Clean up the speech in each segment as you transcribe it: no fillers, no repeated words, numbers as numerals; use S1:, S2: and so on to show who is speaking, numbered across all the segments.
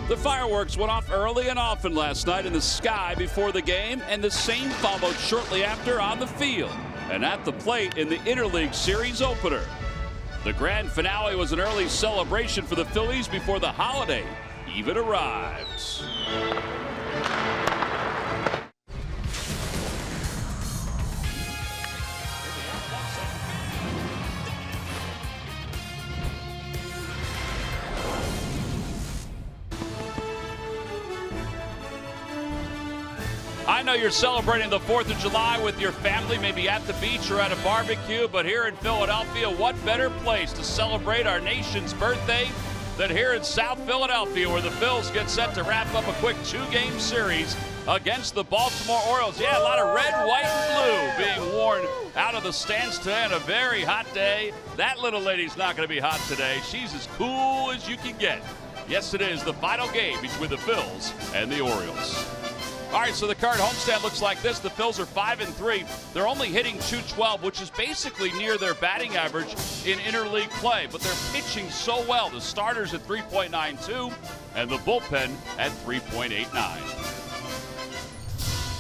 S1: The fireworks went off early and often last night in the sky before the game, and the same followed shortly after on the field and at the plate in the Interleague Series opener. The grand finale was an early celebration for the Phillies before the holiday even arrived. I know you're celebrating the 4th of July with your family, maybe at the beach or at a barbecue, but here in Philadelphia, what better place to celebrate our nation's birthday than here in South Philadelphia, where the Phils get set to wrap up a quick 2-game series against the Baltimore Orioles. Yeah, a lot of red, white, and blue being worn out of the stands today on a very hot day. That little lady's not going to be hot today. She's as cool as you can get. Yes, it is the final game between the Phils and the Orioles. All right, so the current homestand looks like this. The Phils are 5-3. They're only hitting .212, which is basically near their batting average in interleague play, but they're pitching so well. The starters at 3.92 and the bullpen at 3.89.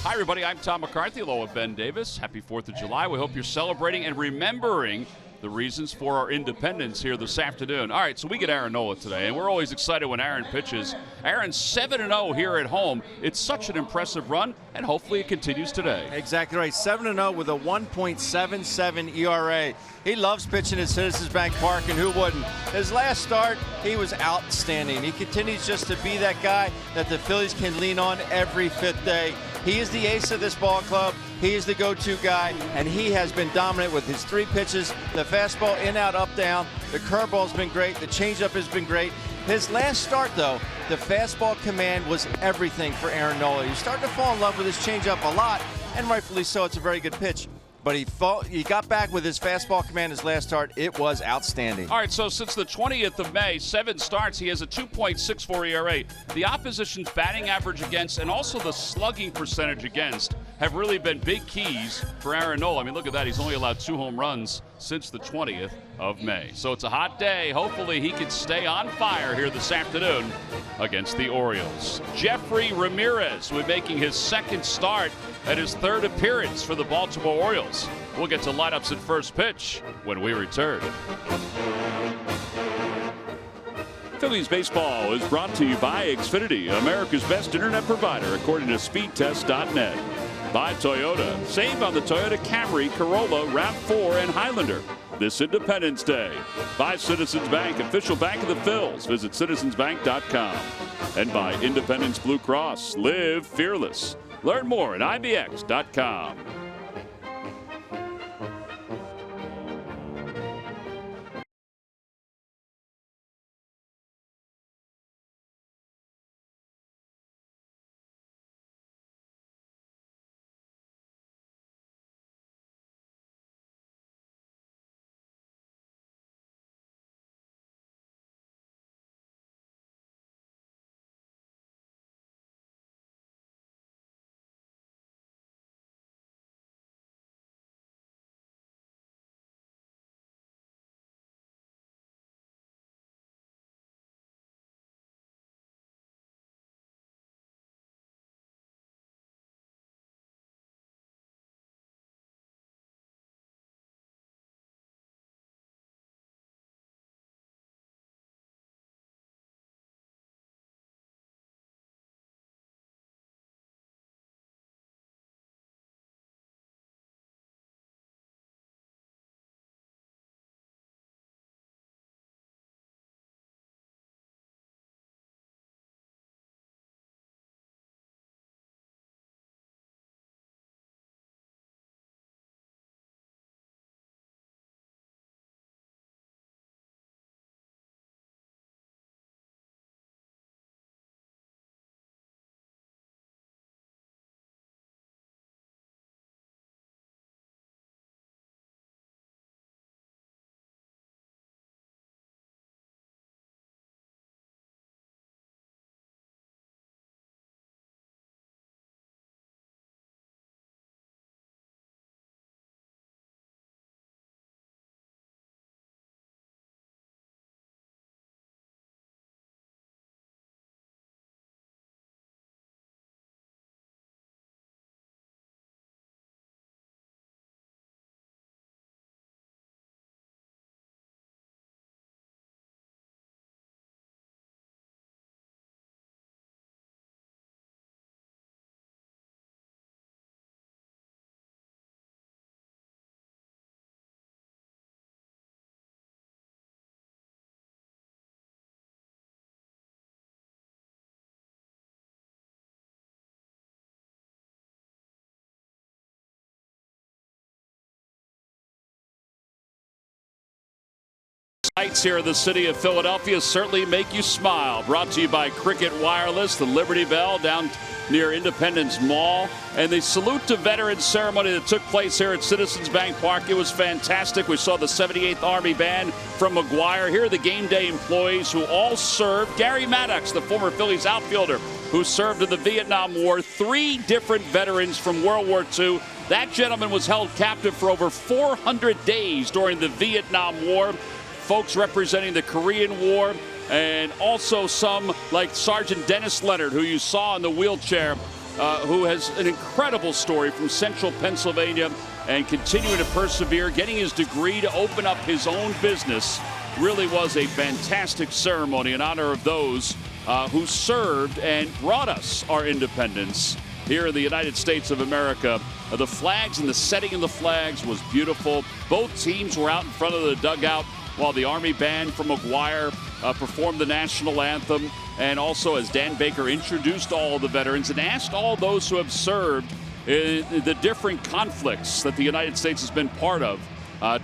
S1: Hi, everybody. I'm Tom McCarthy, along with Ben Davis. Happy 4th of July. We hope you're celebrating and remembering the reasons for our independence here this afternoon. All right, so we get Aaron Nola today, and we're always excited when Aaron pitches. Aaron's 7-0 here at home. It's such an impressive run, and hopefully it continues today.
S2: Exactly right. 7-0 with a 1.77 ERA. He loves pitching at Citizens Bank Park, and who wouldn't? His last start, he was outstanding. He continues just to be that guy that the Phillies can lean on every 5th day. He is the ace of this ball club. He is the go-to guy, and he has been dominant with his 3 pitches. The fastball in, out, up, down. The curveball's been great. The changeup has been great. His last start, though, the fastball command was everything for Aaron Nola. He's starting to fall in love with his changeup a lot, and rightfully so. It's a very good pitch. But he got back with his fastball command his last start. It was outstanding.
S1: All right, so since the 20th of May, 7 starts, he has a 2.64 ERA. The opposition's batting average against and also the slugging percentage against have really been big keys for Aaron Nola. I mean, look at that. He's only allowed 2 home runs since the 20th of May. So it's a hot day. Hopefully he can stay on fire here this afternoon against the Orioles. Jeffrey Ramirez will be making his 2nd start at his 3rd appearance for the Baltimore Orioles. We'll get to lineups at first pitch when we return. Phillies baseball is brought to you by Xfinity, America's best internet provider, according to speedtest.net. By Toyota. Save on the Toyota Camry, Corolla, RAV4, and Highlander this Independence Day. By Citizens Bank, official bank of the Phils. Visit citizensbank.com. And by Independence Blue Cross. Live fearless. Learn more at ibx.com. Lights here in the city of Philadelphia certainly make you smile. Brought to you by Cricket Wireless, the Liberty Bell down near Independence Mall. And the salute to veterans ceremony that took place here at Citizens Bank Park, it was fantastic. We saw the 78th Army Band from McGuire. Here are the game day employees who all served. Gary Maddox, the former Phillies outfielder, who served in the Vietnam War. 3 different veterans from World War II. That gentleman was held captive for over 400 days during the Vietnam War. Folks representing the Korean War, and also some like Sergeant Dennis Leonard, who you saw in the wheelchair, who has an incredible story from central Pennsylvania and continuing to persevere, getting his degree to open up his own business. Really was a fantastic ceremony in honor of those who served and brought us our independence here in the United States of America. The flags and the setting of the flags was beautiful. Both teams were out in front of the dugout while the Army Band from McGuire performed the national anthem, and also as Dan Baker introduced all of the veterans and asked all those who have served in the different conflicts that the United States has been part of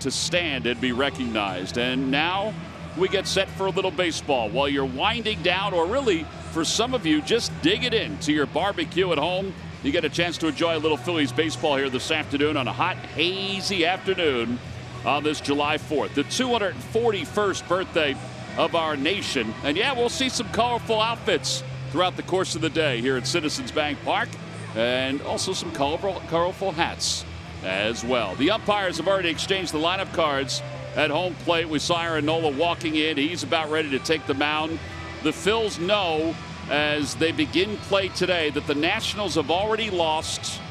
S1: to stand and be recognized. And now we get set for a little baseball while you're winding down, or really for some of you just dig it in to your barbecue at home. You get a chance to enjoy a little Phillies baseball here this afternoon on a hot, hazy afternoon on this July 4th, the 241st birthday of our nation. And yeah, we'll see some colorful outfits throughout the course of the day here at Citizens Bank Park, and also some colorful hats as well. The umpires have already exchanged the lineup cards at home plate. We saw Aaron Nola walking in. He's about ready to take the mound. The Phils know as they begin play today that the Nationals have already lost,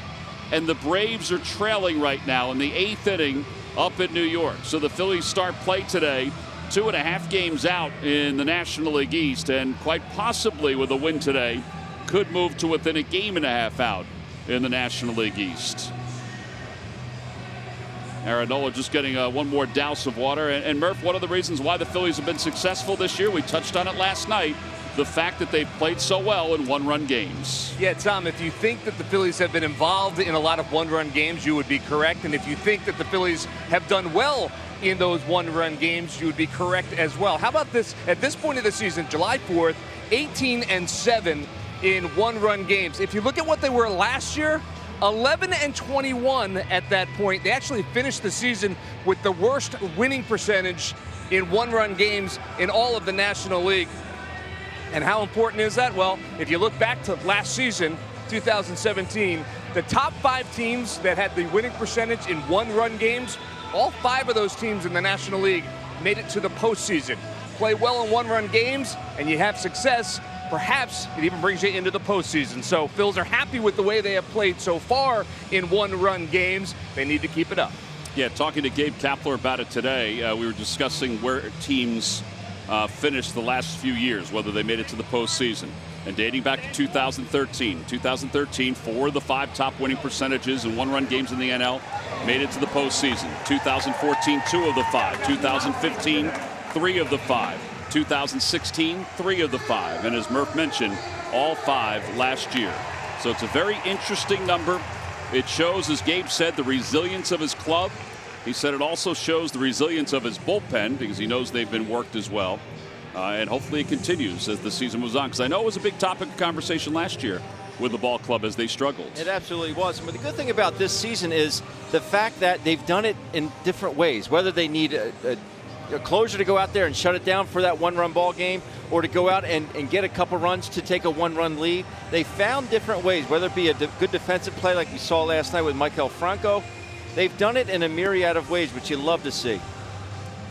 S1: and the Braves are trailing right now in the 8th inning up in New York. So the Phillies start play today, 2.5 games out in the National League East, and quite possibly with a win today could move to within a game and a half out in the National League East. Aaron Nola just getting one more douse of water. And Murph, one of the reasons why the Phillies have been successful this year, we touched on it last night, the fact that they've played so well in one-run games.
S3: Yeah, Tom, if you think that the Phillies have been involved in a lot of one-run games, you would be correct. And if you think that the Phillies have done well in those one-run games, you would be correct as well. How about this? At this point of the season, July 4th, 18-7 in one-run games. If you look at what they were last year, 11-21 at that point. They actually finished the season with the worst winning percentage in one-run games in all of the National League. And how important is that? Well, if you look back to last season, 2017, the top 5 teams that had the winning percentage in one-run games, all 5 of those teams in the National League made it to the postseason. Play well in one-run games, and you have success. Perhaps it even brings you into the postseason. So Phils are happy with the way they have played so far in one-run games. They need to keep it up.
S1: Yeah, talking to Gabe Kapler about it today, we were discussing where teams finished the last few years, whether they made it to the postseason. And dating back to 2013, 4 of the 5 top winning percentages in one-run games in the NL made it to the postseason. 2014, 2 of the 5. 2015, 3 of the 5. 2016, 3 of the 5. And as Murph mentioned, all 5 last year. So it's a very interesting number. It shows, as Gabe said, the resilience of his club. He said it also shows the resilience of his bullpen, because he knows they've been worked as well. And hopefully it continues as the season moves on, because I know it was a big topic of conversation last year with the ball club as they struggled.
S2: It absolutely was. But the good thing about this season is the fact that they've done it in different ways, whether they need a closure to go out there and shut it down for that one-run ball game, or to go out and get a couple runs to take a one-run lead. They found different ways, whether it be a good defensive play like we saw last night with Michael Franco. They've done it in a myriad of ways, which you love to see.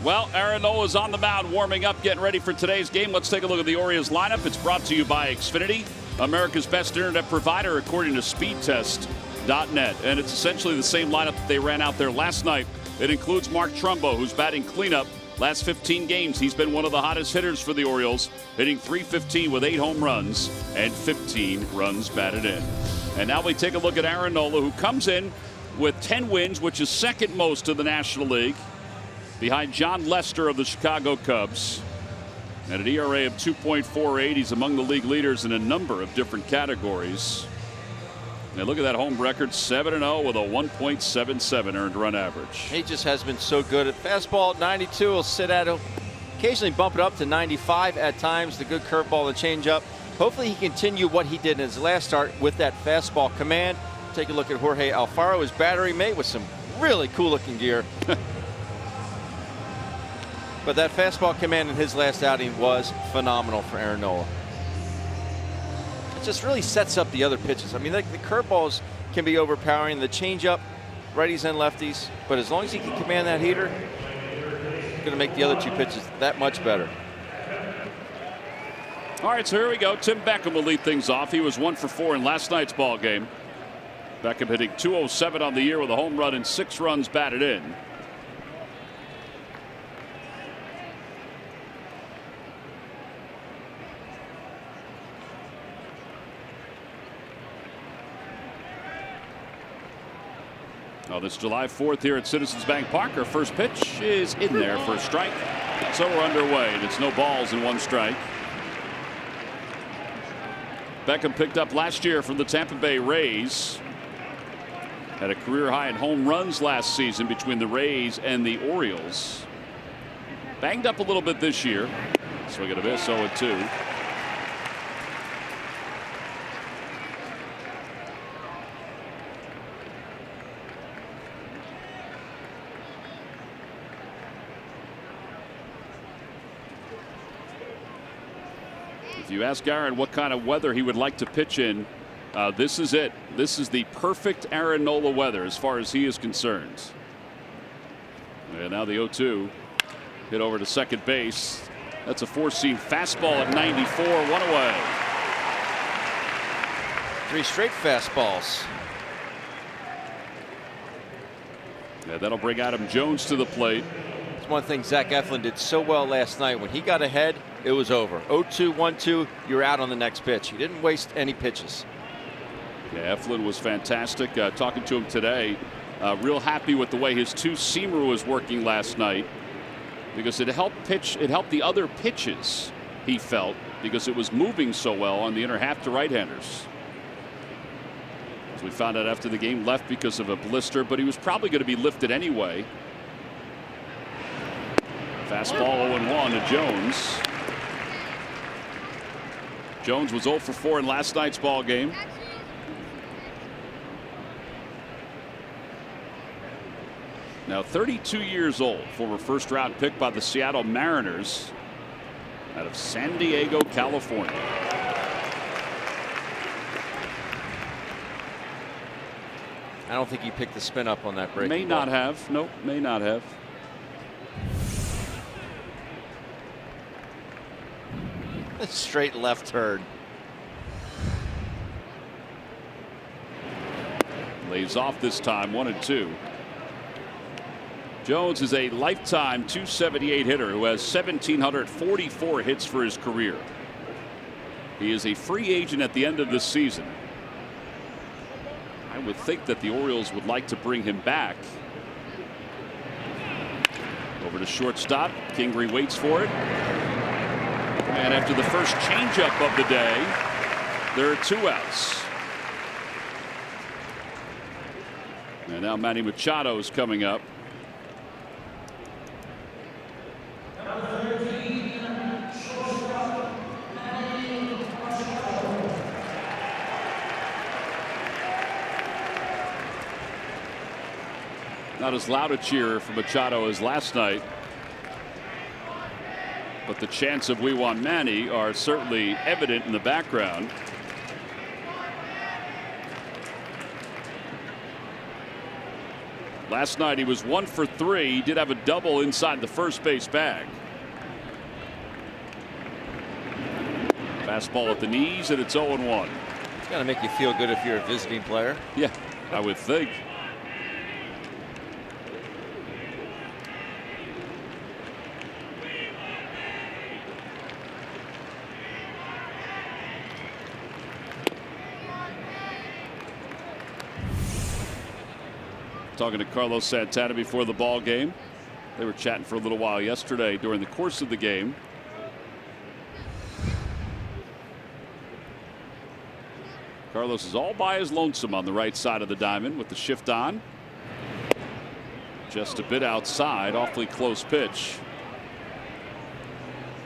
S1: Well, Aaron Nola's on the mound, warming up, getting ready for today's game. Let's take a look at the Orioles lineup. It's brought to you by Xfinity, America's best internet provider, according to speedtest.net. And it's essentially the same lineup that they ran out there last night. It includes Mark Trumbo, who's batting cleanup. Last 15 games, he's been one of the hottest hitters for the Orioles, hitting .315 with 8 home runs and 15 runs batted in. And now we take a look at Aaron Nola, who comes in with 10 wins, which is second most in the National League, behind John Lester of the Chicago Cubs. And an ERA of 2.48. He's among the league leaders in a number of different categories. And look at that home record, 7-0 with a 1.77 earned run average.
S2: He just has been so good at fastball at 92. He'll sit at him occasionally bump it up to 95 at times, the good curveball, the changeup. Hopefully he continue what he did in his last start with that fastball command. Take a look at Jorge Alfaro, his battery mate, with some really cool looking gear. But that fastball command in his last outing was phenomenal for Aaron Nola. It just really sets up the other pitches. I mean, the curveballs can be overpowering, the changeup, righties and lefties, but as long as he can command that heater, it's going to make the other two pitches that much better.
S1: All right, so here we go. Tim Beckham will lead things off. He was 1 for 4 in last night's ball game. Beckham hitting .207 on the year with a home run and 6 runs batted in. Oh, this July 4th here at Citizens Bank Park. Our first pitch is in there for a strike. So we're underway, and it's no balls and 1 strike. Beckham picked up last year from the Tampa Bay Rays. Had a career high in home runs last season between the Rays and the Orioles. Banged up a little bit this year. Swing and a miss, 0-2. If you ask Aaron what kind of weather he would like to pitch in, this is it. This is the perfect Aaron Nola weather as far as he is concerned. And now the 0-2 hit over to second base. That's a 4-seam fastball at 94, 1 away.
S2: 3 straight fastballs.
S1: Yeah, that'll bring Adam Jones to the plate.
S2: It's one thing Zach Eflin did so well last night. When he got ahead, it was over. 0-2, 1-2, you're out on the next pitch. He didn't waste any pitches.
S1: Yeah, Eflin was fantastic. Talking to him today, real happy with the way his 2-seamer was working last night, because it helped the other pitches, he felt, because it was moving so well on the inner half to right-handers. As we found out after the game, left because of a blister, but he was probably going to be lifted anyway. Fastball 0-1 to Jones. Jones was 0 for 4 in last night's ball game. Now 32 years old, former first-round pick by the Seattle Mariners out of San Diego, California.
S2: I don't think he picked the spin up on that break.
S1: May not have. Nope, may not have.
S2: Straight left turn.
S1: Lays off this time, 1-2. Jones is a lifetime .278 hitter who has 1,744 hits for his career. He is a free agent at the end of this season. I would think that the Orioles would like to bring him back. Over to shortstop. Kingery waits for it. And after the first changeup of the day, there are 2 outs. And now Manny Machado is coming up. Not as loud a cheer for Machado as last night, but the chants of "We Want Manny" are certainly evident in the background. Last night he was 1 for 3. He did have a double inside the first base bag. Fastball at the knees, and it's 0-1.
S2: It's got to make you feel good if you're a visiting player.
S1: Yeah, I would think. Talking to Carlos Santana before the ball game. They were chatting for a little while yesterday during the course of the game. Carlos is all by his lonesome on the right side of the diamond with the shift on. Just a bit outside, awfully close pitch.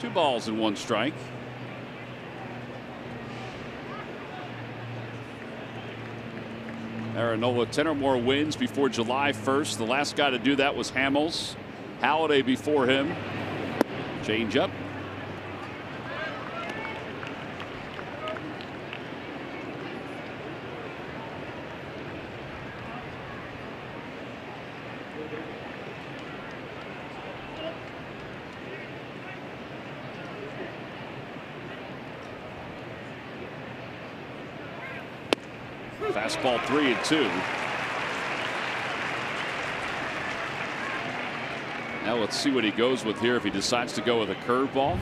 S1: 2 balls and 1 strike. Aaron Nola, 10 or more wins before July 1st. The last guy to do that was Hamels. Halladay before him. Change up. Fastball 3-2. Now let's see what he goes with here if he decides to go with a curveball.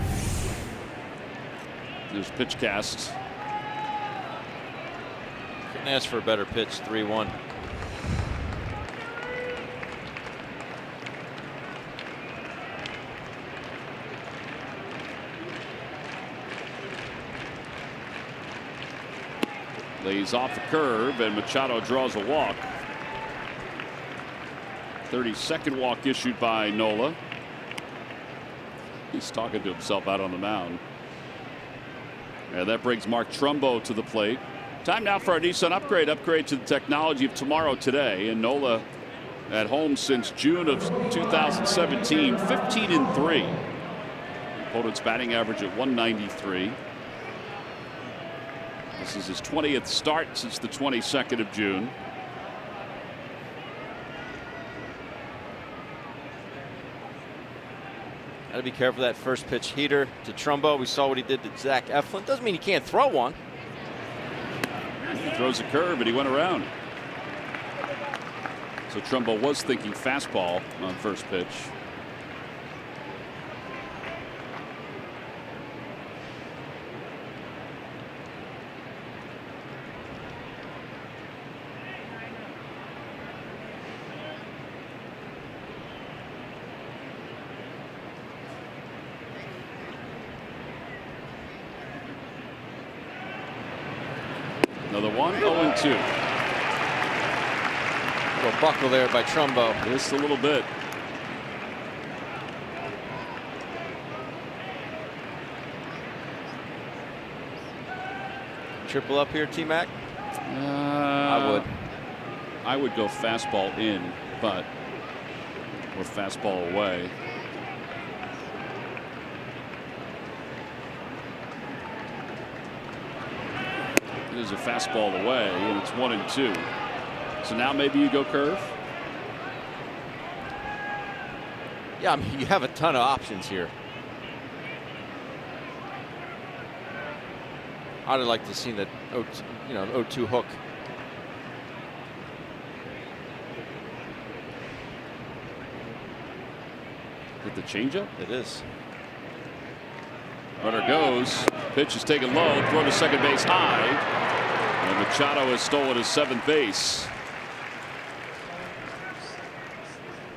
S1: There's pitch cast.
S2: Couldn't ask for a better pitch. 3-1.
S1: Lays off the curve, and Machado draws a walk. 32nd walk issued by Nola. He's talking to himself out on the mound. And that brings Mark Trumbo to the plate. Time now for our Nissan upgrade. Upgrade to the technology of tomorrow today. And Nola at home since June of 2017, 15-3. Opponent's batting average at 193. This is his 20th start since the 22nd of June.
S2: Got to be careful of that first pitch heater to Trumbo. We saw what he did to Zach Eflin. Doesn't mean he can't throw one.
S1: He throws a curve, and he went around. So Trumbo was thinking fastball on first pitch. Another one, 0-2.
S2: A little buckle there by Trumbo.
S1: Just a little bit.
S2: Triple up here, T-Mac?
S1: I would go fastball in, but or fastball away. It is a fastball away, and it's 1-2. So now maybe you go curve.
S2: Yeah, I mean, you have a ton of options here. I'd have liked to see that 0-2 hook.
S1: With the changeup?
S2: It is.
S1: Runner goes. Pitch is taken low. Throw to second base high. And Machado has stolen his 7th base.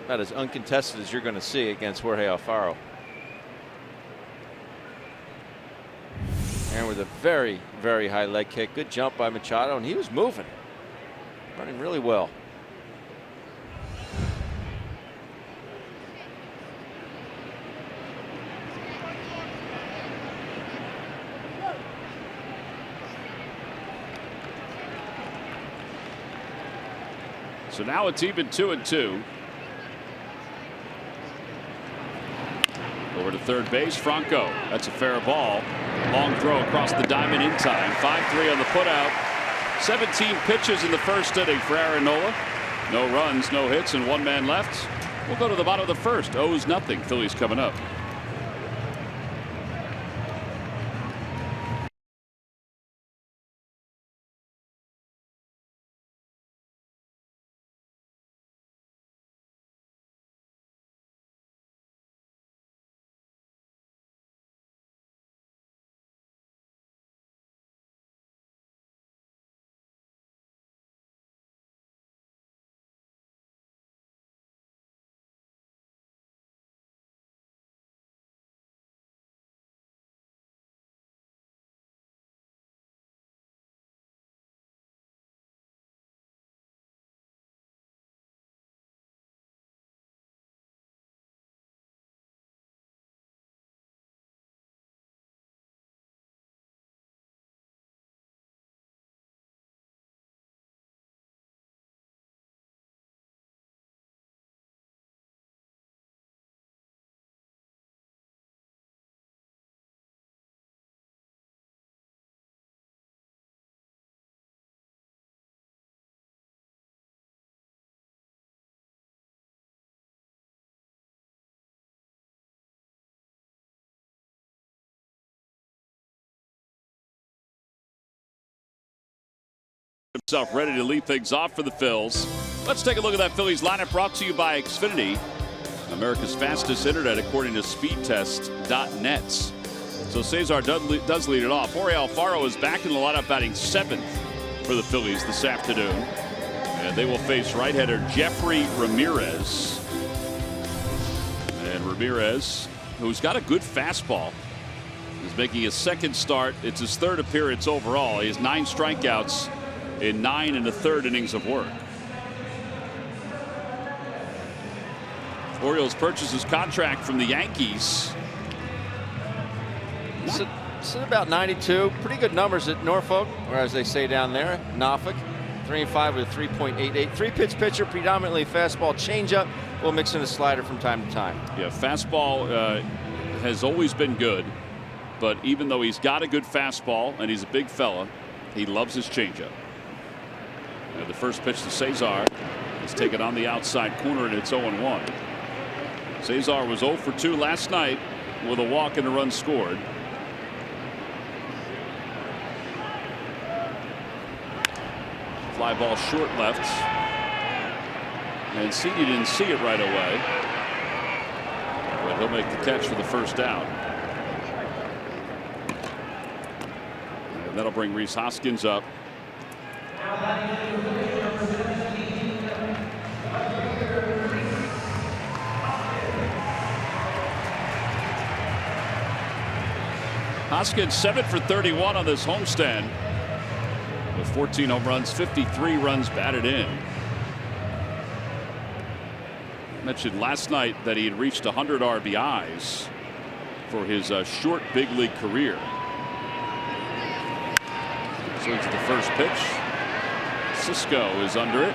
S2: About as uncontested as you're going to see against Jorge Alfaro. And with a very, very high leg kick. Good jump by Machado, and he was moving. Running really well.
S1: So now it's even 2-2. Over to third base, Franco. That's a fair ball. Long throw across the diamond in time. 5-3 on the putout. 17 pitches in the first inning for Aaron Nola. No runs, no hits, and 1 man left. We'll go to the bottom of the first. O's nothing. Phillies coming up. Self ready to lead things off for the Phils. Let's take a look at that Phillies lineup brought to you by Xfinity, America's fastest internet according to speedtest.net. So Cesar does lead it off. Jorge Alfaro is back in the lineup, batting 7th for the Phillies this afternoon. And they will face right-hander Jeffrey Ramirez. And Ramirez, who's got a good fastball, is making his second start. It's his 3rd appearance overall. He has 9 strikeouts in 9 1/3 innings of work. Orioles purchased his contract from the Yankees.
S2: Sitting about 92. Pretty good numbers at Norfolk, or as they say down there, Norfolk. 3-5 with a 3.88. 3-pitch pitcher, predominantly fastball, changeup. We'll mix in a slider from time to time.
S1: Yeah, fastball has always been good, but even though he's got a good fastball and he's a big fella, he loves his changeup. The first pitch to Cesar is taken on the outside corner, and it's 0-1. Cesar was 0 for 2 last night with a walk and a run scored. Fly ball short left. And Cini didn't see it right away. But he'll make the catch for the first out. And that'll bring Rhys Hoskins up. Hoskins 7 for 31 on this homestand with 14 home runs, 53 runs batted in. I mentioned last night that he had reached 100 RBIs for his short big league career. Swings at the first pitch. Cisco is under it.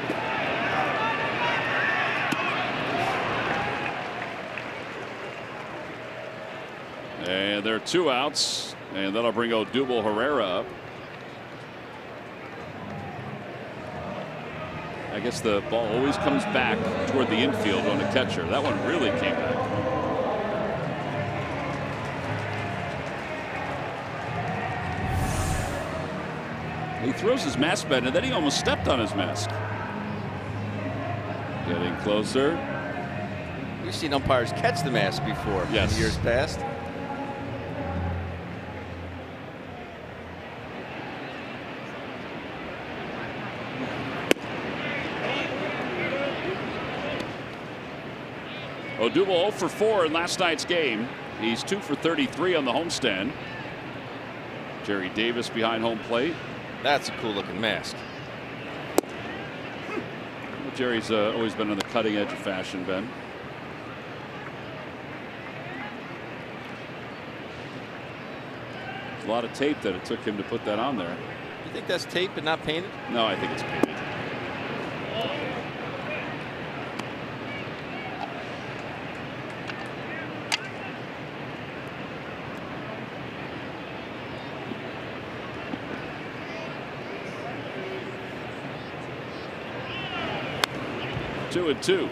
S1: And there are 2 outs, and that'll bring Odubel Herrera up. I guess the ball always comes back toward the infield on the catcher. That one really came back. He throws his mask bend, and then he almost stepped on his mask. Getting closer.
S2: We've seen umpires catch the mask before in years past.
S1: Odubel 0 for 4 in last night's game. He's 2 for 33 on the homestand. Jerry Davis behind home plate.
S2: That's a cool looking mask.
S1: Well, Jerry's always been on the cutting edge of fashion, Ben. A lot of tape that it took him to put that on there.
S2: You think that's tape and not painted?
S1: No, I think it's painted. Two and 2.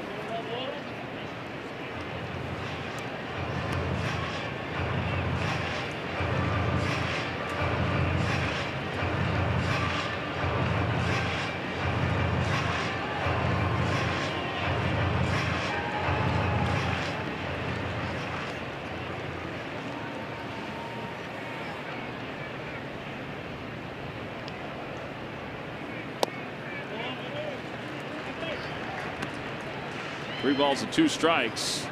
S1: Three balls and 2 strikes.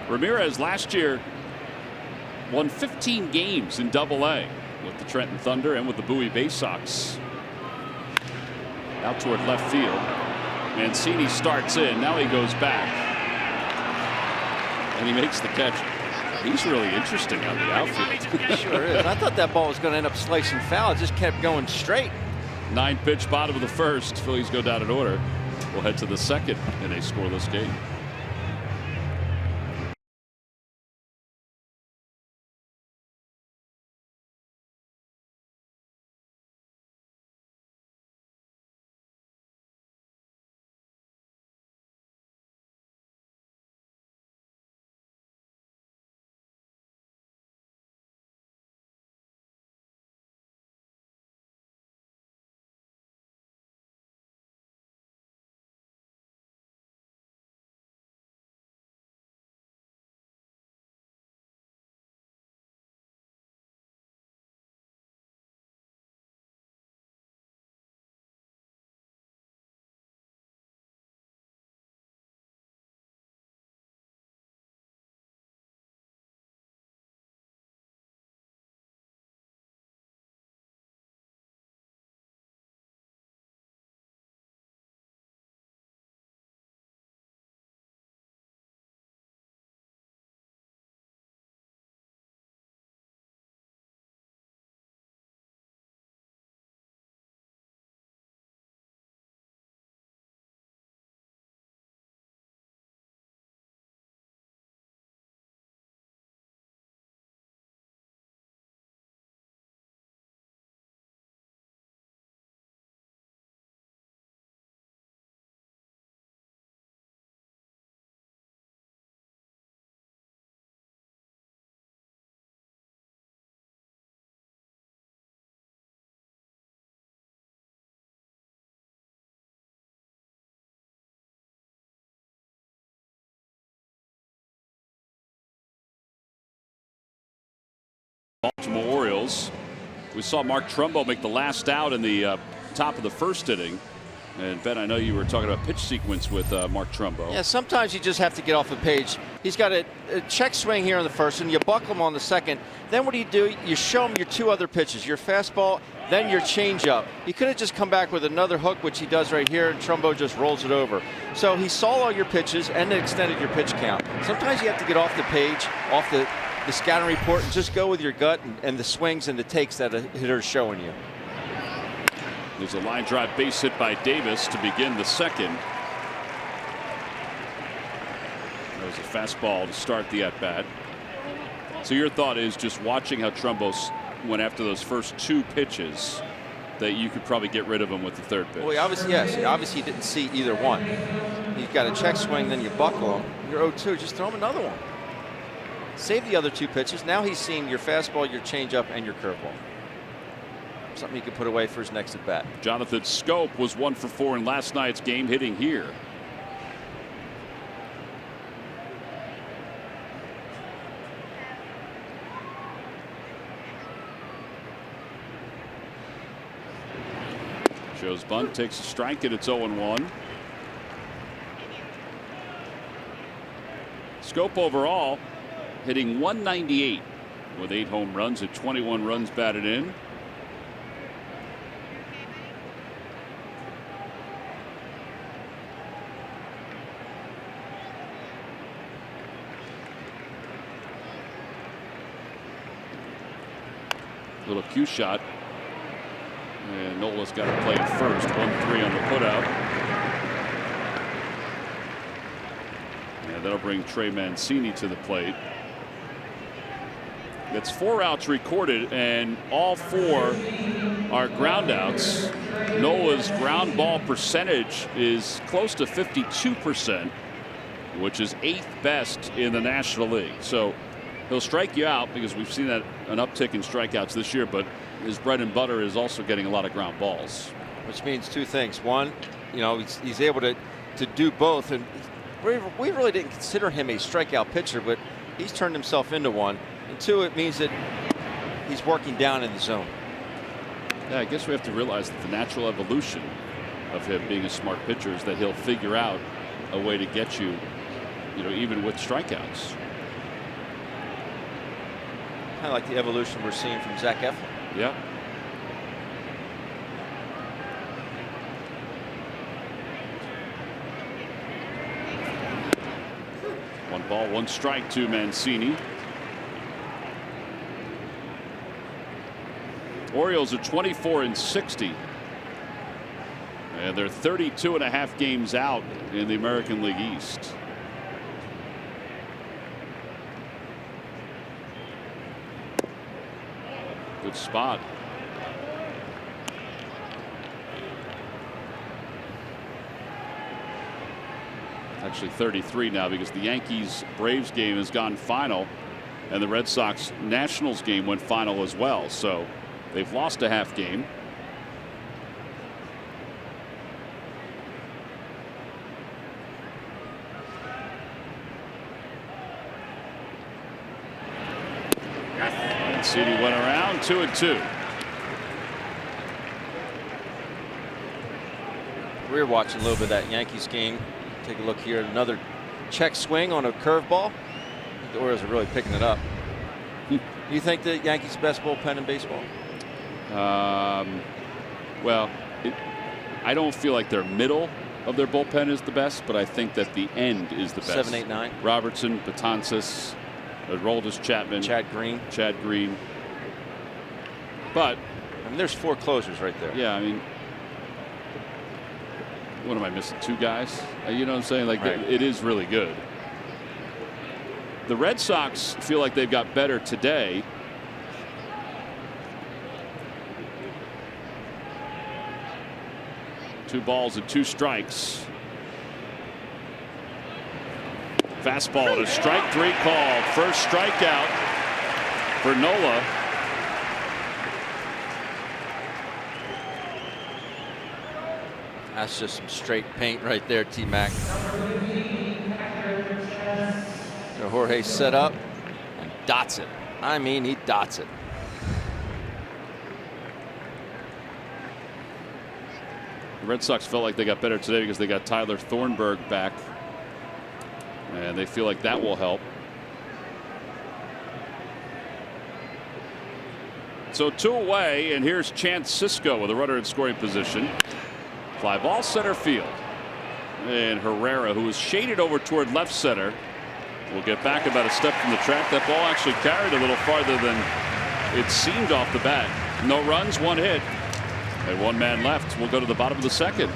S1: Ramirez last year won 15 games in Double-A with the Trenton Thunder and with the Bowie Bay Sox. Out toward left field. Mancini starts in. Now he goes back. And he makes the catch. He's really interesting on the outfield.
S2: Sure is. I thought that ball was going to end up slicing foul. It just kept going straight.
S1: 9-pitch bottom of the first. Phillies go down in order. We'll head to the second in a scoreless game. Baltimore Orioles. We saw Mark Trumbo make the last out in the top of the first inning. And Ben, I know you were talking about pitch sequence with Mark Trumbo.
S2: Yeah, sometimes you just have to get off the page. He's got a check swing here in the first, and you buckle him on the second. Then what do? You show him your two other pitches, your fastball, then your changeup. He could have just come back with another hook, which he does right here, and Trumbo just rolls it over. So he saw all your pitches and extended your pitch count. Sometimes you have to get off the page, off the scouting report, and just go with your gut and the swings and the takes that a hitter's showing you.
S1: There's a line drive base hit by Davis to begin the second. That was a fastball to start the at-bat. So your thought is, just watching how Trumbo went after those first two pitches, that you could probably get rid of him with the third pitch?
S2: Well, he obviously didn't see either one. You've got a check swing, then you buckle him. You're 0-2, just throw him another one. Save the other two pitches. Now he's seeing your fastball, your changeup, and your curveball. Something he could put away for his next at bat.
S1: Jonathan Scope was 1 for 4 in last night's game, hitting here. Shows bunt, takes a strike, and it's 0-1. Scope overall hitting .198 with 8 home runs and 21 runs batted in. Little cue shot, and Nola's got to play it first. 1-3 on the putout, and that'll bring Trey Mancini to the plate. That's 4 outs recorded, and all 4 are ground outs. Nola's ground ball percentage is close to 52%, which is 8th best in the National League. So he'll strike you out, because we've seen that an uptick in strikeouts this year, but his bread and butter is also getting a lot of ground balls. Which means two things. One, he's able to do both, and we really didn't consider him a strikeout pitcher, but he's turned himself into one. And two, it means that he's working down in the zone. Yeah, I guess we have to realize that the natural evolution of him being a smart pitcher is that he'll figure out a way to get you, even with strikeouts. Kind of like the evolution we're seeing from Zach Eflin. Yeah. One ball, one strike to Mancini. Orioles are 24-60. And they're 32.5 games out in the American League East. Good spot. Actually 33 now, because the Yankees-Braves game has gone final, and the Red Sox-Nationals game went final as well. So they've lost a half game. Mancini went around 2-2. We're watching a little bit of that Yankees game. Take a look here. Another check swing on a curveball. The Orioles are really picking it up. You think the Yankees' best bullpen in baseball? Well, I don't feel like their middle of their bullpen is the best, but I think that the end is the best. 7, 8, 9. Robertson, Betances, Aroldis Chapman, Chad Green. But I mean, there's 4 closers right there. Yeah, I mean, what am I missing? 2 guys? You know what I'm saying? Like, right. It is really good. The Red Sox feel like they've got better today. Two balls and 2 strikes. Fastball and a strike 3 called. First strikeout for Nola. That's just some straight paint right there, T-Mac. So Jorge set up and dots it. I mean, he dots it. Red Sox felt like they got better today because they got Tyler Thornburg back, and they feel like that will help. So 2 away, and here's Chance Sisco with a runner in scoring position. Fly ball center field. And Herrera, who is shaded over toward left center, will get back about a step from the track. That ball actually carried a little farther than it seemed off the bat. No runs, 1 hit, and 1 man left. We'll go to the bottom of the second.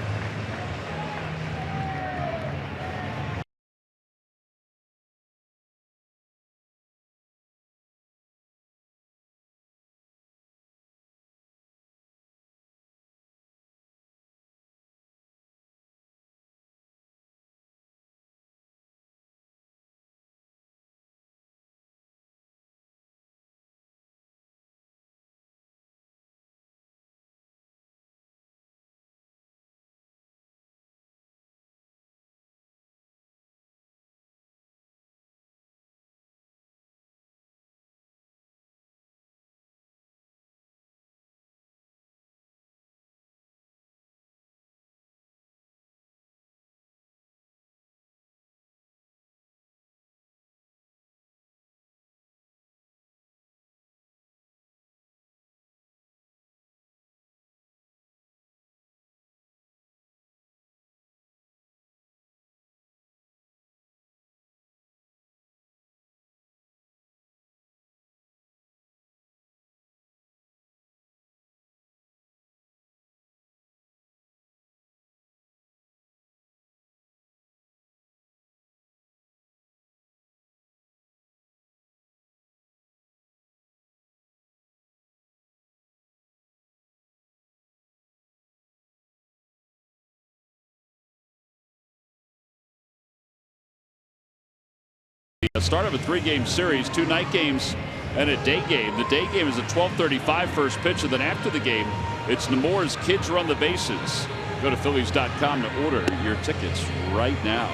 S1: The start of a 3-game series, 2 night games and a day game. The day game is a 12:35 first pitch, and then after the game, it's Nemours Kids Run the Bases. Go to Phillies.com to order your tickets right now.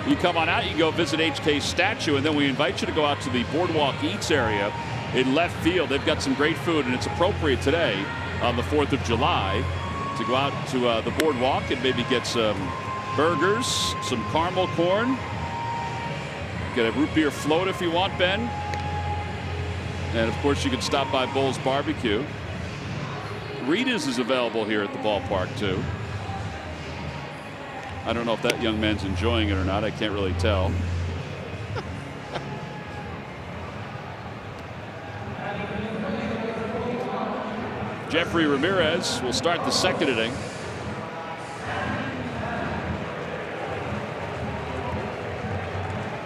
S1: You come on out, you go visit HK's statue, and then we invite you to go out to the Boardwalk Eats area in left field. They've got some great food, and it's appropriate today on the 4th of July to go out to the Boardwalk and maybe get some burgers, some caramel corn. Get a root beer float if you want, Ben. And of course, you can stop by Bull's Barbecue. Rita's is available here at the ballpark, too. I don't know if that young man's enjoying it or not. I can't really tell. Jeffrey Ramirez will start the 2nd inning.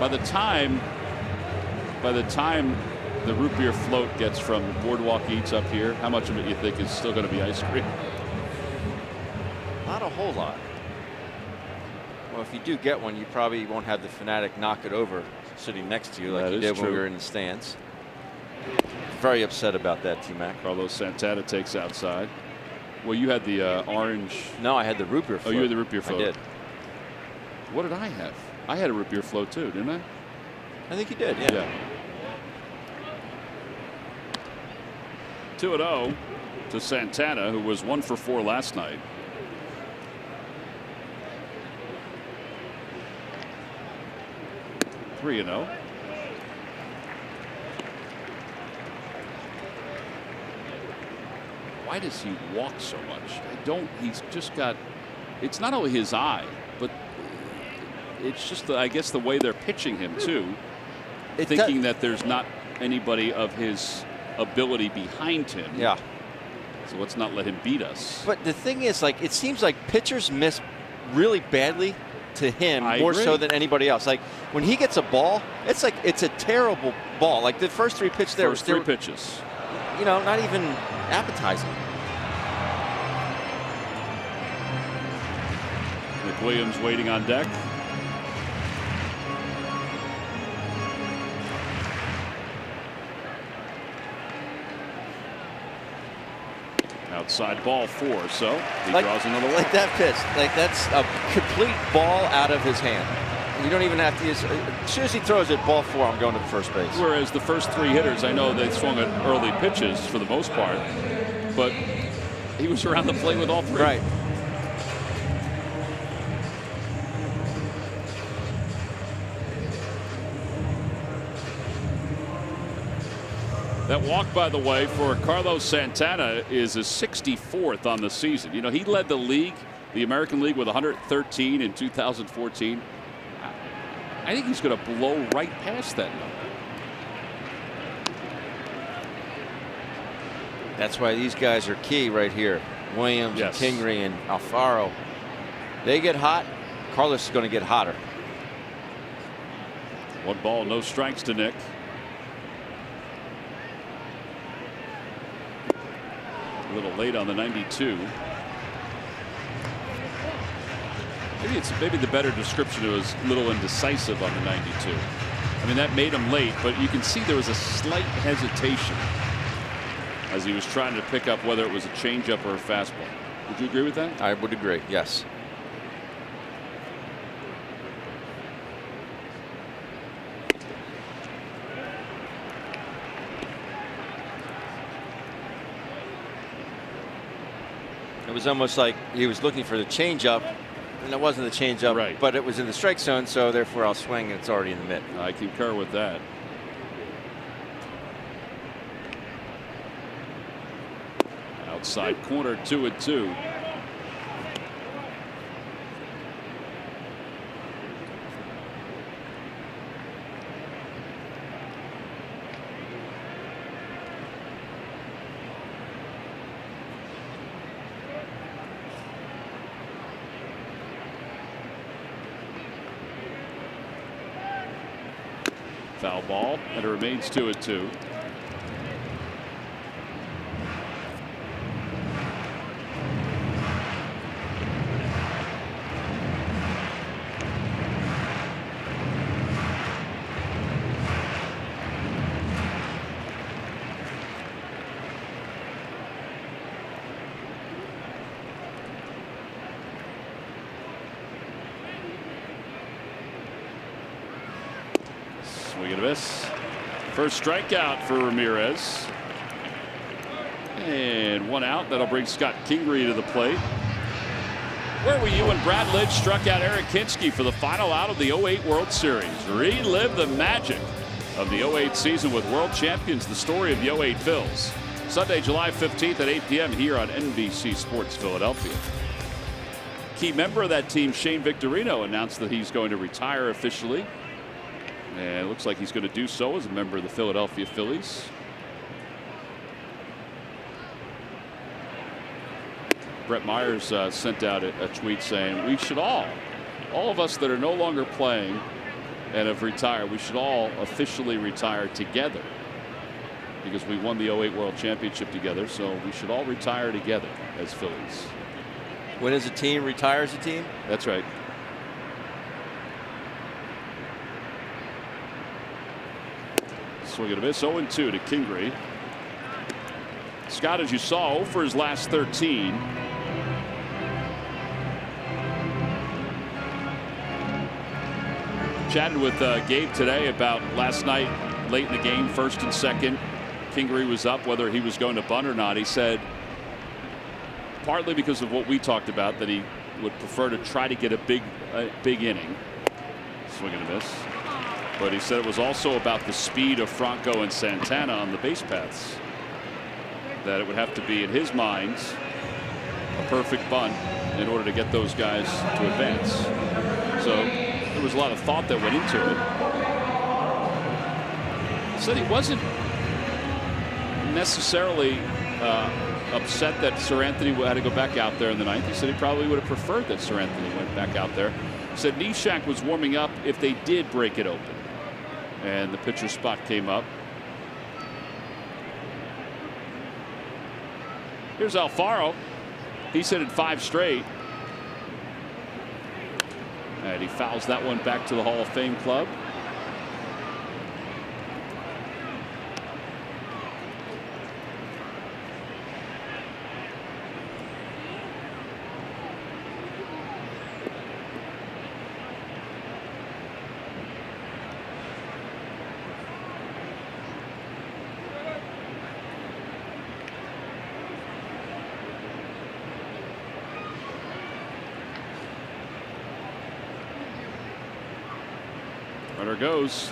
S1: By the time the root beer float gets from Boardwalk Eats up here, how much of it you think is still going to be ice cream?
S2: Not a whole lot. Well, if you do get one, you probably won't have the fanatic knock it over sitting next to you like you did when we were in the stands. Very upset about that, T-Mac.
S1: Carlos Santana takes outside. Well, you had the orange.
S2: No, I had the root beer float.
S1: Oh, you had the root beer float.
S2: I did.
S1: What did I have? I had a root beer float too, didn't I?
S2: I think you did, yeah.
S1: 2-0 to Santana, who was 1 for 4 last night. Three and 0. Why does he walk so much? He's just got, it's not only his eye, but it's just, I guess, the way they're pitching him, too. Thinking that there's not anybody of his ability behind him.
S2: Yeah.
S1: So let's not let him beat us.
S2: But the thing is, like, it seems like pitchers miss really badly to him more so than anybody else. Like, when he gets a ball, it's like it's a terrible ball. Like, the first 3 pitches there.
S1: First 3 pitches.
S2: You know, not even appetizing.
S1: McWilliams waiting on deck. Outside ball 4, so he draws another one.
S2: Like that pitch, like that's a complete ball out of his hand. You don't even have to use. As soon as he throws it, ball 4, I'm going to first base.
S1: Whereas the first 3 hitters, I know they swung at early pitches for the most part, but he was around the plate with all 3.
S2: Right.
S1: That walk, by the way, for Carlos Santana is his 64th on the season. You know, he led the league, the American League, with 113 in 2014. I think he's going to blow right past that number.
S2: That's why these guys are key right here. Williams,
S1: yes,
S2: and Kingery, and Alfaro. They get hot, Carlos is going to get hotter.
S1: 1 ball, no strikes to Nick. A little late on the 92. Maybe the better description was a little indecisive on the 92. I mean, that made him late, but you can see there was a slight hesitation as he was trying to pick up whether it was a changeup or a fastball. Would you agree with that?
S2: I would agree, yes. It was almost like he was looking for the changeup, and it wasn't the changeup,
S1: right,
S2: but it was in the strike zone, so therefore I'll swing, and it's already in the mitt.
S1: I concur with that. Outside corner, 2-2. Foul ball, and it remains 2-2. Swing and a miss. First strikeout for Ramirez. And 1 out. That'll bring Scott Kingery to the plate. Where were you when Brad Lidge struck out Eric Hinske for the final out of the 08 World Series? Relive the magic of the 08 season with world champions, the story of the 08 Phils. Sunday, July 15th at 8 p.m. here on NBC Sports Philadelphia. Key member of that team, Shane Victorino, announced that he's going to retire officially. And it looks like he's going to do so as a member of the Philadelphia Phillies. Brett Myers sent out a tweet saying we should all of us that are no longer playing and have retired, we should all officially retire together because we won the 08 World Championship together, so we should all retire together as Phillies.
S2: When is a team retires a team?
S1: That's right. Swing and a miss. 0-2 to Kingery. Scott, as you saw, 0 for his last 13. Chatted with Gabe today about last night, late in the game, first and second. Kingery was up, whether he was going to bunt or not. He said, partly because of what we talked about, that he would prefer to try to get a big inning. Swing and a miss. But he said it was also about the speed of Franco and Santana on the base paths. That it would have to be, in his mind, a perfect bunt in order to get those guys to advance. So there was a lot of thought that went into it. He said he wasn't necessarily upset that Sir Anthony had to go back out there in the ninth. He said he probably would have preferred that Sir Anthony went back out there. He said Nishak was warming up if they did break it open. And the pitcher spot came up. Here's Alfaro. He's hit it 5 straight. And he fouls that one back to the Hall of Fame club. Runner goes.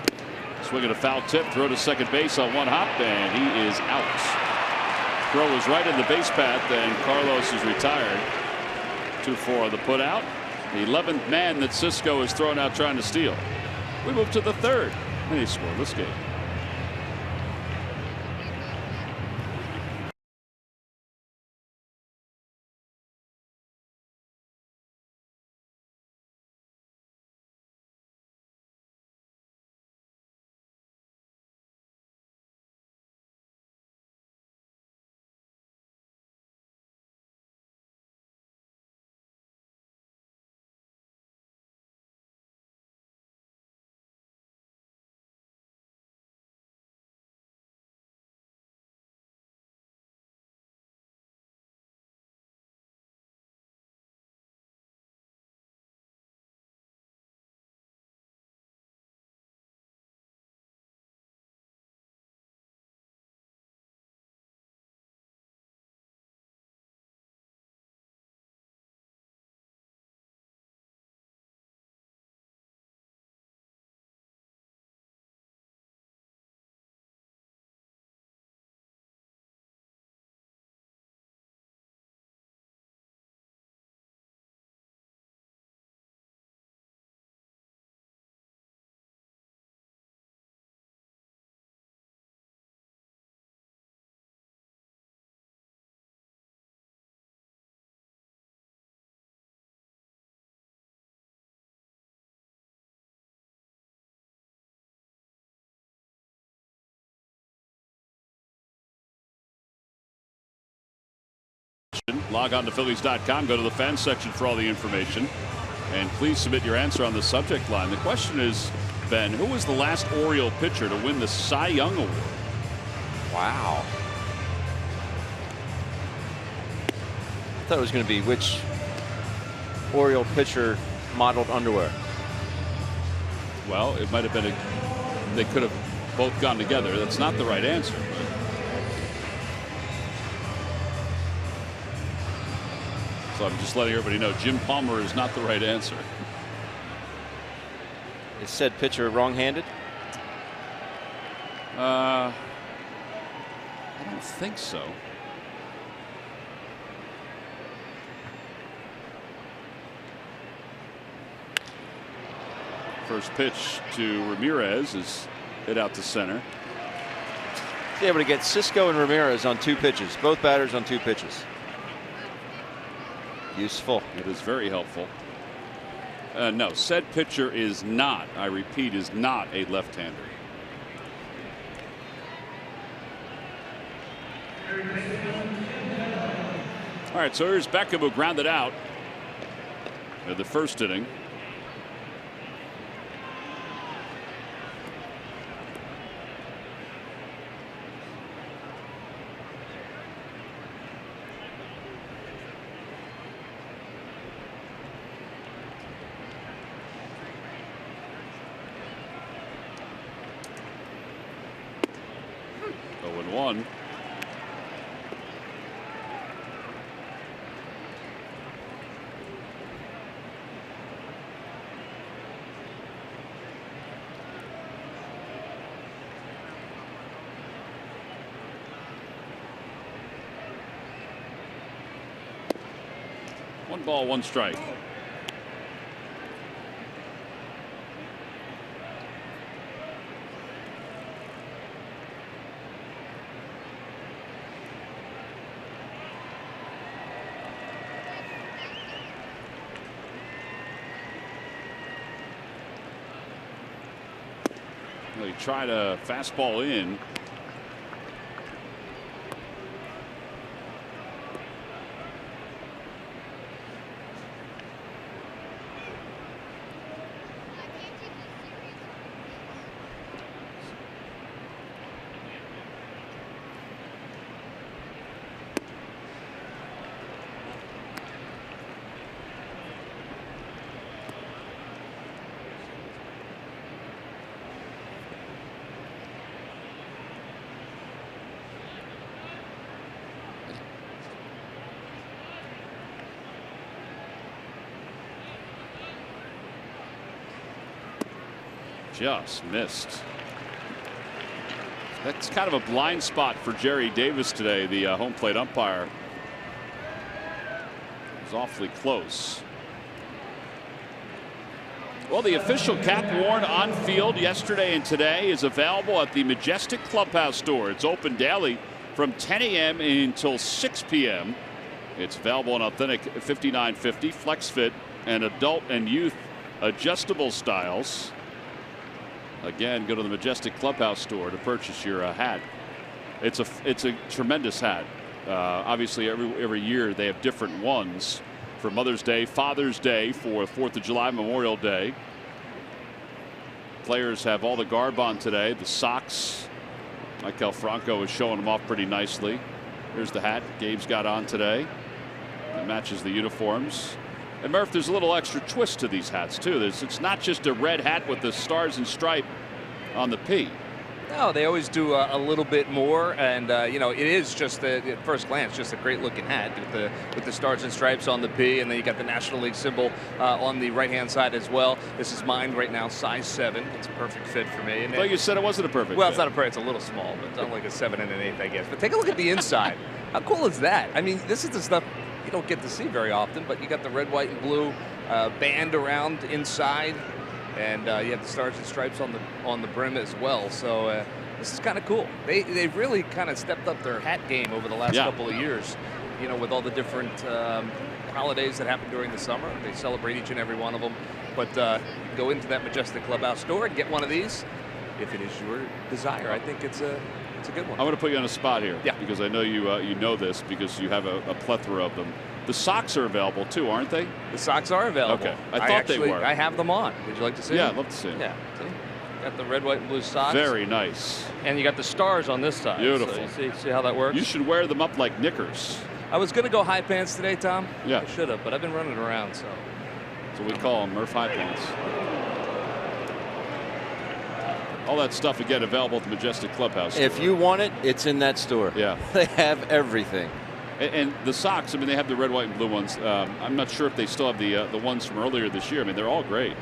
S1: Swing and a foul tip. Throw to second base on one hop, and he is out. Throw was right in the base path, and Carlos is retired. 2-4 on the put out. The 11th man that Cisco has thrown out trying to steal. We move to the third. And he scored this game. Log on to Phillies.com. Go to the fans section for all the information. And please submit your answer on the subject line. The question is, Ben, who was the last Oriole pitcher to win the Cy Young Award?
S2: Wow. I thought it was going to be which Oriole pitcher modeled underwear.
S1: Well, it might have been they could have both gone together. That's not the right answer. So I'm just letting everybody know Jim Palmer is not the right answer.
S2: Is said pitcher wrong-handed?
S1: I don't think so. First pitch to Ramirez is hit out to center.
S2: Be able to get Cisco and Ramirez on 2 pitches. Both batters on 2 pitches. Useful.
S1: It is very helpful. No, said pitcher is not, I repeat, is not a left-hander. All right, so here's Beckham, who grounded out in the first inning. One. One ball, one strike. He tried a fastball in. Just missed. That's kind of a blind spot for Jerry Davis today, the home plate umpire. It was awfully close. Well, the official cap worn on field yesterday and today is available at the Majestic Clubhouse store. It's open daily from 10 a.m. until 6 p.m. It's available in authentic 5950, flex fit, and adult and youth adjustable styles. Again, go to the Majestic Clubhouse store to purchase your hat. It's a tremendous hat. Obviously, every year they have different ones for Mother's Day, Father's Day, for 4th of July, Memorial Day. Players have all the garb on today. The socks. Michael Franco is showing them off pretty nicely. Here's the hat Gabe's got on today. It matches the uniforms. And Murph, there's a little extra twist to these hats too. It's not just a red hat with the stars and stripe on the P.
S3: No, they always do a little bit more, and you know, it is just at first glance just a great looking hat with the stars and stripes on the P, and then you got the National League symbol on the right hand side as well. This is mine right now, size 7. It's a perfect fit for me. And
S1: well, you said it wasn't a perfect
S3: well,
S1: fit.
S3: It's not a perfect, it's a little small, but it's not like a 7 1/8, I guess. But take a look at the inside. How cool is that? I mean, this is the stuff you don't get to see very often, but you got the red, white, and blue band around inside, and you have the stars and stripes on the brim as well. So this is kind of cool. They've really kind of stepped up their hat game over the last couple of years. You know, with all the different holidays that happen during the summer, they celebrate each and every one of them. But go into that Majestic Clubhouse store and get one of these if it is your desire. I think it's a good one.
S1: I'm going to put you on a spot here,
S3: yeah,
S1: because I know you know this because you have a plethora of them. The socks are available too, aren't they?
S3: The socks are available.
S1: Okay, I thought they were.
S3: I have them on. Would you like to see
S1: Yeah,
S3: them?
S1: I'd love to see them.
S3: Yeah. See? Got the red, white, and blue socks.
S1: Very nice.
S3: And you got the stars on this side.
S1: Beautiful.
S3: So you see how that works?
S1: You should wear them up like knickers.
S3: I was going to go high pants today, Tom.
S1: Yeah.
S3: I should have, but I've been running around, so.
S1: That's what we call them, Murph high pants. All that stuff, again, available at the Majestic Clubhouse store.
S2: If you want it, it's in that store.
S1: Yeah.
S2: They have everything.
S1: And the socks, I mean, they have the red, white, and blue ones. I'm not sure if they still have the ones from earlier this year. I mean, they're all great.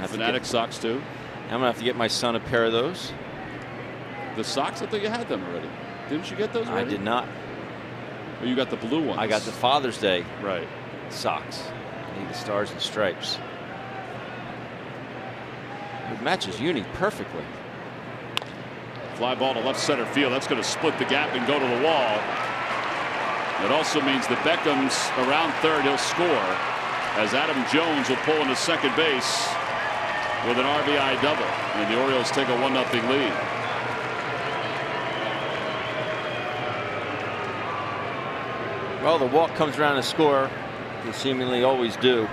S1: Fanatic socks, too.
S2: I'm going to have to get my son a pair of those.
S1: The socks? I thought you had them already. Didn't you get those already?
S2: I did not.
S1: Oh, you got the blue ones.
S2: I got the Father's Day
S1: right
S2: socks. I need the stars and stripes. It matches Uni perfectly.
S1: Fly ball to left center field. That's going to split the gap and go to the wall. It also means that Beckham's around third. He'll score as Adam Jones will pull into second base with an RBI double. And the Orioles take a 1-0 lead.
S2: Well, the walk comes around to score. They seemingly always do.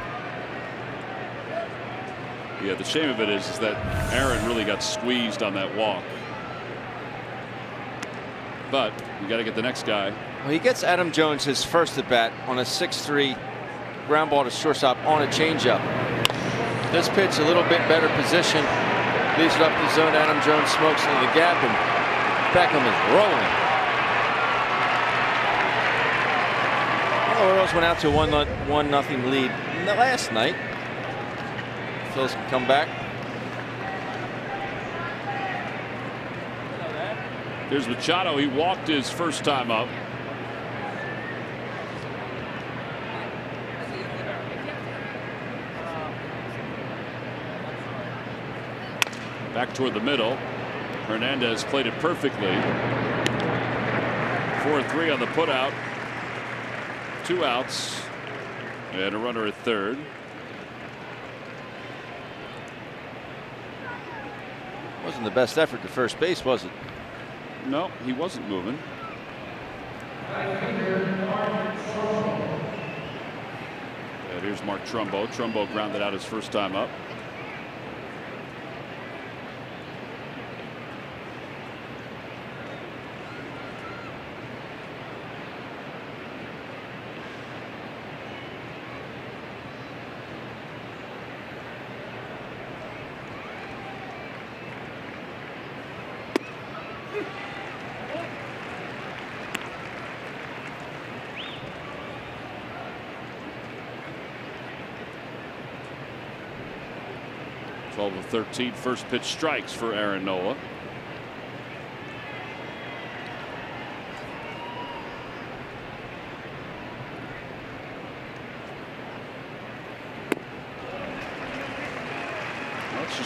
S1: Yeah, the shame of it is that Aaron really got squeezed on that walk. But you got to get the next guy.
S2: Well, he gets Adam Jones his first at bat on a 6-3 ground ball to shortstop on a changeup. This pitch a little bit better position, leaves it up the zone. Adam Jones smokes into the gap, and Beckham is rolling. Well, the Orioles went out to a 1-0 lead last night. Phils can come back.
S1: Here's Machado. He walked his first time up. Back toward the middle. Hernandez played it perfectly. 4-3 on the putout. 2 outs and a runner at third.
S2: Wasn't the best effort to first base, was it?
S1: No, he wasn't moving. And here's Mark Trumbo. Trumbo grounded out his first time up. of 13, first pitch strikes for Aaron Nola.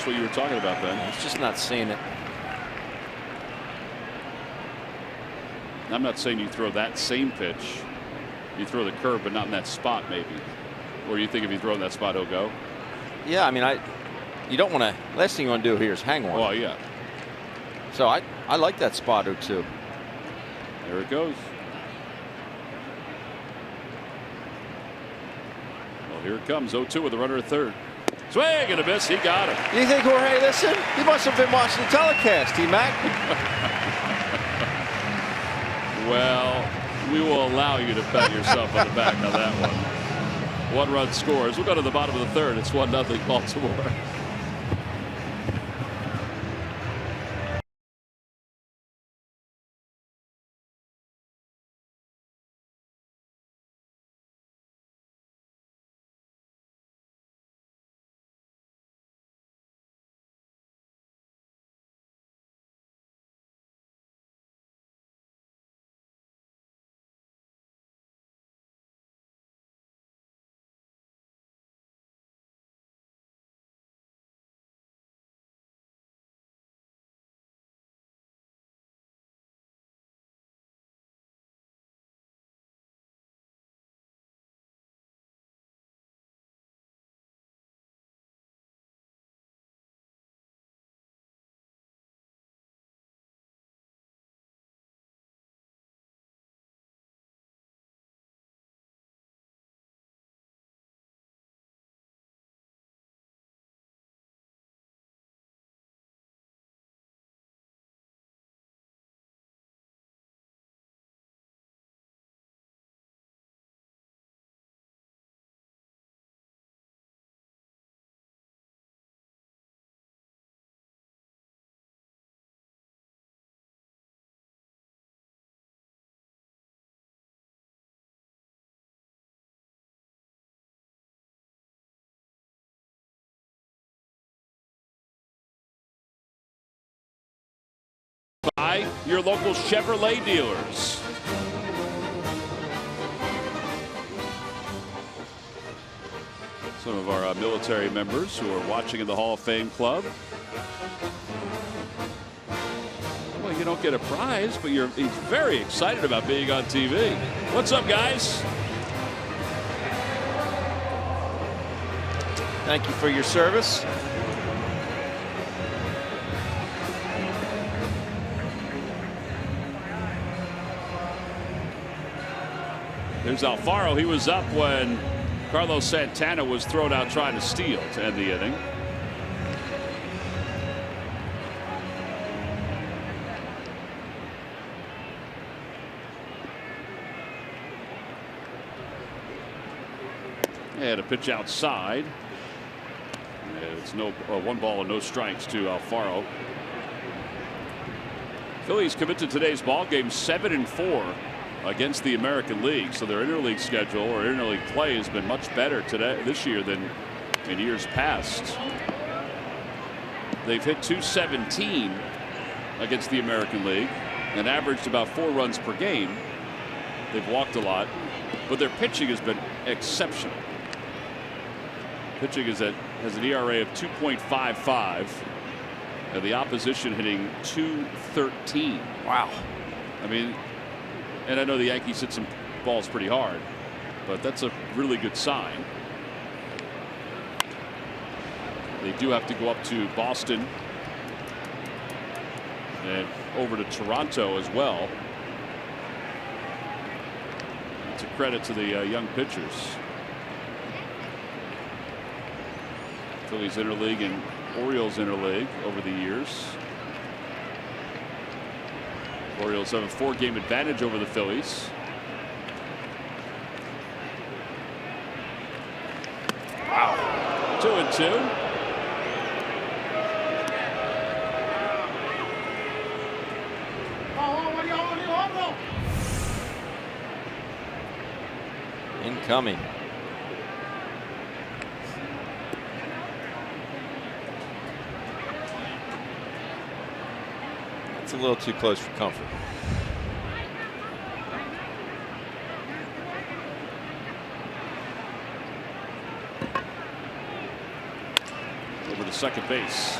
S1: just what you were talking about, Ben.
S2: He's just not seeing it.
S1: I'm not saying you throw that same pitch. You throw the curve, but not in that spot, maybe. Or you think if you throw in that spot, he'll go?
S2: Yeah, I mean, you don't want to. Last thing you want to do here is hang one.
S1: Oh, yeah.
S2: So I like that spot or two.
S1: There it goes. Well, here it comes. 0-2 with a runner at third. Swing and a miss. He got him.
S2: You think, Jorge, listen? He must have been watching the telecast, T-Mac.
S1: Well, we will allow you to pat yourself on the back on that one. One-run scores. We'll go to the bottom of the third. It's 1-0 Baltimore. By your local Chevrolet dealers. Some of our military members who are watching in the Hall of Fame Club. Well, you don't get a prize, but he's very excited about being on TV. What's up, guys?
S2: Thank you for your service.
S1: There's Alfaro. He was up when Carlos Santana was thrown out trying to steal to end the inning. And a pitch outside. And it's no 1 ball and no strikes to Alfaro. Phillies commit to today's ball game 7-4. Against the American League, so their interleague schedule or interleague play has been much better this year than in years past. They've hit .217 against the American League and averaged about 4 runs per game. They've walked a lot, but their pitching has been exceptional. Pitching has an ERA of 2.55, and the opposition hitting .213.
S2: Wow.
S1: I mean. And I know the Yankees hit some balls pretty hard, but that's a really good sign. They do have to go up to Boston and over to Toronto as well. It's a credit to the young pitchers. Phillies interleague and Orioles interleague over the years. Orioles have a 4-game advantage over the Phillies. Wow. 2-2.
S2: Incoming. It's a little too close for comfort.
S1: second base.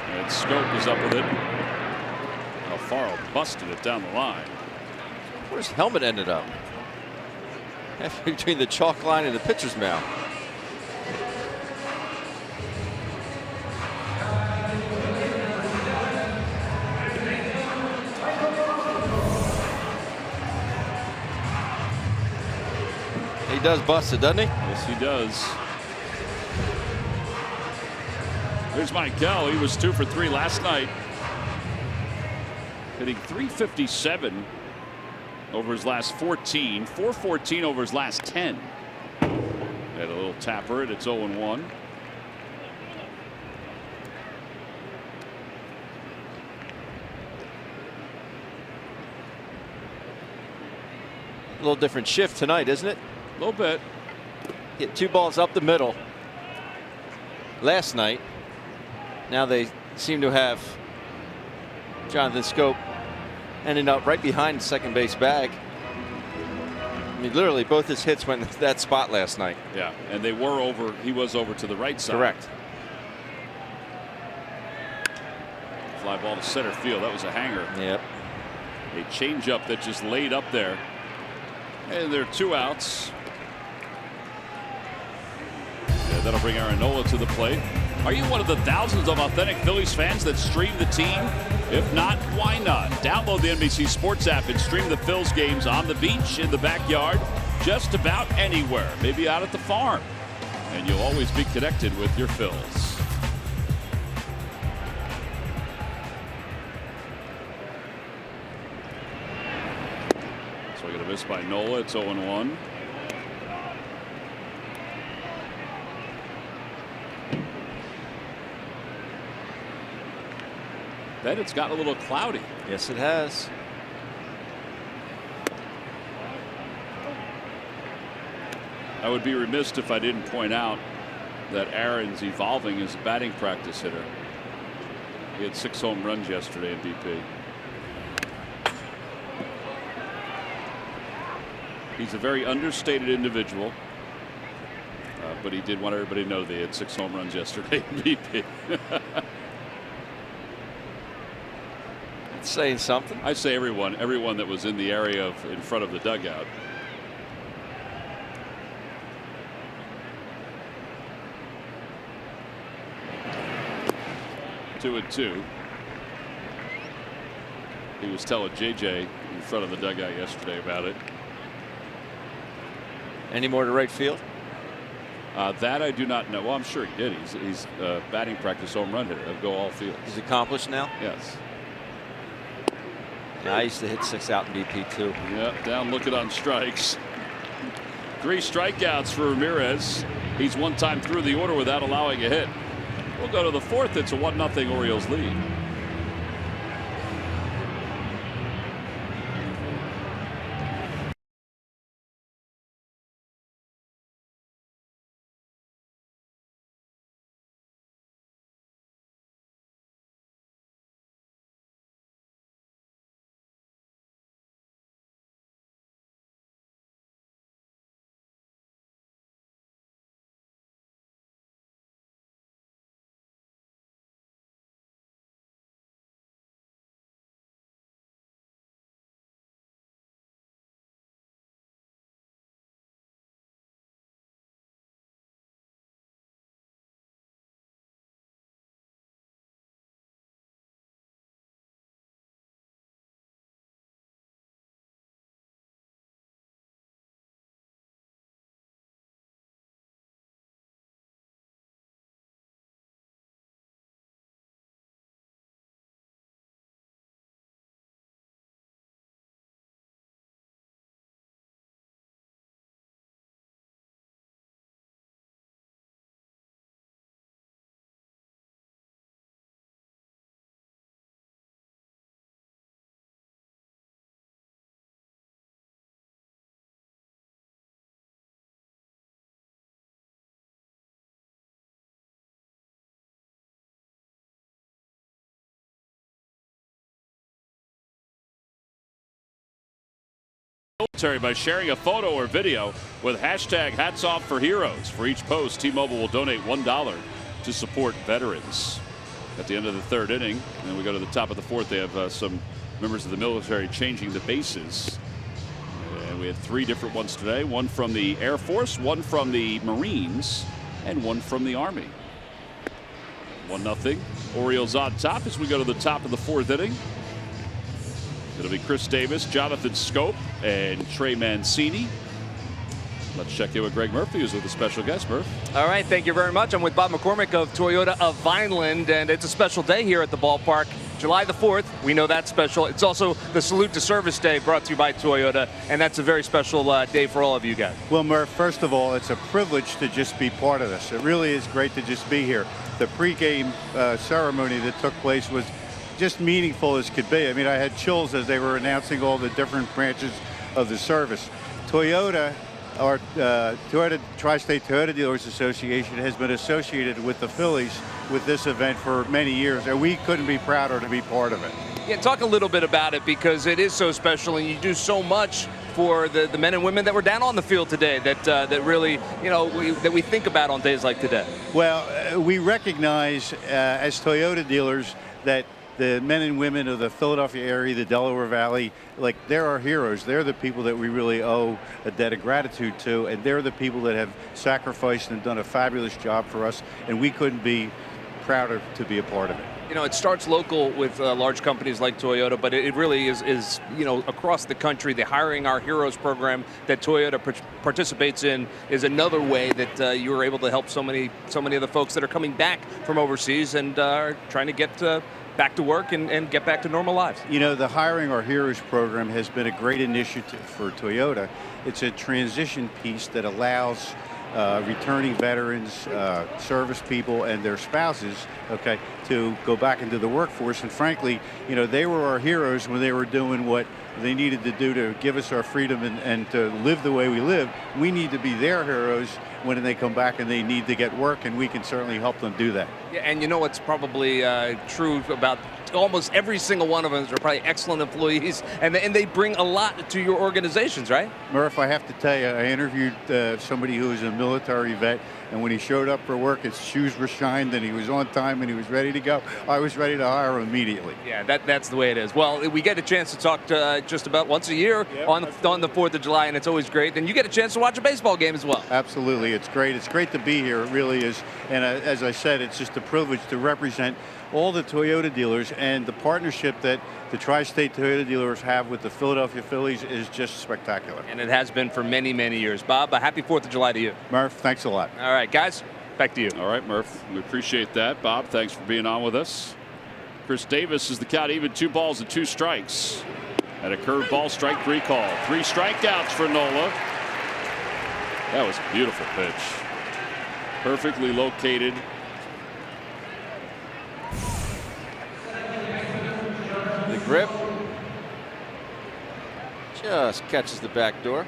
S1: And Scope is up with it. Alfaro busted it down the line.
S2: Where's the helmet ended up? Between the chalk line and the pitcher's mound. He does bust it, doesn't he?
S1: Yes, he does. Here's Michael. He was 2 for 3 last night. Hitting .357 over his last 14. .414 over his last 10. Had a little tapper, and it's 0-1.
S2: A little different shift tonight, isn't it?
S1: A little bit.
S2: Hit 2 balls up the middle last night. Now they seem to have Jonathan Scope ending up right behind the second base bag. I mean, literally both his hits went to that spot last night.
S1: Yeah, and they were over. He was over to the right side.
S2: Correct.
S1: Fly ball to center field. That was a hanger.
S2: Yep.
S1: A changeup that just laid up there. And there are 2 outs. Yeah, that'll bring Aaron Nola to the plate. Are you one of the thousands of authentic Phillies fans that stream the team? If not, why not? Download the NBC Sports app and stream the Phils games on the beach, in the backyard, just about anywhere. Maybe out at the farm. And you'll always be connected with your Phils. Swing and a miss by Nola. It's 0-1. Then it's gotten a little cloudy.
S2: Yes, it has.
S1: I would be remiss if I didn't point out that Aaron's evolving as a batting practice hitter. He had 6 home runs yesterday in BP. He's a very understated individual, but he did want everybody to know that he had 6 home runs yesterday in BP.
S2: It's saying something.
S1: I say everyone that was in the area in front of the dugout. Two and two. He was telling JJ in front of the dugout yesterday about it.
S2: Any more to right field?
S1: That I do not know. Well, I'm sure he did. He's a batting practice home run hitter. He'll go all field.
S2: He's accomplished now?
S1: Yes.
S2: Yeah, I used to hit 6 out in BP too.
S1: Yeah, down looking on strikes. 3 strikeouts for Ramirez. He's 1 time through the order without allowing a hit. We'll go to the 4th. It's a 1-0 Orioles lead. By sharing a photo or video with hashtag #HatsOffForHeroes. For each post, T-Mobile will donate $1 to support veterans. At the end of the third inning, and then we go to the top of the fourth. They have some members of the military changing the bases. And we had 3 different ones today. One from the Air Force, one from the Marines, and one from the Army. 1-0. Orioles on top as we go to the top of the fourth inning. It'll be Chris Davis, Jonathan Scope, and Trey Mancini. Let's check in with Greg Murphy, who's with a special guest. Murph.
S3: All right, thank you very much. I'm with Bob McCormick of Toyota of Vineland, and it's a special day here at the ballpark. July the 4th, we know that's special. It's also the Salute to Service Day brought to you by Toyota, and that's a very special day for all of you guys.
S4: Well, Murph, first of all, it's a privilege to just be part of this. It really is great to just be here. The pregame ceremony that took place was just meaningful as could be. I mean, I had chills as they were announcing all the different branches of the service. Toyota, our Tri-State Toyota Dealers Association, has been associated with the Phillies with this event for many years, and we couldn't be prouder to be part of it.
S3: Yeah, talk a little bit about it, because it is so special, and you do so much for the men and women that were down on the field today that really, you know, that we think about on days like today.
S4: Well, we recognize as Toyota dealers that the men and women of the Philadelphia area, the Delaware Valley, like, they're our heroes. They're the people that we really owe a debt of gratitude to, and they're the people that have sacrificed and done a fabulous job for us, and we couldn't be prouder to be a part of it.
S3: You know, it starts local with large companies like Toyota, but it really is, you know, across the country. The Hiring Our Heroes program that Toyota participates in is another way that you were able to help so many of the folks that are coming back from overseas and are trying to get back to work and get back to normal lives.
S4: You know, the Hiring Our Heroes program has been a great initiative for Toyota. It's a transition piece that allows returning veterans, service people, and their spouses, okay, to go back into the workforce. And frankly, you know, they were our heroes when they were doing what they needed to do to give us our freedom and to live the way we live. We need to be their heroes when they come back and they need to get work, and we can certainly help them do that.
S3: Yeah, and you know what's probably true about almost every single one of them is they're probably excellent employees, and they bring a lot to your organizations, right?
S4: Murph, I have to tell you, I interviewed somebody who was a military vet, and when he showed up for work, his shoes were shined, and he was on time, and he was ready to go. I was ready to hire him immediately.
S3: Yeah, that's the way it is. Well, we get a chance to talk just about once a year on the 4th of July, and it's always great. And you get a chance to watch a baseball game as well.
S4: Absolutely, it's great. It's great to be here. It really is. And as I said, it's just a privilege to represent all the Toyota dealers, and the partnership that the Tri-State Toyota dealers have with the Philadelphia Phillies is just spectacular.
S3: And it has been for many, many years. Bob, a happy 4th of July to you.
S4: Murph, thanks a lot.
S3: All right, guys, back to you.
S1: All right, Murph, we appreciate that. Bob, thanks for being on with us. Chris Davis is the count even, 2 balls and 2 strikes. And a curveball, strike 3 call. 3 strikeouts for Nola. That was a beautiful pitch. Perfectly located.
S2: The grip just catches the back door.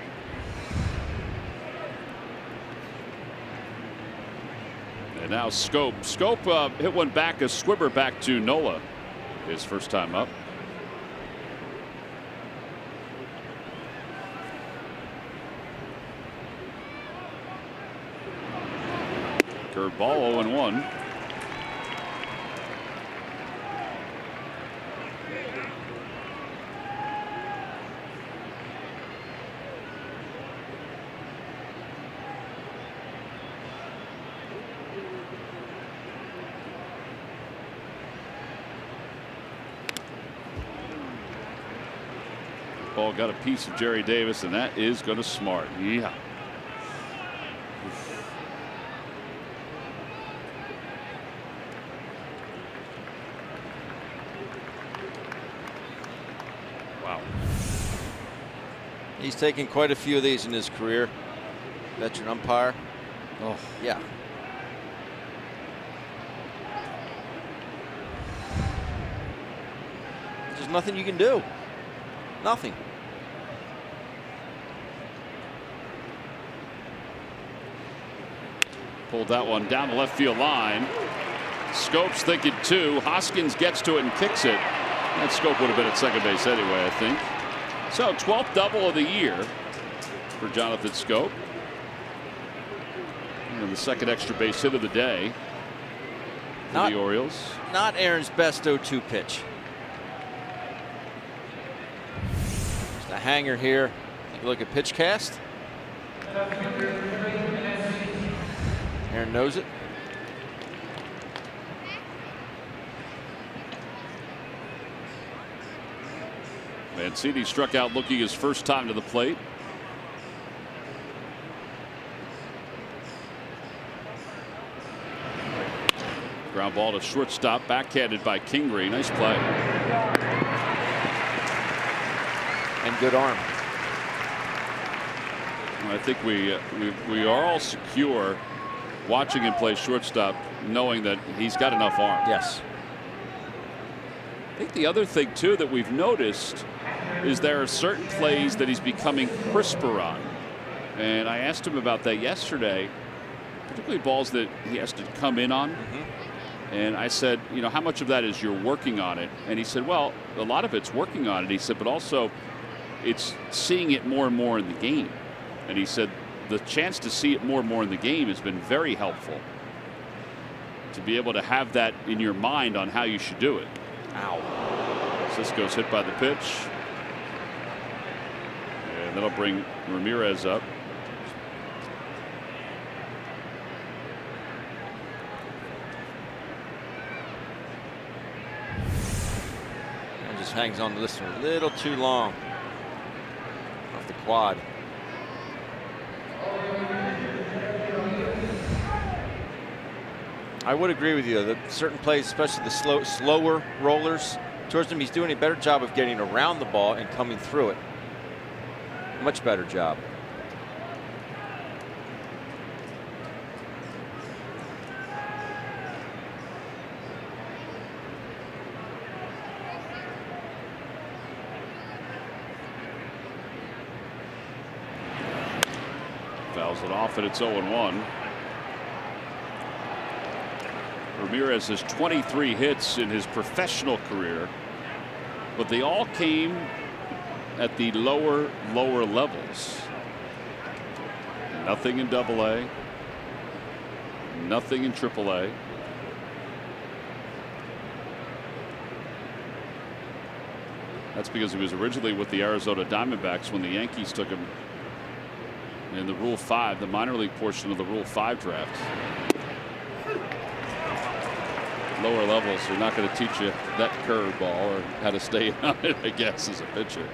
S1: And now Scope. Scope hit one back, a swimmer back to Nola. His first time up. Curveball, 0-1. Ball got a piece of Jerry Davis, and that is going to smart. Yeah. Wow.
S2: He's taken quite a few of these in his career. Veteran umpire. Oh, yeah. There's nothing you can do. Nothing.
S1: Pulled that one down the left field line. Scope's thinking 2. Hoskins gets to it and kicks it. That Scope would have been at second base anyway, I think. So 12th double of the year for Jonathan Scope. And the second extra base hit of the day. for the Orioles.
S2: Not Aaron's best 0-2 pitch. Just a hanger here. Take a look at pitch cast. Aaron knows it.
S1: Mancini struck out looking his first time to the plate. Ground ball to shortstop, backhanded by Kingery. Nice play.
S2: And good arm.
S1: I think we are all secure watching him play shortstop, knowing that he's got enough arm.
S2: Yes.
S1: I think the other thing too that we've noticed is there are certain plays that he's becoming crisper on. And I asked him about that yesterday, particularly balls that he has to come in on. And I said, you know, how much of that is you're working on it? And he said, well, a lot of it's working on it. He said, but also it's seeing it more and more in the game. And he said the chance to see it more and more in the game has been very helpful. To be able to have that in your mind on how you should do it.
S2: Ow.
S1: Cisco's hit by the pitch. And that'll bring Ramirez up.
S2: And just hangs on to this one a little too long. Off the quad. I would agree with you that certain plays, especially the slower rollers towards him, he's doing a better job of getting around the ball and coming through it. Much better job.
S1: Fouls it off, and it's 0-1. Ramirez has 23 hits in his professional career, but they all came at the lower levels. Nothing in Double-A, nothing in Triple-A. That's because he was originally with the Arizona Diamondbacks when the Yankees took him in the Rule 5, the minor league portion of the Rule 5 draft. Lower levels are not going to teach you that curveball or how to stay on it, I guess, as a pitcher.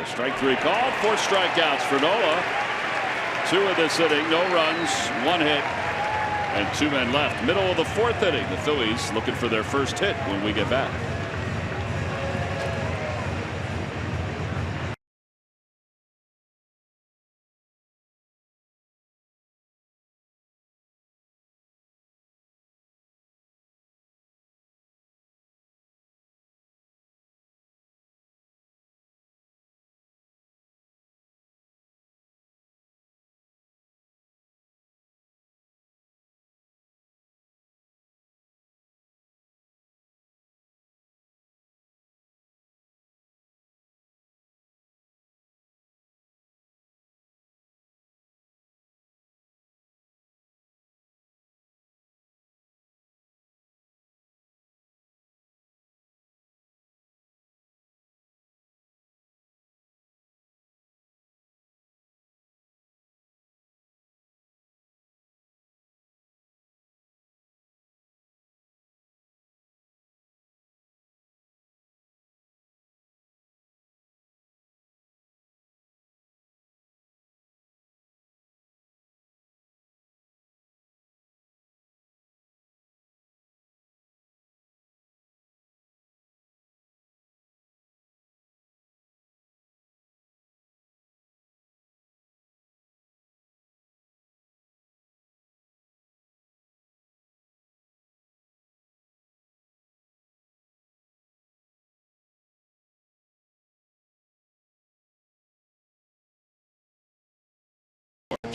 S1: Strike three called, 4 strikeouts for Nola. 2 of this inning, no runs, 1 hit, and 2 men left. Middle of the 4th inning. The Phillies looking for their first hit when we get back.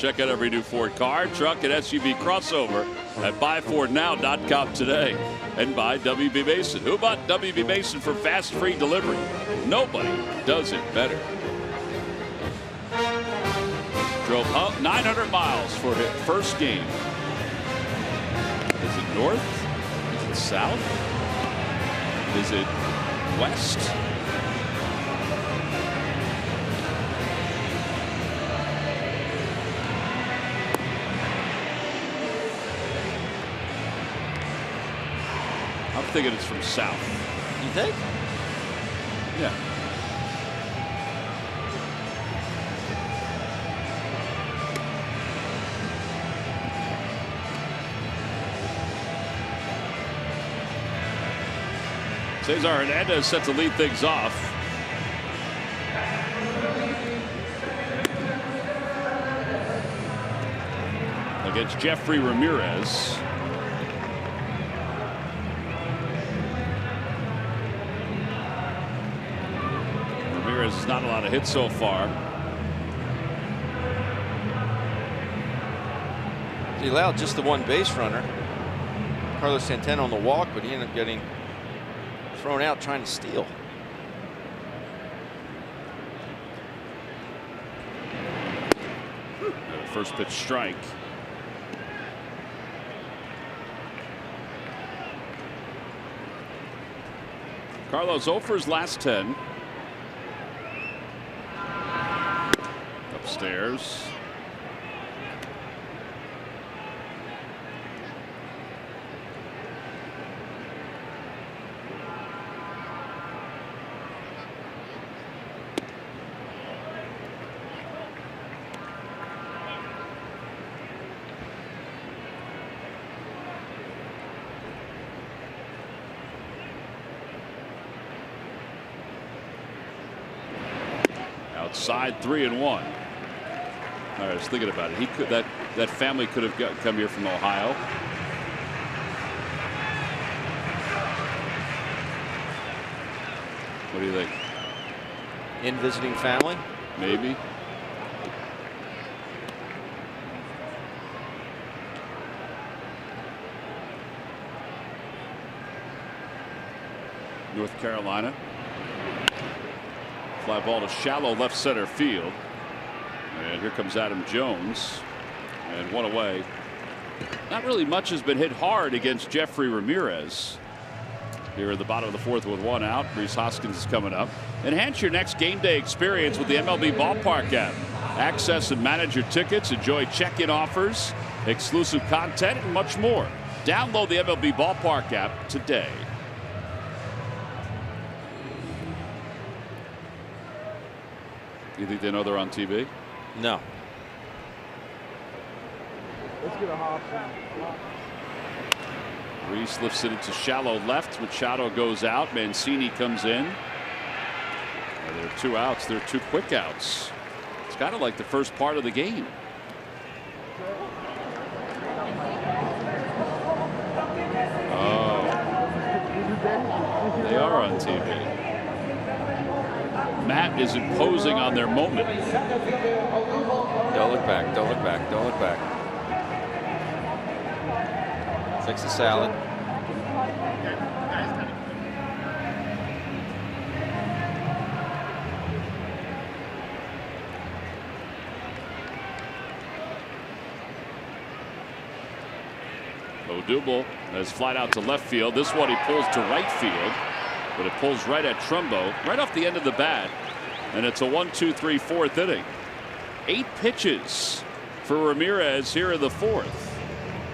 S1: Check out every new Ford car, truck, and SUV crossover at buyfordnow.com today. And by WB Mason. Who bought WB Mason for fast, free delivery? Nobody does it better. Drove 900 miles for his first game. Is it north? Is it south? Is it west? I'm thinking it's from south.
S2: You think?
S1: Yeah. Cesar Hernandez set to lead things off. Against Jeffrey Ramirez. Ramirez has not a lot of hits so far.
S2: He allowed just the one base runner. Carlos Santana on the walk, but he ended up getting thrown out trying to steal.
S1: First pitch strike. Carlos 0 for his last 10. Upstairs. Outside 3-1. I was thinking about it. He could that family could have come here from Ohio. What do you think?
S2: In visiting family?
S1: Maybe. North Carolina. Fly ball to shallow left center field. And here comes Adam Jones. And one away. Not really much has been hit hard against Jeffrey Ramirez. Here at the bottom of the fourth with one out. Reese Hoskins is coming up. Enhance your next game day experience with the MLB Ballpark app. Access and manage your tickets. Enjoy check-in offers, exclusive content, and much more. Download the MLB Ballpark app today. You think they know they're on TV?
S2: No.
S5: Let's get a hop.
S1: Reese lifts it into shallow left. Machado goes out. Mancini comes in. There are 2 outs. There are 2 quick outs. It's kind of like the first part of the game. Oh. They are on TV. Matt is imposing on their moment.
S2: Don't look back. Don't look back. Don't look back. Fix the salad.
S1: Odubel has flied out to left field. This one he pulls to right field, but it pulls right at Trumbo, right off the end of the bat. And it's a 1-2-3 fourth inning. 8 pitches for Ramirez here in the fourth.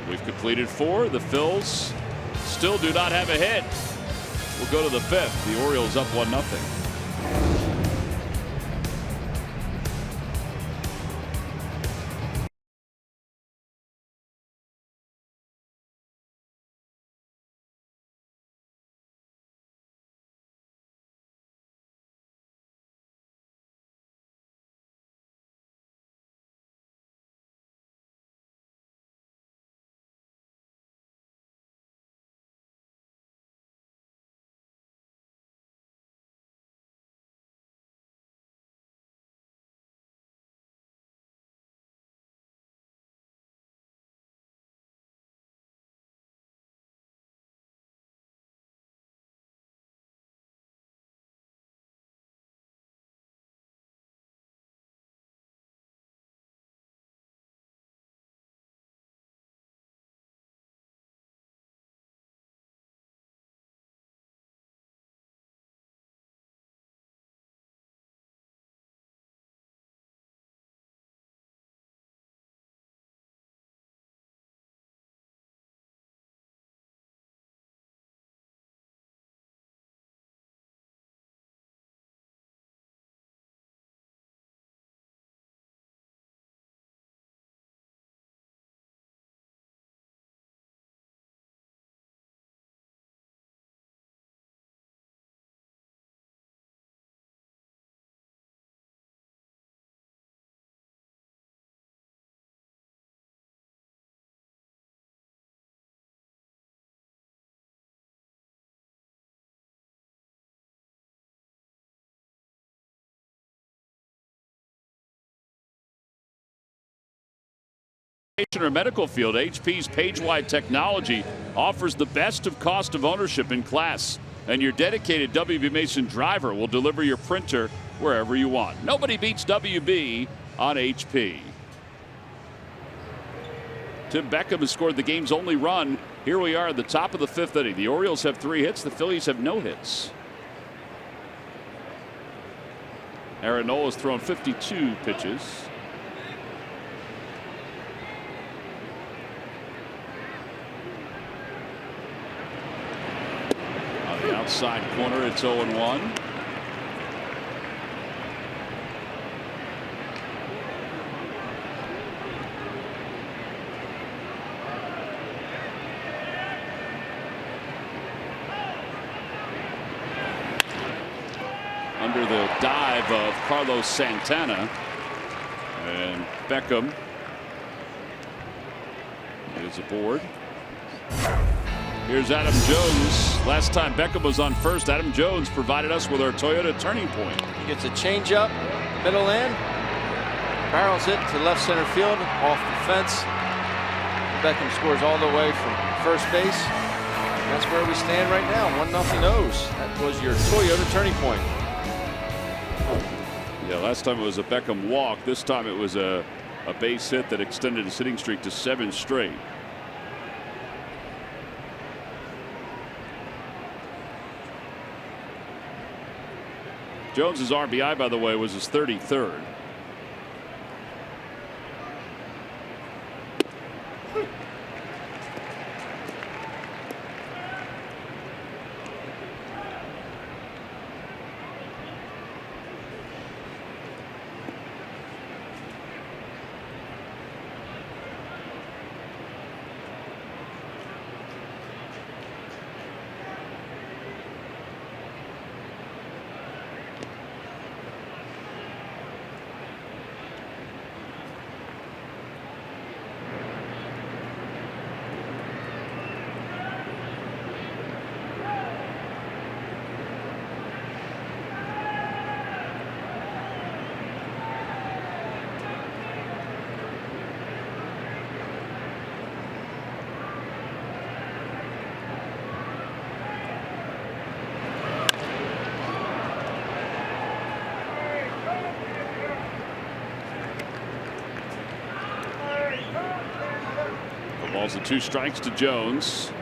S1: We've completed 4. The Phils still do not have a hit. We'll go to the 5th. The Orioles up 1-0. or medical field, HP's page-wide technology offers the best of cost of ownership in class. And your dedicated WB Mason driver will deliver your printer wherever you want. Nobody beats WB on HP. Tim Beckham has scored the game's only run. Here we are at the top of the 5th inning. The Orioles have 3 hits. The Phillies have no hits. Aaron Nola has thrown 52 pitches. On the outside corner, it's 0-1. Under the dive of Carlos Santana, and Beckham is aboard. Here's Adam Jones. Last time Beckham was on first, Adam Jones provided us with our Toyota turning point.
S2: He gets a changeup, middle in, barrels it to left center field, off the fence. Beckham scores all the way from first base. And that's where we stand right now, 1-0 O's. That was your Toyota turning point.
S1: Yeah, last time it was a Beckham walk. This time it was a base hit that extended his hitting streak to 7 straight. Jones's RBI, by the way, was his 33rd. Balls and 2 strikes to Jones.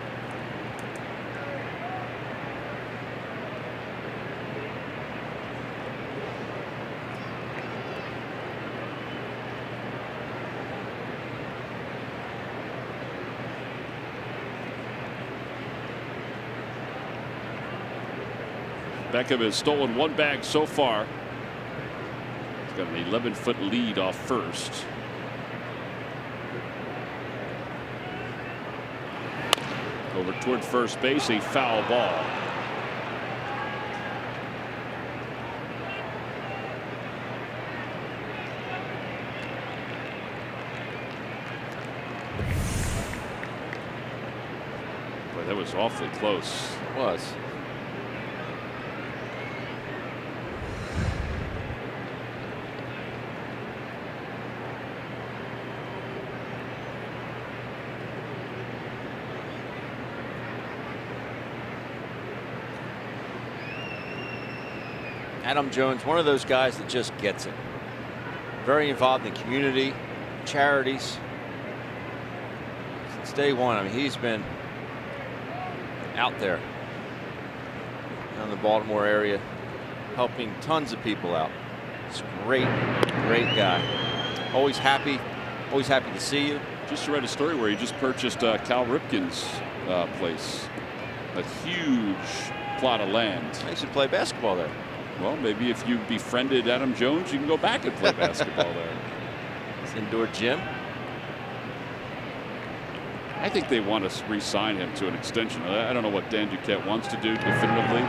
S1: Beckham has stolen 1 bag so far. He's got an 11-foot lead off first. Over toward first base, a foul ball. Boy, that was awfully close.
S2: It was. Adam Jones, one of those guys that just gets it. Very involved in the community, charities. Since day one, I mean, he's been out there in the Baltimore area, helping tons of people out. It's a great, great guy. Always happy to see you.
S1: Just read a story where he just purchased Cal Ripken's place. A huge plot of land.
S2: I used to play basketball there.
S1: Well, maybe if you befriended Adam Jones, you can go back and play basketball there.
S2: It's indoor gym.
S1: I think they want to re-sign him to an extension. I don't know what Dan Duquette wants to do definitively,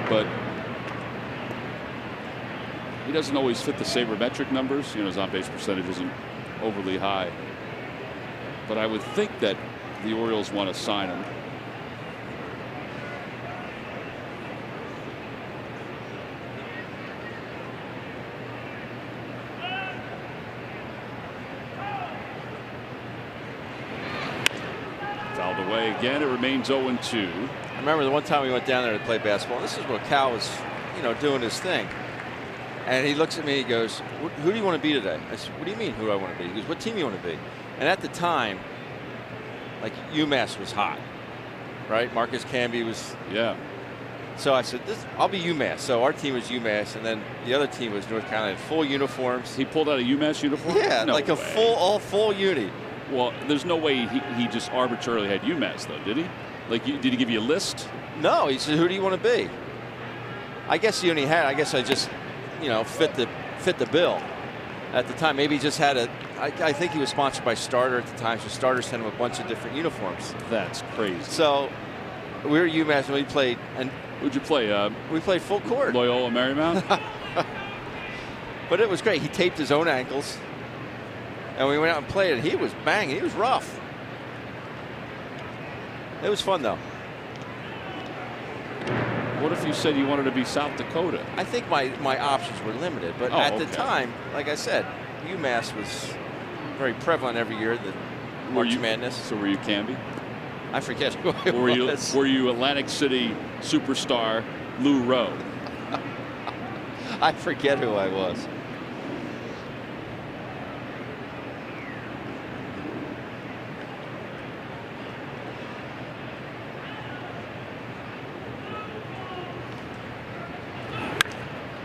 S1: but he doesn't always fit the sabermetric numbers. You know, his on-base percentage isn't overly high. But I would think that the Orioles want to sign him. away again. It remains 0-2.
S2: I remember the one time we went down there to play basketball. This is where Cal was, doing his thing. And he looks at me, he goes, who do you want to be today? I said, what do you mean, who do I want to be? He goes, what team do you want to be? And at the time, like, UMass was hot, right? Marcus Camby was.
S1: Yeah.
S2: So I said, I'll be UMass. So our team was UMass, and then the other team was North Carolina. Full uniforms.
S1: He pulled out a UMass uniform?
S2: Yeah,
S1: no
S2: like
S1: way.
S2: all full uni.
S1: Well, there's no way he just arbitrarily had UMass, though, did he? Like, did he give you a list?
S2: No, he said, who do you want to be? I guess he only had, I just, fit the bill at the time. Maybe he just had I think he was sponsored by Starter at the time, so Starter sent him a bunch of different uniforms.
S1: That's crazy.
S2: So we were UMass and we played. And
S1: who'd you play?
S2: We played full court.
S1: Loyola Marymount?
S2: But it was great. He taped his own ankles. And we went out and played, and he was banging. He was rough. It was fun, though.
S1: What if you said you wanted to be South Dakota?
S2: I think my options were limited. But at the time, like I said, UMass was very prevalent every year, the March Madness.
S1: So were you Camby?
S2: I forget who it was.
S1: Were you Atlantic City superstar Lou Rowe?
S2: I forget who I was.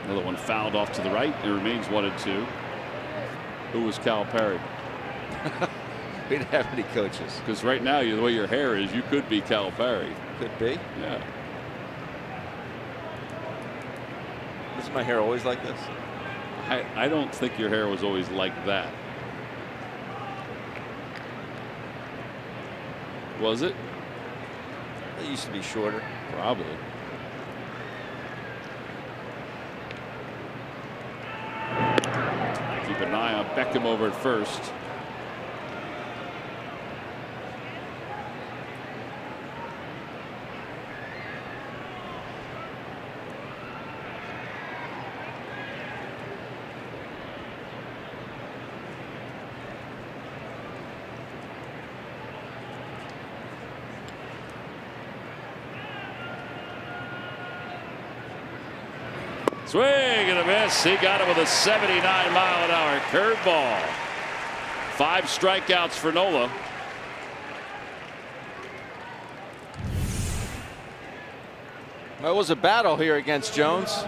S1: Another one fouled off to the right. It remains 1-2. Who was Cal Perry?
S2: We didn't have any coaches.
S1: Because right now, the way your hair is, you could be Cal Perry.
S2: Could be.
S1: Yeah.
S2: Is my hair always like this?
S1: I don't think your hair was always like that. Was it?
S2: It used to be shorter.
S1: Probably. Keep an eye on Beckham over at first. Swing and a miss. He got it with a 79-mile-an-hour curveball. 5 strikeouts for Nola.
S2: Well, it was a battle here against Jones.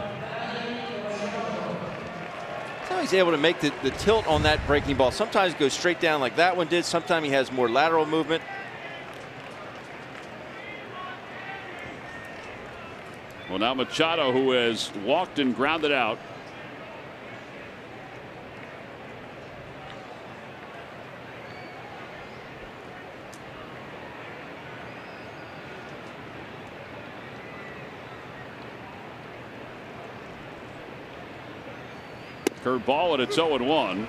S2: Now he's able to make the tilt on that breaking ball. Sometimes it goes straight down like that one did. Sometimes he has more lateral movement.
S1: Well, now Machado, who has walked and grounded out. Curveball, and it's 0-1.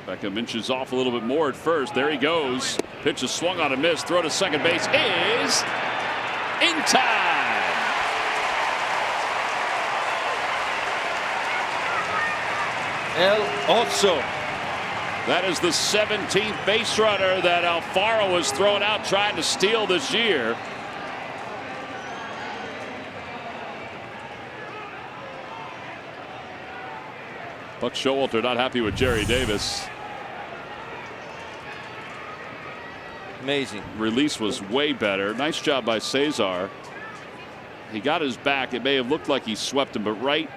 S1: Beckham inches off a little bit more at first. There he goes. Pitch is swung on a miss. Throw to second base is in time.
S2: El Ocho.
S1: That is the 17th base runner that Alfaro has thrown out trying to steal this year. Buck Showalter not happy with Jerry Davis.
S2: Amazing.
S1: Release was way better. Nice job by Cesar. He got his back. It may have looked like he swept him, but right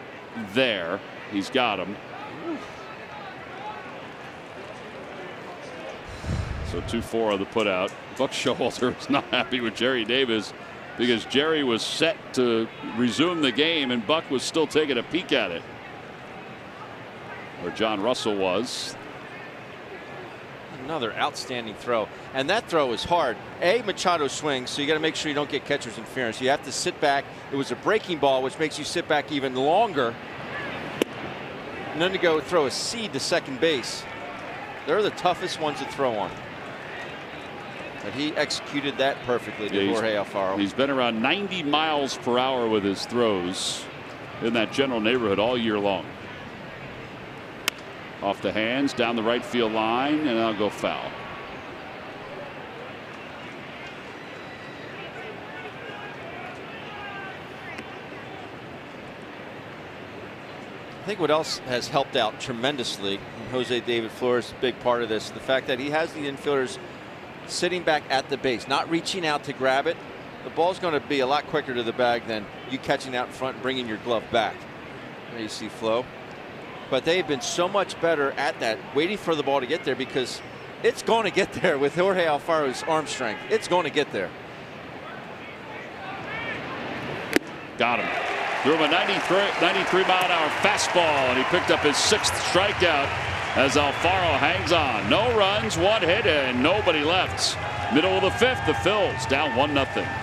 S1: there, he's got him. So 2-4 on the putout. Buck Showalter was not happy with Jerry Davis because Jerry was set to resume the game and Buck was still taking a peek at it. Where John Russell was.
S2: Another outstanding throw, and that throw is hard. Machado swings, so you got to make sure you don't get catcher's interference. You have to sit back. It was a breaking ball, which makes you sit back even longer. and then to go throw a seed to second base. They're the toughest ones to throw on. But he executed that perfectly to Jorge Alfaro.
S1: He's been around 90 miles per hour with his throws in that general neighborhood all year long. Off the hands, down the right field line, and I'll go foul.
S2: I think what else has helped out tremendously, and Jose David Flores is a big part of this, the fact that he has the infielders sitting back at the base, not reaching out to grab it. The ball's going to be a lot quicker to the bag than you catching out in front and bringing your glove back. There you see Flo. But they've been so much better at that, waiting for the ball to get there, because it's going to get there with Jorge Alfaro's arm strength. It's going to get there.
S1: Got him. Threw him a 93-mile-an-hour fastball, and he picked up his 6th strikeout as Alfaro hangs on. No runs, 1 hit, and nobody left. Middle of the 5th, the Phils down 1-0.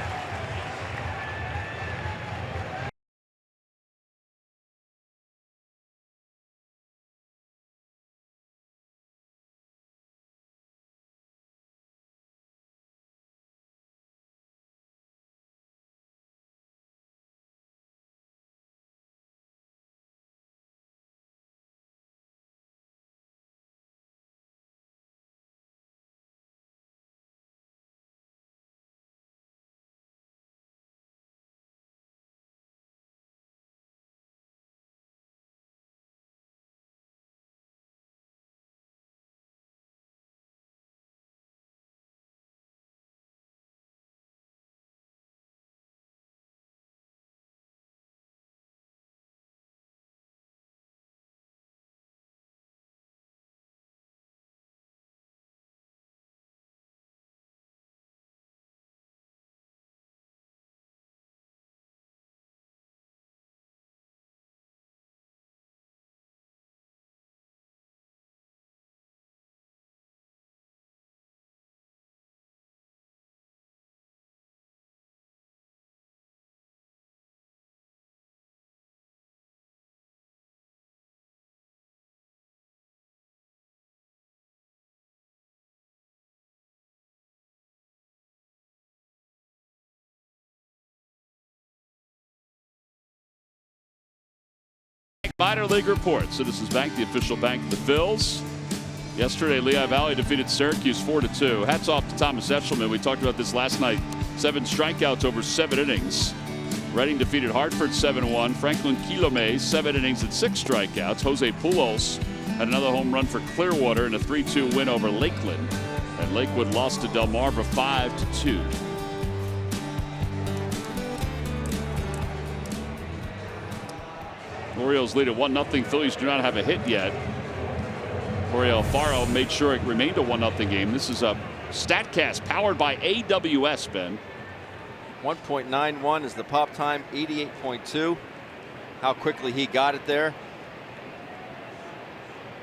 S1: Minor league report. Citizens Bank, the official bank of the Phils. Yesterday, Lehigh Valley defeated Syracuse 4-2. Hats off to Thomas Eshelman. We talked about this last night. 7 strikeouts over 7 innings. Reading defeated Hartford 7-1. Franklin Quilome 7 innings and 6 strikeouts. Jose Pujols had another home run for Clearwater in a 3-2 win over Lakeland. And Lakewood lost to Delmarva 5-2. Orioles lead at 1-0. Phillies do not have a hit yet. Jorge Alfaro made sure it remained a 1-0 game. This is a StatCast powered by AWS, Ben.
S2: 1.91 is the pop time, 88.2. How quickly he got it there.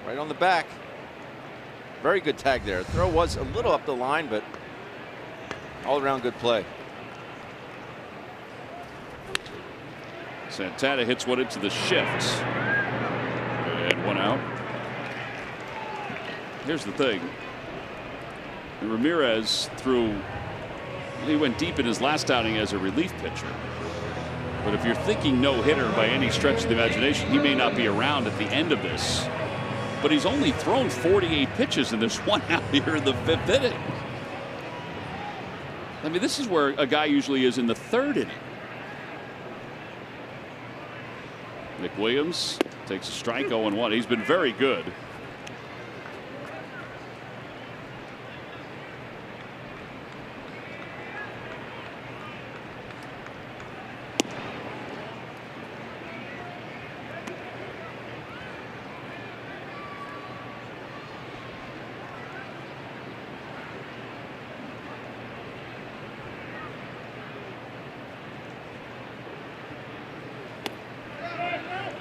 S2: Right on the back. Very good tag there. Throw was a little up the line, but all around good play.
S1: Santana hits one into the shift. And 1 out. Here's the thing. Ramirez he went deep in his last outing as a relief pitcher. But if you're thinking no-hitter by any stretch of the imagination, he may not be around at the end of this. But he's only thrown 48 pitches, and there's 1 out here in the 5th inning. I mean, this is where a guy usually is in the 3rd inning. Nick Williams takes a strike, 0-1. He's been very good.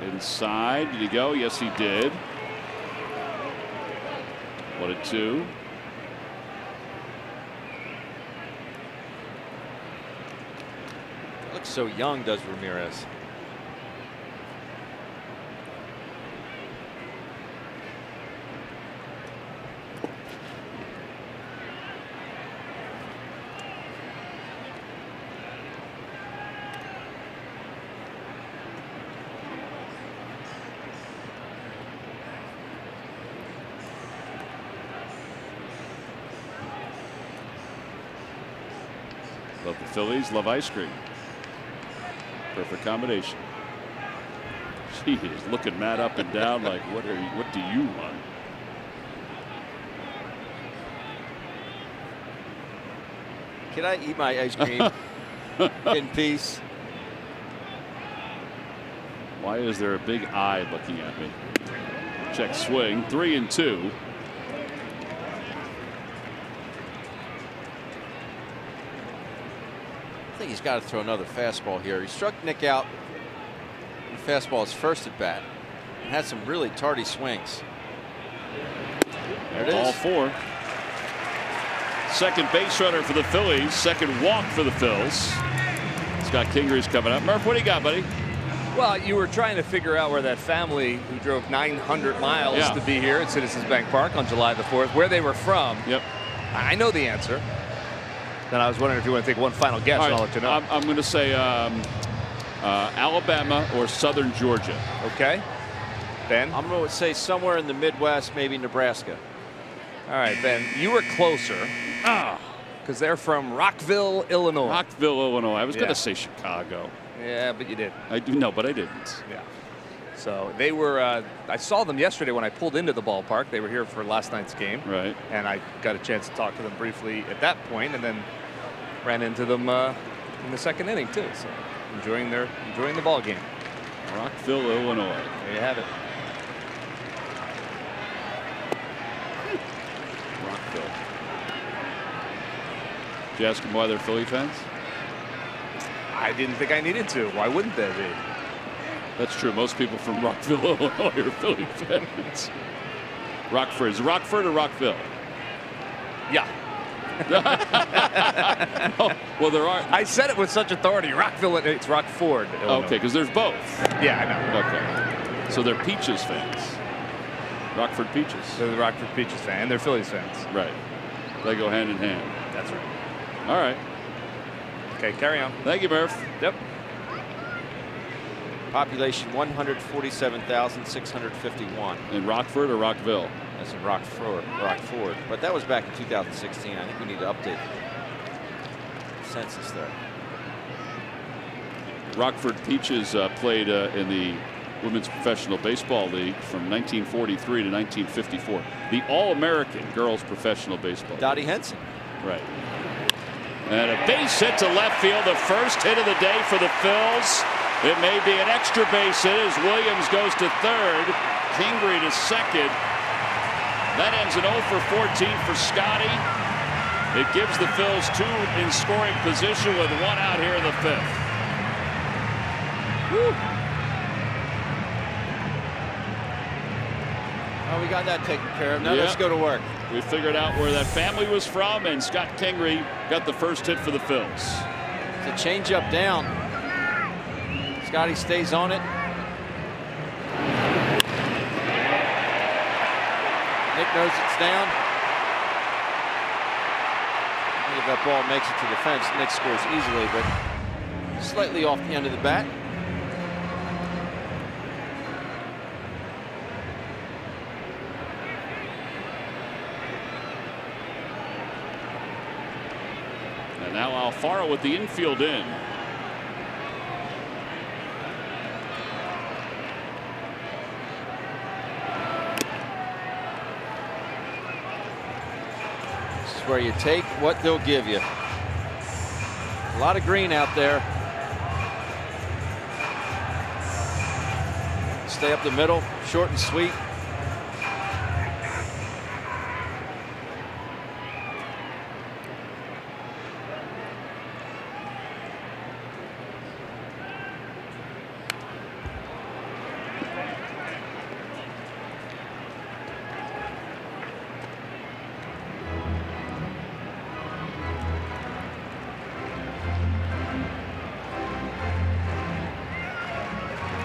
S1: Inside, did he go? Yes, he did. 1-2.
S2: Looks so young, does Ramirez.
S1: Love the Phillies, love ice cream. Perfect combination. She is looking Matt up and down like, what do you want?
S2: Can I eat my ice cream in peace?
S1: Why is there a big eye looking at me? Check swing, 3-2.
S2: I think he's got to throw another fastball here. He struck Nick out. The fastball is first at bat. And had some really tardy swings. There it is.
S1: All 4. Second base runner for the Phillies. Second walk for the Phils. Scott Kingery's coming up. Murph, what do you got, buddy?
S3: Well, you were trying to figure out where that family who drove 900 miles to be here at Citizens Bank Park on July the 4th, where they were from.
S1: Yep.
S3: I know the answer. Then I was wondering if you want to take one final guess, and I'll let you know.
S1: I'm going to say Alabama or Southern Georgia.
S3: Okay. Ben?
S2: I'm going to say somewhere in the Midwest, maybe Nebraska.
S3: All right, Ben, you were closer. Because they're from Rockville, Illinois.
S1: Rockville, Illinois. I was going to say Chicago.
S3: Yeah, but you did.
S1: I do know, but I didn't.
S3: Yeah. So they were, I saw them yesterday when I pulled into the ballpark. They were here for last night's game.
S1: Right.
S3: And I got a chance to talk to them briefly at that point, and then ran into them in the second inning too. So enjoying the ball game.
S1: Rockville, Illinois.
S3: There you have it.
S1: Rockville. Did you ask them why they're Philly fans?
S3: I didn't think I needed to. Why wouldn't they be?
S1: That's true. Most people from Rockville, Illinois are Philly fans. Rockford. Is it Rockford or Rockville?
S3: Yeah.
S1: Oh, well, there are.
S3: I said it with such authority. Rockville, it's Rockford, Illinois.
S1: Okay, because there's both.
S3: Yeah, I know.
S1: Okay. So they're Peaches fans. Rockford Peaches.
S3: They're the Rockford Peaches fan, and they're Phillies fans.
S1: Right. They go hand in hand.
S3: That's right.
S1: All right.
S3: Okay, carry on.
S1: Thank you, Murph.
S3: Yep.
S2: Population 147,651.
S1: In Rockford or Rockville?
S2: That's in Rockford. But that was back in 2016. I think we need to update the census there.
S1: Rockford Peaches played in the Women's Professional Baseball League from 1943 to 1954. The All-American Girls Professional Baseball League.
S2: Dottie Henson.
S1: Right. And a base hit to left field, the first hit of the day for the Phils. It may be an extra base hit as Williams goes to third, Kingery to second. That ends an 0 for 14 for Scotty. It gives the Phils 2 in scoring position with 1 out here in the 5th. Woo.
S2: Oh, we got that taken care of. Now let's go to work.
S1: We figured out where that family was from, and Scott Kingery got the first hit for the Phils.
S2: It's a change-up down. Scotty stays on it. Nick knows it's down. I think if that ball makes it to the fence, Nick scores easily, but slightly off the end of the bat.
S1: And now Alfaro with the infield in.
S2: This is where you take what they'll give you. A lot of green out there. Stay up the middle, short and sweet.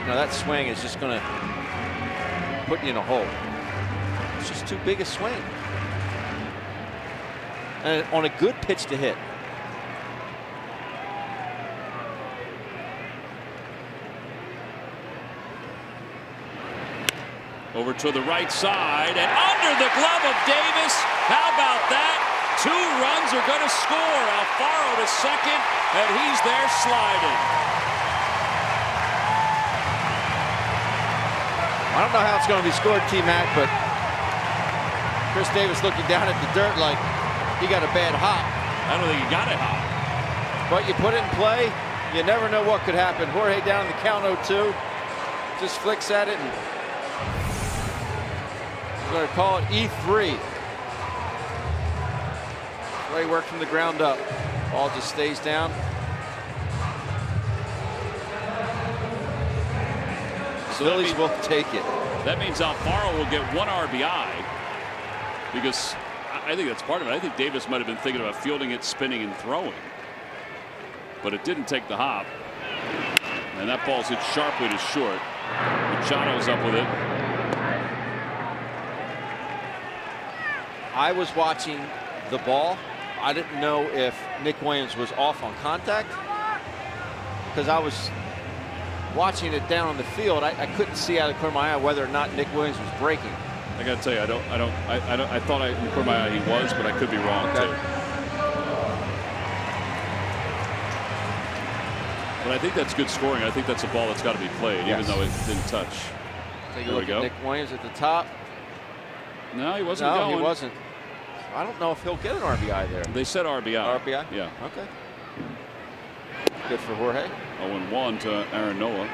S2: Now that swing is just going to put you in a hole. It's just too big a swing. And on a good pitch to hit.
S1: Over to the right side and under the glove of Davis. How about that? 2 runs Twins are going to score. Alfaro to second, and he's there sliding.
S2: I don't know how it's going to be scored, T-Mac, but Chris Davis looking down at the dirt like he got a bad hop.
S1: I don't think he got it hop.
S2: But you put it in play, you never know what could happen. Jorge down the count 0-2, just flicks at it, and we're going to call it E3. Play work from the ground up. Ball just stays down. So Phillies will take it.
S1: That means Alfaro will get 1 RBI because I think that's part of it. I think Davis might have been thinking about fielding it, spinning, and throwing. But it didn't take the hop. And that ball's hit sharply to short. Machato's up with it.
S2: I was watching the ball. I didn't know if Nick Williams was off on contact because I was watching it down on the field. I couldn't see out of the corner of my eye whether or not Nick Williams was breaking.
S1: I got to tell you, I thought in the corner of my eye he was, but I could be wrong too. But I think that's good scoring. I think that's a ball that's got to be played, even though it didn't touch.
S2: Take a look at Nick Williams at the top.
S1: No, he wasn't going.
S2: No, he wasn't. I don't know if he'll get an RBI there.
S1: They said RBI.
S2: RBI?
S1: Yeah.
S2: Okay. Good for Jorge.
S1: 0-1 to Aaron Nola.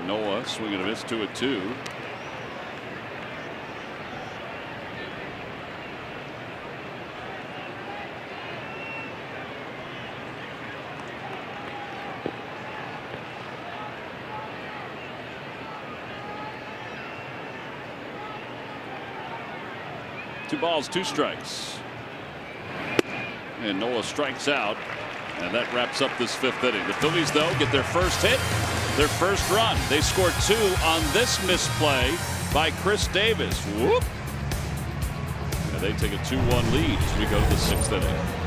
S1: Nola swinging a miss, 2-2. Two balls, 2 strikes. And Nola strikes out. And that wraps up this 5th inning. The Phillies, though, get their first hit, their first run. They scored 2 on this misplay by Chris Davis. Whoop. And they take a 2-1 lead as we go to the 6th inning.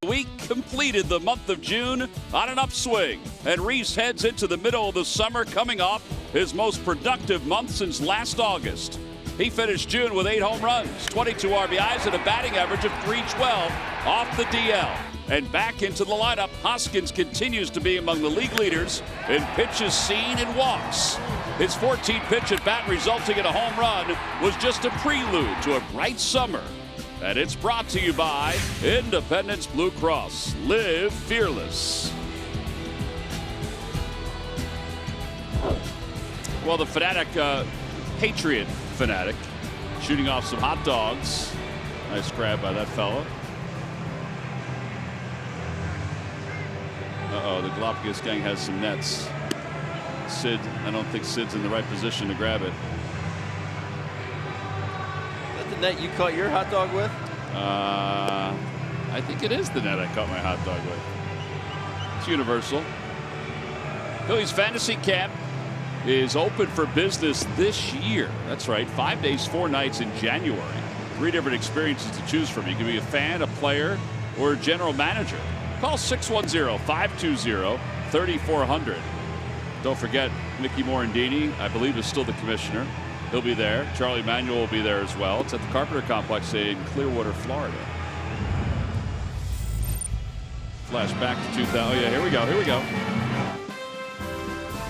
S1: The week completed the month of June on an upswing, and Reese heads into the middle of the summer coming off his most productive month since last August. He finished June with 8 home runs, 22 RBIs, and a batting average of .312 off the DL. And back into the lineup, Hoskins continues to be among the league leaders in pitches seen and walks. His 14th pitch at bat, resulting in a home run, was just a prelude to a bright summer. And it's brought to you by Independence Blue Cross. Live fearless. Well, the Fanatic, Patriot Fanatic, shooting off some hot dogs. Nice grab by that fella. Uh-oh, the Galapagos gang has some nets. Sid, I don't think Sid's in the right position to grab it.
S2: Is that the net you caught your hot dog with?
S1: I think it is the net I caught my hot dog with. It's universal. Phillies fantasy camp is open for business this year. That's right, 5 days, 4 nights in January. 3 different experiences to choose from. You can be a fan, a player, or a general manager. Call 610-520-3400. Don't forget, Mickey Morandini, I believe, is still the commissioner. He'll be there. Charlie Manuel will be there as well. It's at the Carpenter Complex in Clearwater, Florida. Flashback to 2000. Oh, yeah, here we go. Here we go.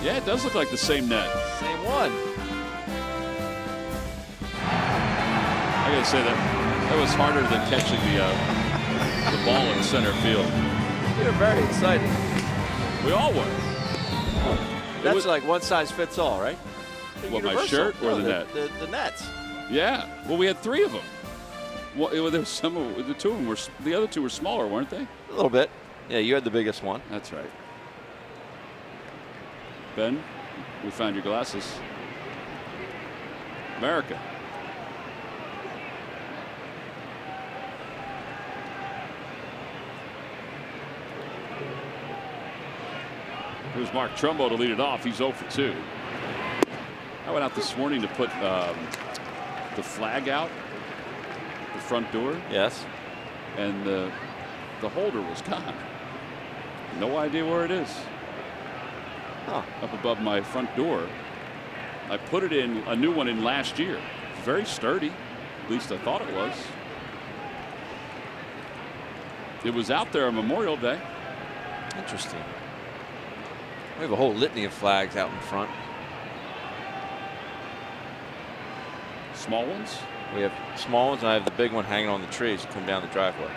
S1: Yeah, it does look like the same net.
S2: Same one.
S1: I gotta say that was harder than catching the ball in center field.
S2: You're very excited.
S1: We all were.
S2: That's like one size fits all, right?
S1: What, my
S2: Universal.
S1: shirt or
S2: No,
S1: the net?
S2: The nets.
S1: Yeah. Well, we had 3 of them. Well, there was some of the 2 of them were. The other 2 were smaller, weren't they?
S2: A little bit. Yeah, you had the biggest one.
S1: That's right. Ben, we found your glasses. America. Here's Mark Trumbo to lead it off. He's 0 for 2. I went out this morning to put the flag out the front door.
S2: Yes.
S1: And the holder was gone. No idea where it is.
S2: Huh.
S1: Up above my front door. I put it in, a new one in last year. Very sturdy. At least I thought it was. It was out there on Memorial Day.
S2: Interesting. We have a whole litany of flags out in front.
S1: Small ones?
S2: We have small ones, and I have the big one hanging on the trees that come down the driveway.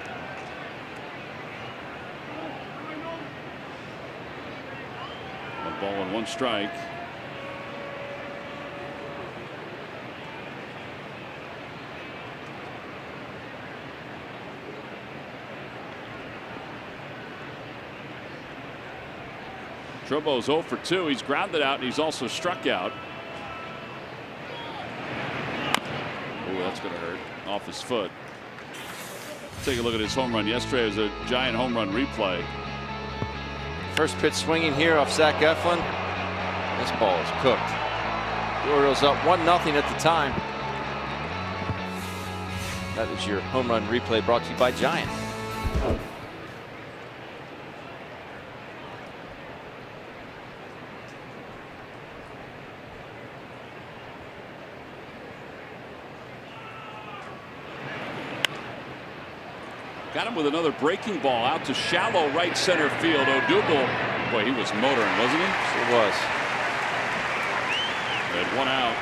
S1: One ball and 1 strike. Trumbo's 0 for 2. He's grounded out, and he's also struck out. Oh, that's going to hurt. Off his foot. Take a look at his home run yesterday. It was a giant home run replay.
S2: First pitch swinging here off Zach Eflin. This ball is cooked. The Orioles up 1-0 at the time. That is your home run replay brought to you by Giant.
S1: Got him with another breaking ball out to shallow right center field. O'Dougall, boy, he was motoring, wasn't he?
S2: It was.
S1: And 1 out.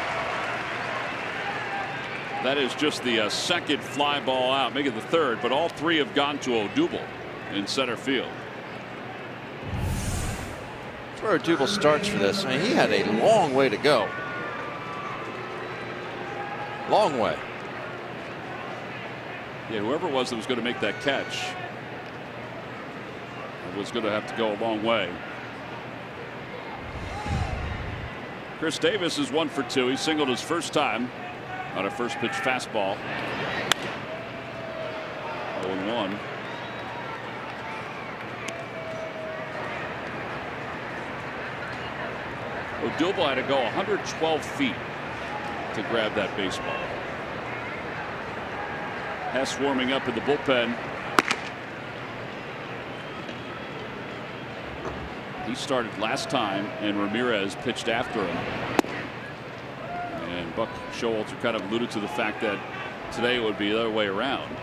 S1: That is just the second fly ball out, making the 3rd, but all 3 have gone to O'Dougall in center field.
S2: That's where O'Dougall starts for this. I mean, he had a long way to go. Long way.
S1: Yeah, whoever it was that was going to make that catch was going to have to go a long way. Chris Davis is 1 for 2. He singled his first time on a first pitch fastball. 0-1. O'Dougall had to go 112 feet to grab that baseball. Hess warming up in the bullpen. He started last time, and Ramirez pitched after him. And Buck Showalter kind of alluded to the fact that today it would be the other way around.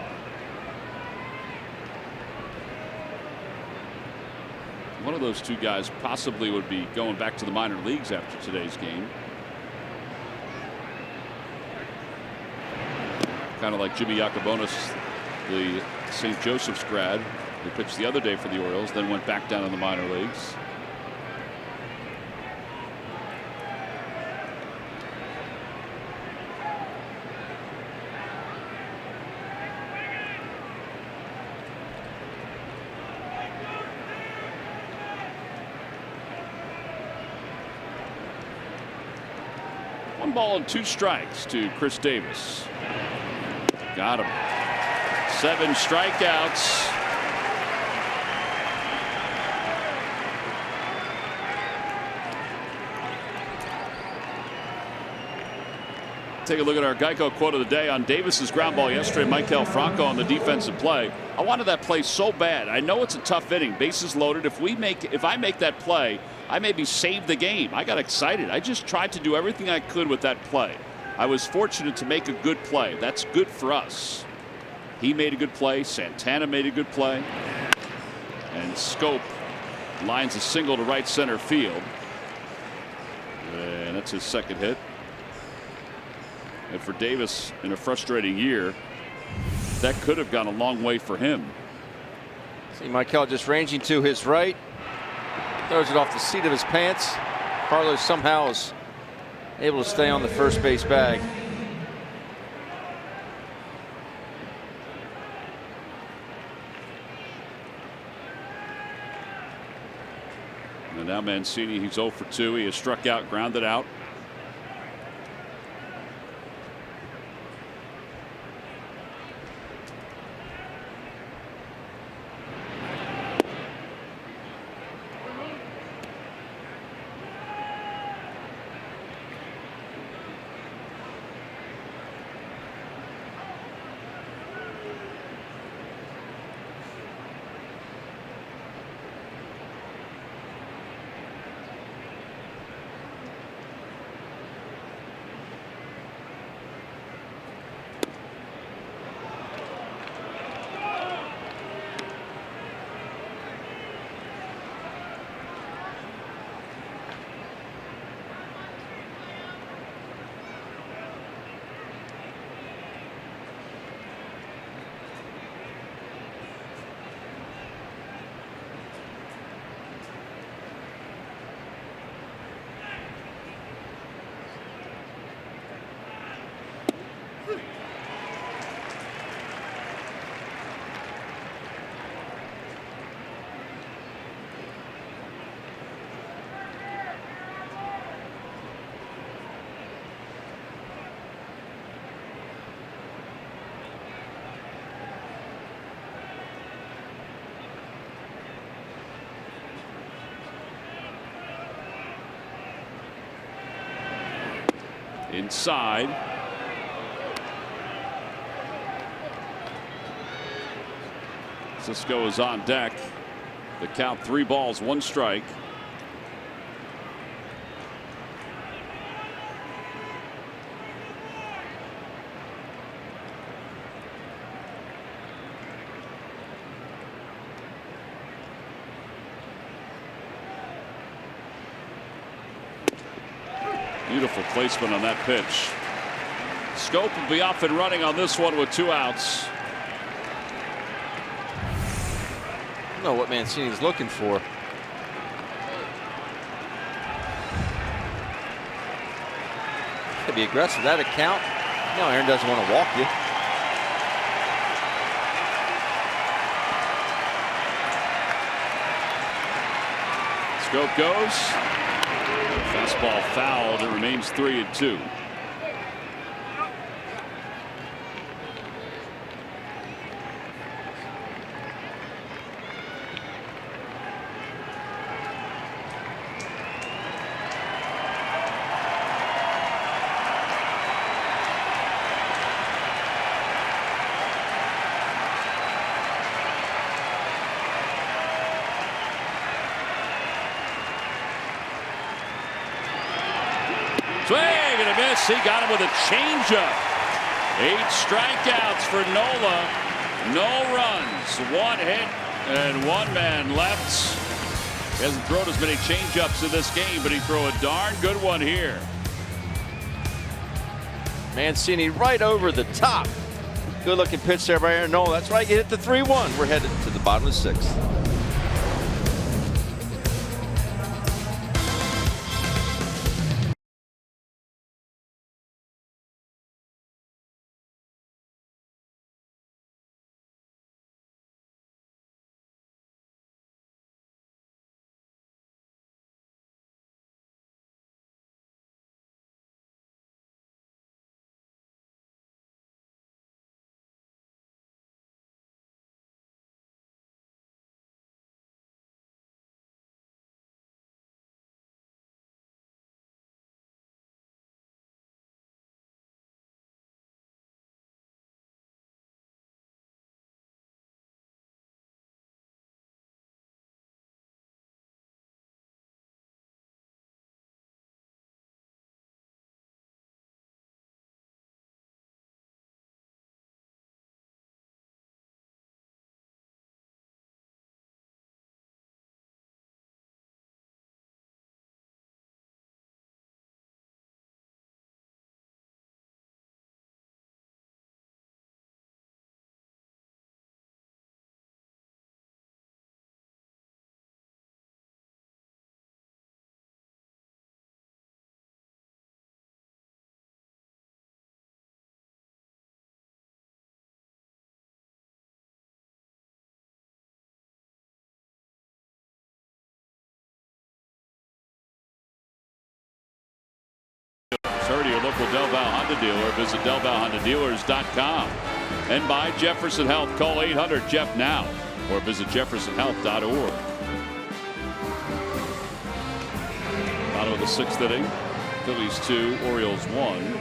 S1: One of those two guys possibly would be going back to the minor leagues after today's game. Kind of like Jimmy Yacobonis, the St. Joseph's grad, who pitched the other day for the Orioles, then went back down in the minor leagues. One ball and 2 strikes to Chris Davis. Got him. 7 strikeouts. Take a look at our Geico quote of the day on Davis's ground ball yesterday. Maikel Franco on the defensive play. I wanted that play so bad. I know it's a tough inning, bases loaded. If I make that play, I maybe save the game. I got excited. I just tried to do everything I could with that play. I was fortunate to make a good play. That's good for us. He made a good play. Santana made a good play. And Scope lines a single to right center field. And that's his second hit. And for Davis, in a frustrating year, that could have gone a long way for him.
S2: See Maikel just ranging to his right. Throws it off the seat of his pants. Carlos somehow is able to stay on the first base bag.
S1: And now Mancini, he's 0 for 2. He has struck out, grounded out. Inside. Cisco is on deck. The count 3 balls, 1 strike. Beautiful placement on that pitch. Scope will be off and running on this one with 2 outs.
S2: I don't know what Mancini's looking for. Could be aggressive. That a count? No, Aaron doesn't want to walk you.
S1: Scope goes. Fastball fouled. It remains 3-2. Swing and a miss. He got him with a changeup. 8 strikeouts for Nola. No runs. 1 hit and 1 man left. He hasn't thrown as many changeups in this game, but he threw a darn good one here.
S2: Mancini right over the top. Good looking pitch there by Aaron Nola. That's right, you hit the 3-1. We're headed to the bottom of the 6th.
S1: Heard your local Del Val Honda dealer. Visit DelValHondaDealers.com. And by Jefferson Health. Call 800-JEFF now or visit jeffersonhealth.org. Bottom of the 6th inning. Phillies 2, Orioles 1.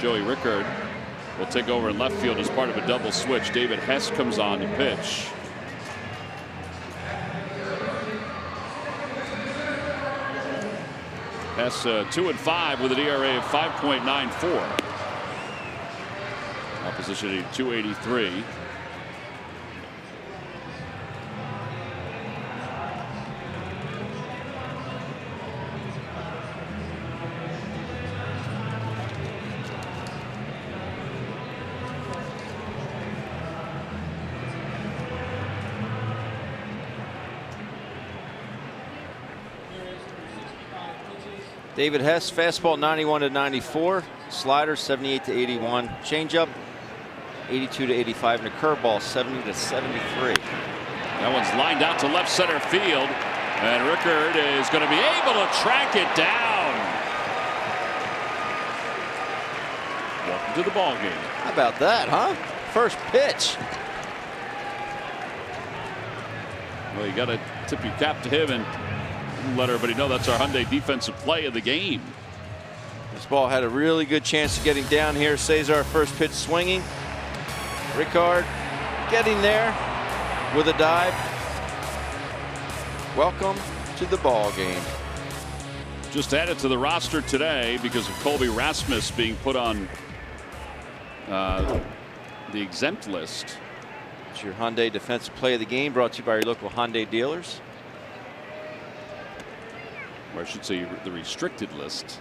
S1: Joey Rickard will take over in left field as part of a double switch. David Hess comes on to pitch. Hess 2-5 with an ERA of 5.94. Opposition hitting .283.
S2: David Hess, fastball 91-94, slider 78-81, changeup 82-85, and a curveball 70-73.
S1: That one's lined out to left center field, and Rickard is going to be able to track it down. Welcome to the ball game.
S2: How about that, huh? First pitch.
S1: Well, you got to tip your cap to him and let everybody know that's our Hyundai defensive play of the game.
S2: This ball had a really good chance of getting down here. Cesar first pitch swinging. Rickard getting there with a dive. Welcome to the ball game.
S1: Just added to the roster today because of Colby Rasmus being put on the exempt list.
S2: It's your Hyundai defensive play of the game, brought to you by your local Hyundai dealers.
S1: Or I should say the restricted list.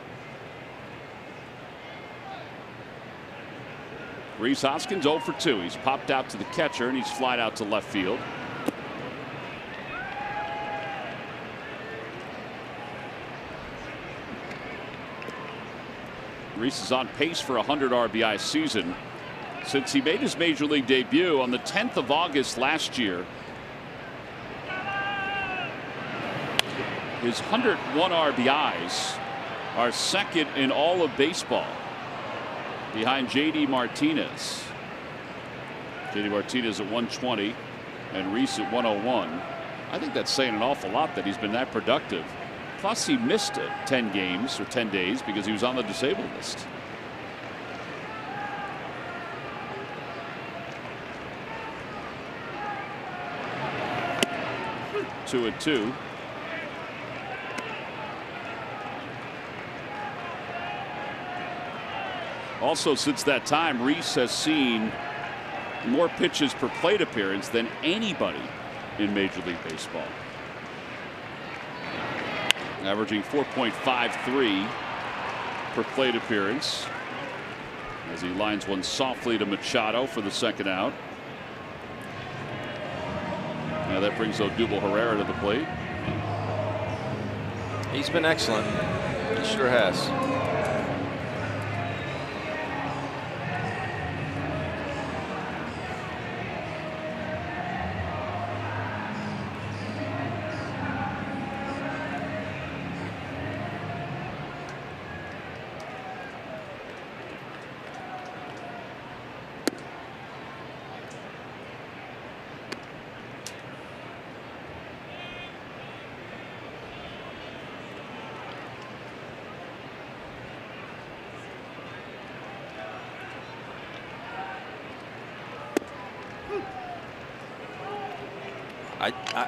S1: Rhys Hoskins 0 for 2. He's popped out to the catcher and he's flied out to left field. Rhys is on pace for a 100 RBI season since he made his major league debut on the 10th of August last year. His 101 RBIs are second in all of baseball, behind J.D. Martinez. J.D. Martinez at 120 and Rhys at 101. I think that's saying an awful lot that he's been that productive. Plus he missed 10 games or 10 days because he was on the disabled list. Two and two. Also, since that time, Rhys has seen more pitches per plate appearance than anybody in Major League Baseball. Averaging 4.53 per plate appearance. as he lines one softly to Machado for the second out. Now that brings Odubel Herrera to the plate.
S2: He's been excellent. He sure has.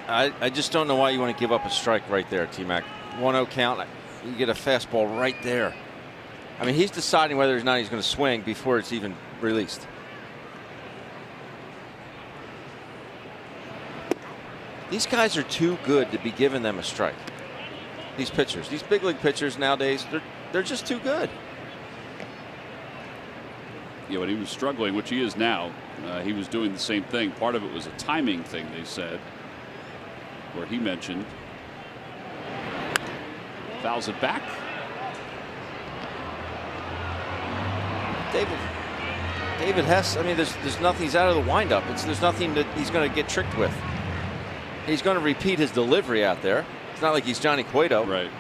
S2: I just don't know why you want to give up a strike right there, T-Mac. 1-0 count. You get a fastball right there. I mean, he's deciding whether or not he's going to swing before it's even released. These guys are too good to be giving them a strike. These pitchers, these big league pitchers nowadays, they're just too good.
S1: Yeah, when he was struggling, which he is now, he was doing the same thing. Part of it was a timing thing, they said, where he mentioned. Fouls it back.
S2: David Hess, I mean, there's nothing, he's out of the windup. There's nothing that he's going to get tricked with. He's going to repeat his delivery out there. It's not like he's Johnny Cueto.
S1: Right.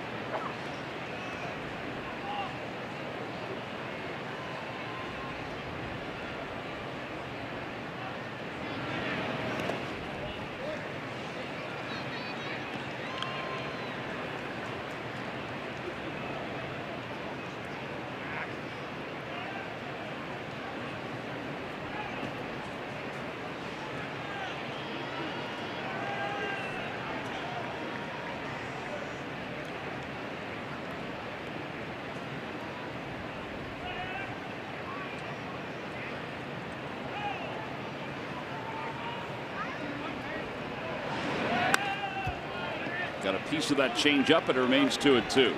S1: Got a piece of that change up. It remains 2-2.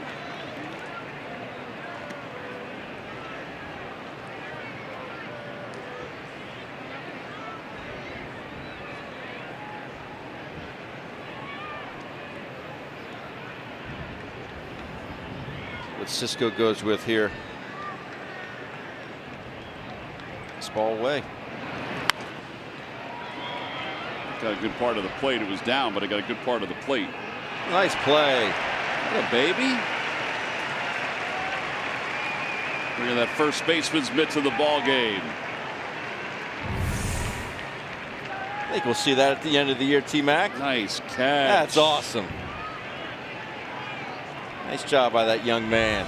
S2: What Cisco goes with here. This ball away.
S1: Got a good part of the plate. It was down, but it got a good part of the plate.
S2: Nice play.
S1: Yeah, baby. Bringing that first baseman's mitt to the ball game.
S2: I think we'll see that at the end of the year, T-Mac.
S1: Nice catch.
S2: That's awesome. Nice job by that young man.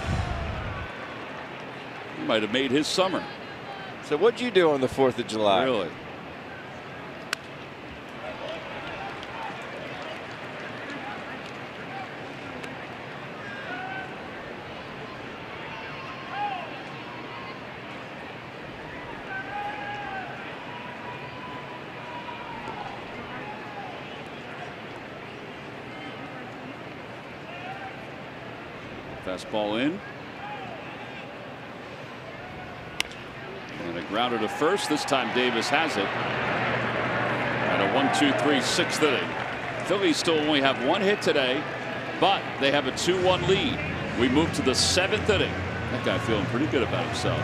S1: He might have made his summer.
S2: So what'd you do on the 4th of July?
S1: Really? Fastball in. And a grounder to first. This time Davis has it. At a 1-2-3 6th inning. Phillies still only have one hit today, but they have a 2-1 lead. We move to the 7th inning. That guy feeling pretty good about himself.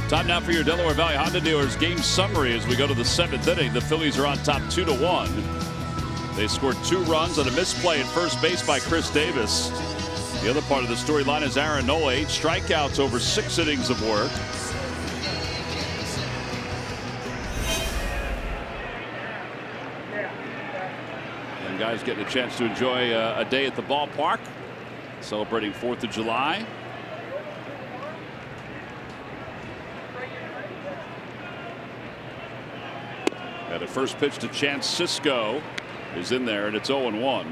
S1: Time now for your Delaware Valley Honda dealers game summary as we go to the 7th inning. The Phillies are on top 2-1. They scored 2 runs on a misplay at first base by Chris Davis. The other part of the storyline is Aaron Nola, 8 strikeouts over 6 innings of work. And guys getting a chance to enjoy a day at the ballpark, celebrating 4th of July. And a first pitch to Chance Cisco is in there, and it's 0-1.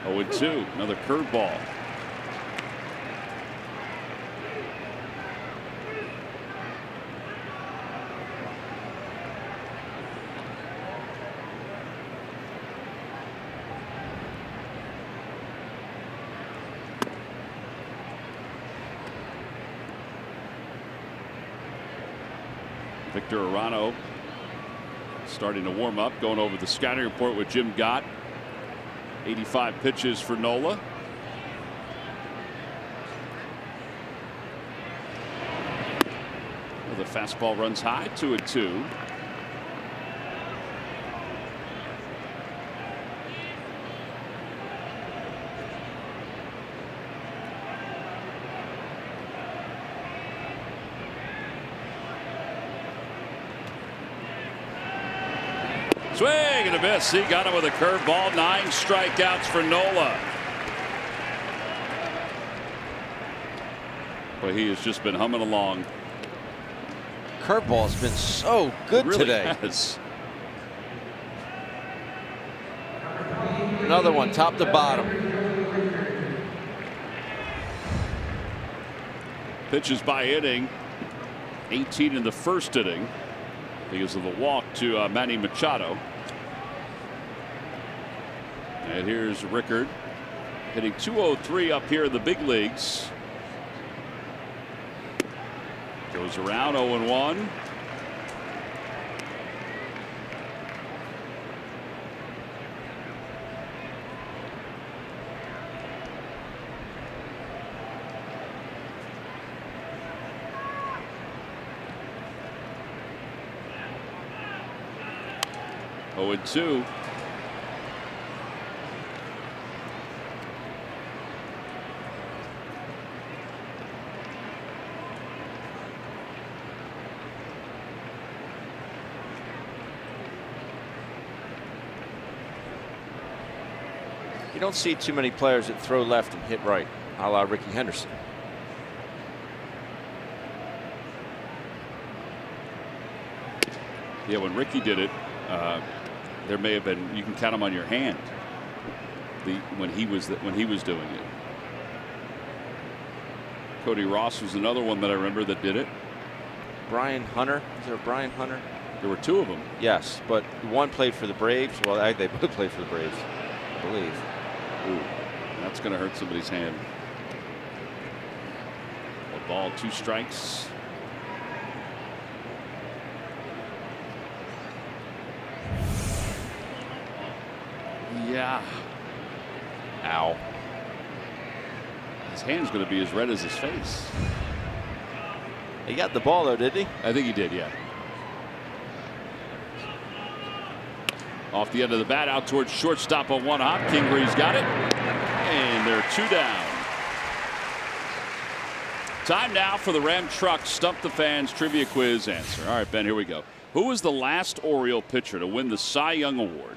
S1: Oh, and 2, another curveball. Victor Arano starting to warm up, going over the scouting report with Jim Gott. 85 pitches for Nola. Well, the fastball runs high, 2-2. Swing and a miss. He got him with a curveball. 9 strikeouts for Nola. But he has just been humming along.
S2: Curveball's been so good
S1: Really
S2: today.
S1: Has.
S2: Another one, top to bottom.
S1: Pitches by inning. 18 in the first inning because of the walk to Manny Machado. And here's Rickard hitting .203 up here in the big leagues. Goes around 0-1. Oh, and 2.
S2: You don't see too many players that throw left and hit right, a la Ricky Henderson.
S1: Yeah, when Ricky did it, there may have been, you can count them on your hand. When he was doing it. Cody Ross was another one that I remember that did it.
S2: Brian Hunter, is there a Brian Hunter?
S1: There were 2 of them.
S2: Yes, but one played for the Braves. Well, they both played for the Braves, I believe.
S1: Ooh, that's going to hurt somebody's hand. A ball, 2 strikes. Yeah.
S2: Ow.
S1: His hand's going to be as red as his face.
S2: He got the ball though, didn't he?
S1: I think he did, yeah. Off the end of the bat, out towards shortstop on 1 hop. Kingree's got it. And they're 2 down. Time now for the Ram Truck Stump the Fans Trivia Quiz answer. All right, Ben, here we go. Who was the last Oriole pitcher to win the Cy Young Award?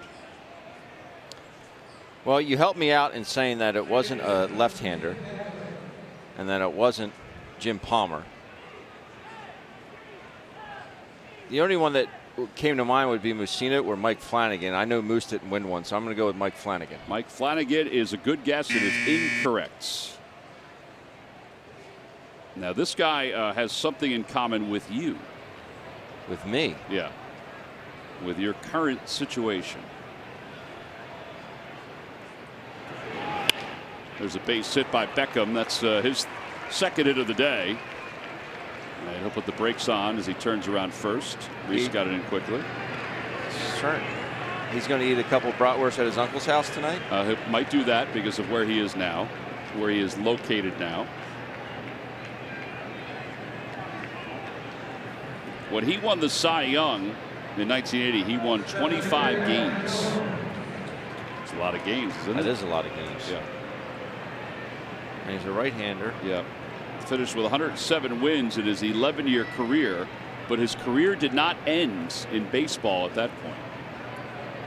S2: Well, you helped me out in saying that it wasn't a left-hander and that it wasn't Jim Palmer. The only one that came to mind would be Mussina or Mike Flanagan. I know Moose didn't win one, so I'm going to go with Mike Flanagan.
S1: Mike Flanagan is a good guess. It is incorrect. Now, this guy has something in common with you.
S2: With me?
S1: Yeah. With your current situation. There's a base hit by Beckham. That's his second hit of the day. And he'll put the brakes on as he turns around first. Reese got it in quickly.
S2: concern. He's going to eat a couple bratwursts at his uncle's house tonight.
S1: He might do that because of where he is now, where he is located now. When he won the Cy Young in 1980, he won 25 games. It's a lot of games, isn't it?
S2: That is a lot of games.
S1: Yeah.
S2: And he's a right-hander.
S1: Yeah. Finished with 107 wins in his 11-year career, but his career did not end in baseball at that point.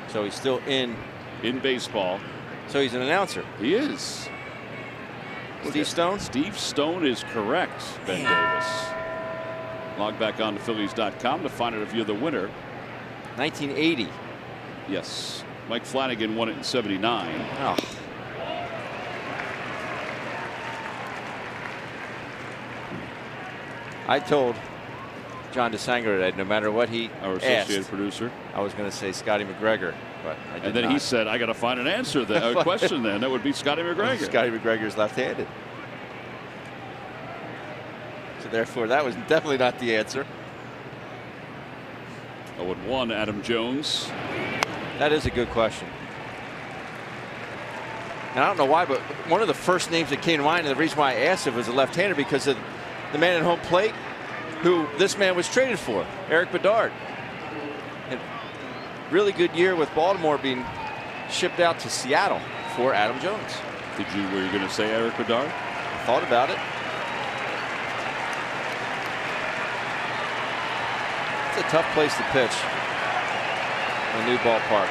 S2: So he's still in
S1: baseball.
S2: So he's an announcer.
S1: He is.
S2: Steve Stone?
S1: Steve Stone is correct, Ben Davis. Log back on to Phillies.com to find out if you're the winner.
S2: 1980.
S1: Yes. Mike Flanagan won it in 79.
S2: Oh. I told John DeSanger that no matter what he
S1: Our associated
S2: asked,
S1: producer.
S2: I was going to say Scotty McGregor, but I did
S1: And then
S2: not.
S1: he said, I got to find an answer, a question then. That would be Scotty McGregor.
S2: Scotty McGregor's left-handed. So therefore, that was definitely not the answer.
S1: 0-1, Adam Jones.
S2: That is a good question. And I don't know why, but one of the first names that came to mind, and the reason why I asked it was a left-hander, because of the man at home plate who this man was traded for, Eric Bedard. And really good year with Baltimore being shipped out to Seattle for Adam Jones.
S1: Were you going to say Eric Bedard?
S2: I thought about it. It's a tough place to pitch. A new ballpark.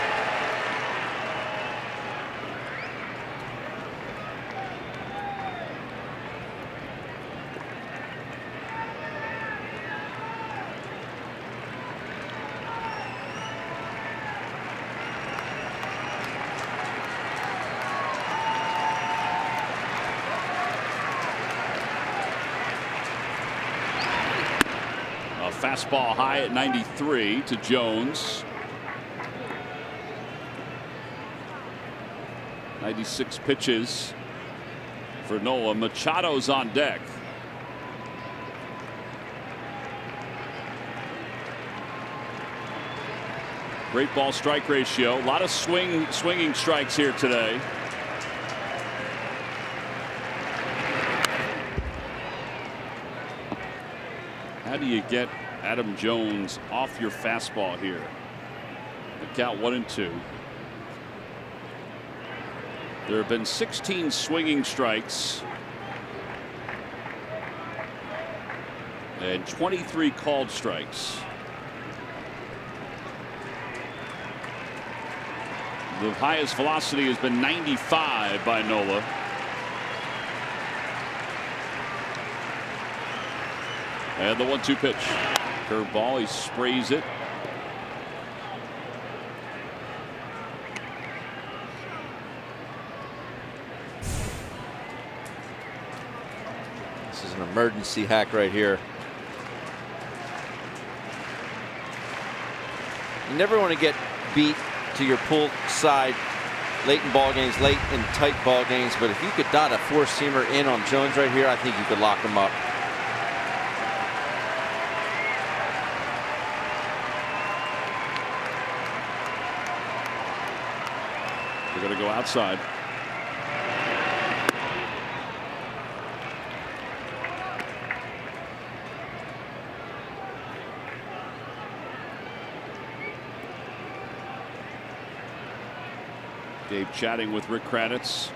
S1: Fastball high at 93 to Jones. 96 pitches for Nola. Machado's on deck. Great ball strike ratio. A lot of swinging strikes here today. How do you get Adam Jones off your fastball here? The count 1-2. There have been 16 swinging strikes and 23 called strikes. The highest velocity has been 95 by Nola. And the 1-2 pitch. Curveball, he sprays it.
S2: This is an emergency hack right here. You never want to get beat to your pull side late in ball games, late in tight ball games, but if you could dot a four-seamer in on Jones right here, I think you could lock him up.
S1: They're going to go outside. Dave chatting with Rick Kranitz.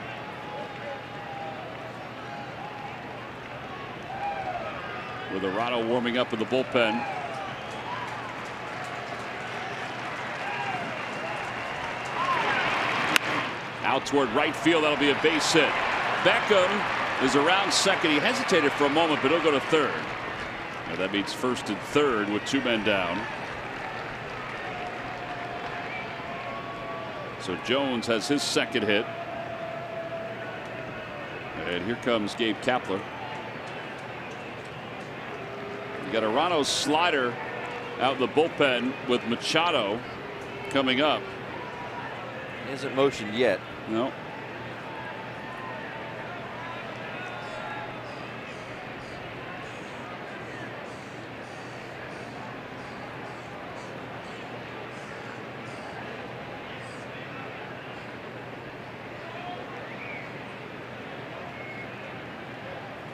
S1: With Arano warming up in the bullpen. Out toward right field. That'll be a base hit. Beckham is around second. He hesitated for a moment, but he'll go to third. Now that means first and third with two men down. So Jones has his second hit. And here comes Gabe Kapler. You got Arano's slider out in the bullpen with Machado coming up.
S2: He hasn't motioned yet.
S1: No.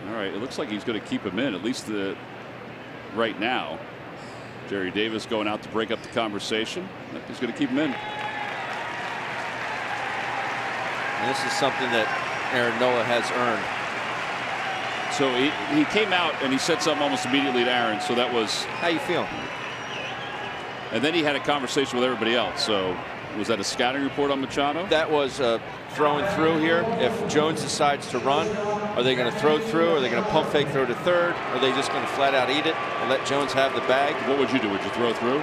S1: All right, it looks like he's going to keep him in, at least right now. Jerry Davis going out to break up the conversation. He's going to keep him in.
S2: And this is something that Aaron Nola has earned.
S1: So he came out and he said something almost immediately to Aaron. So that was.
S2: How you feeling?
S1: And then he had a conversation with everybody else. So was that a scouting report on Machado?
S2: That was throwing through here. If Jones decides to run, are they going to throw through? Are they going to pump fake throw to third? Are they just going to flat out eat it and let Jones have the bag?
S1: What would you do? Would you throw through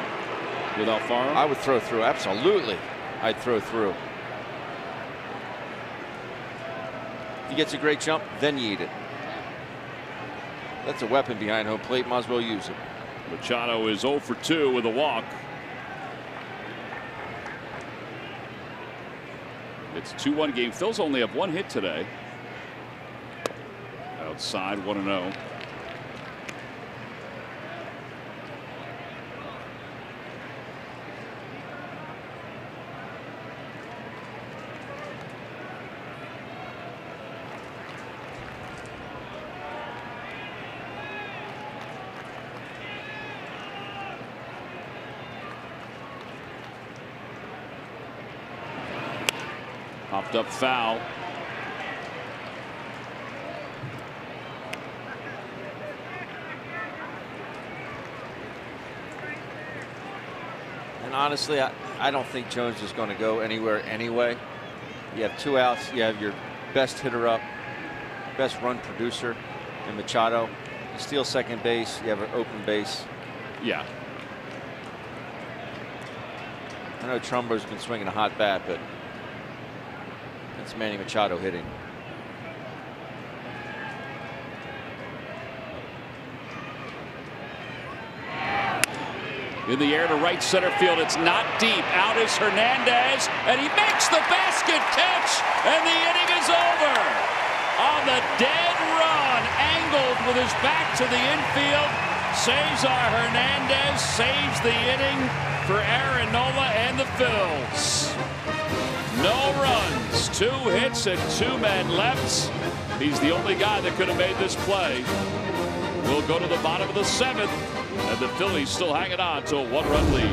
S1: with Alfaro?
S2: I would throw through. Absolutely. I'd throw through. He gets a great jump, then you eat it. That's a weapon behind home plate. Might as well use it.
S1: Machado is 0 for 2 with a walk. It's a 2-1 game. Phils only have 1 hit today. Outside 1-0. Popped up foul.
S2: And honestly, I don't think Jones is going to go anywhere anyway. You have 2 outs. You have your best hitter up, best run producer in Machado. You steal second base. You have an open base.
S1: Yeah.
S2: I know Trumbo's been swinging a hot bat, but it's Manny Machado hitting.
S1: In the air to right center field. It's not deep. Out is Hernandez, and he makes the basket catch, and the inning is over. On the dead run, angled with his back to the infield, Cesar Hernandez saves the inning for Aaron Nola and the Phils. No runs, 2 hits, and 2 men left. He's the only guy that could have made this play. We'll go to the bottom of the 7th, and the Phillies still hanging on to a 1-run lead.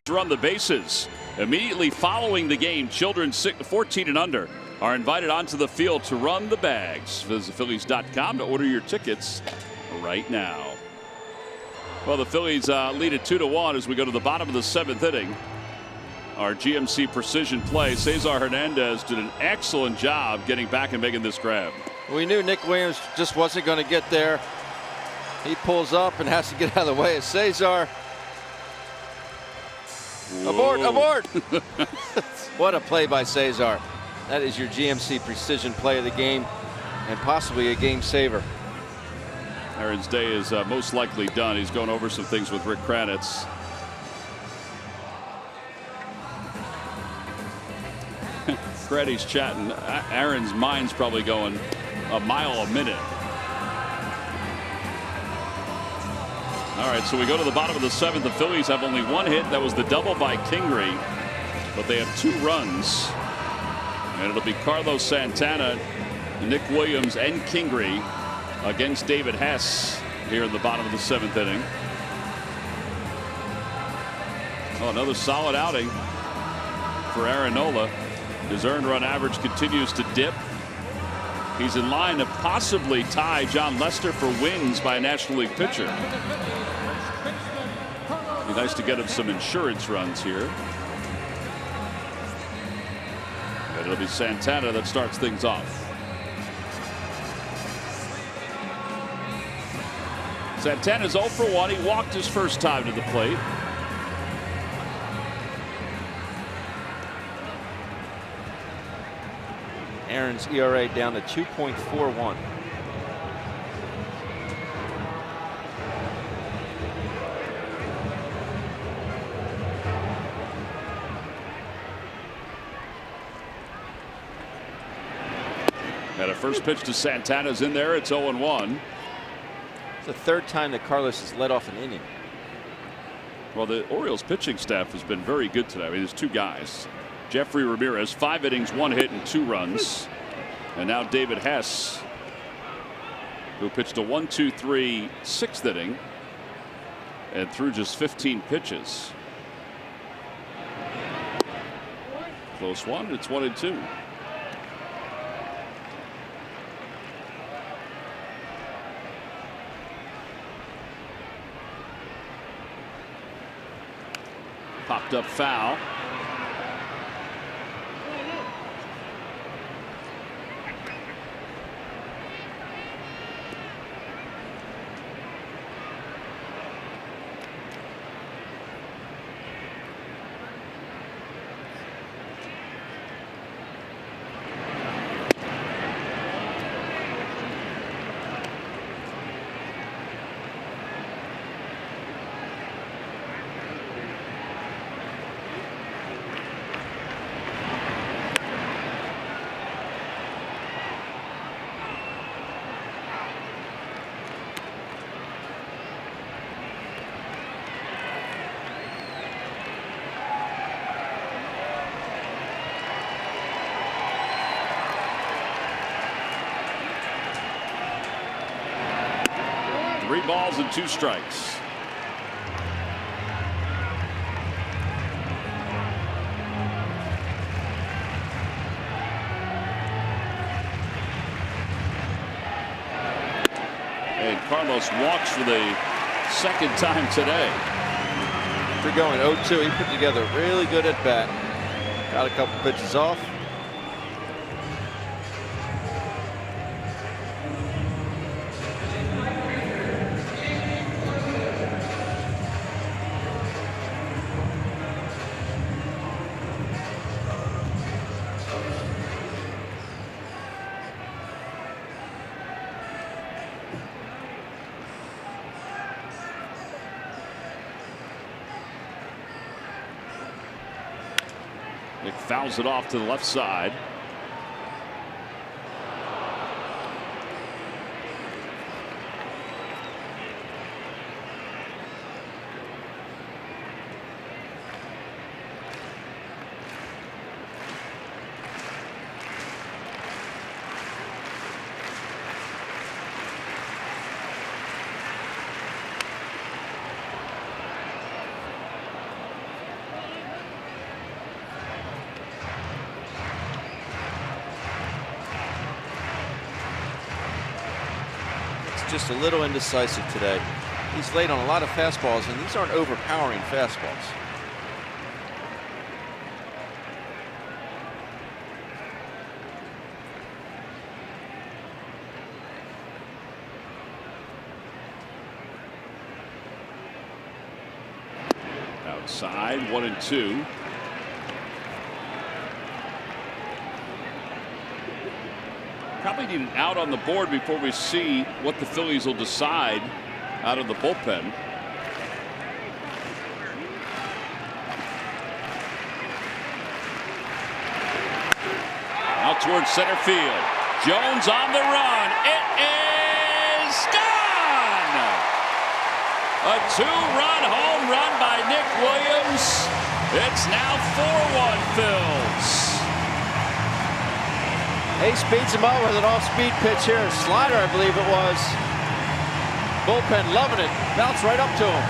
S1: To run the bases. Immediately following the game, children 14 and under are invited onto the field to run the bags. Visit Phillies.com to order your tickets right now. Well, the Phillies lead it 2-1 as we go to the bottom of the 7th inning. Our GMC precision play. Cesar Hernandez did an excellent job getting back and making this grab.
S2: We knew Nick Williams just wasn't going to get there. He pulls up and has to get out of the way of Cesar. Abort, abort. What a play by Cesar. That is your GMC precision play of the game and possibly a game saver.
S1: Aaron's day is most likely done. He's going over some things with Rick Kranitz. Freddie's chatting. Aaron's mind's probably going a mile a minute. All right, so we go to the bottom of the 7th. The Phillies have only one hit. That was the double by Kingery, but they have 2 runs. And it'll be Carlos Santana, Nick Williams, and Kingery against David Hess here in the bottom of the 7th inning. Oh, another solid outing for Aaron Nola. His earned run average continues to dip. He's in line to possibly tie John Lester for wins by a National League pitcher. Be nice to get him some insurance runs here. And it'll be Santana that starts things off. Santana's 0 for 1. He walked his first time to the plate.
S2: Aaron's ERA down to 2.41.
S1: And a first pitch to Santana's in there. It's 0-1.
S2: It's the 3rd time that Carlos has led off an inning.
S1: Well, the Orioles pitching staff has been very good today. I mean, there's 2 guys. Jeffrey Ramirez, 5 innings, 1 hit, and 2 runs. And now David Hess, who pitched a 1-2-3 6th inning and threw just 15 pitches. Close one. It's 1-2. Popped up foul. Three balls and 2 strikes. And Carlos walks for the 2nd time today.
S2: After going 0-2, he put together a really good at bat. Got a couple pitches off.
S1: Nick fouls it off to the left side.
S2: Just a little indecisive today. He's laid on a lot of fastballs, and these aren't overpowering fastballs.
S1: Outside, 1-2. Probably need an out on the board before we see what the Phillies will decide out of the bullpen. Out towards center field. Jones on the run. It is gone! A 2-run home run by Nick Williams. It's now 4-1 Phils.
S2: He speeds him up with an off-speed pitch here. Slider, I believe it was. Bullpen loving it. Bounce right up to him.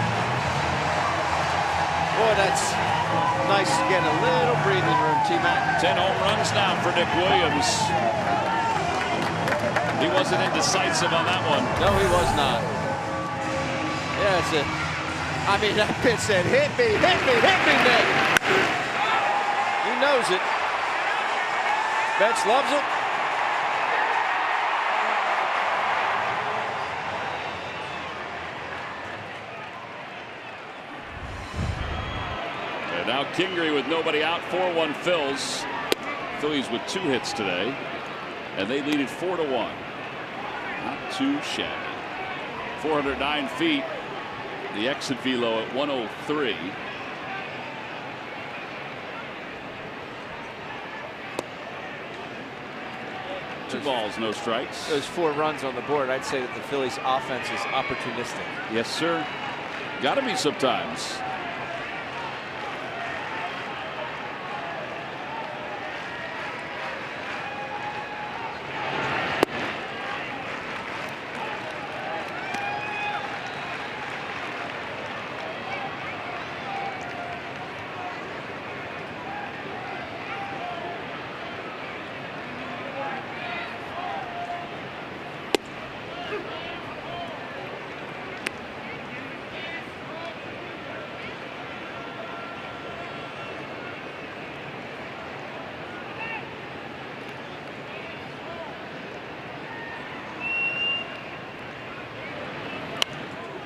S2: Boy, that's nice to get a little breathing room, T-Mac.
S1: 10 home runs now for Nick Williams. He wasn't indecisive on that one.
S2: No, he was not. Yeah, it's it. I mean, that pitch said, hit me, Nick. He knows it. Betts loves it.
S1: And now Kingery with nobody out, 4-1 Phils. Phillies with 2 hits today, and they lead it 4-1. Not too shabby. 409 feet. The exit velo at 103. Two balls, no strikes.
S2: Those 4 runs on the board, I'd say that the Phillies offense is opportunistic.
S1: Yes, sir. Got to be sometimes.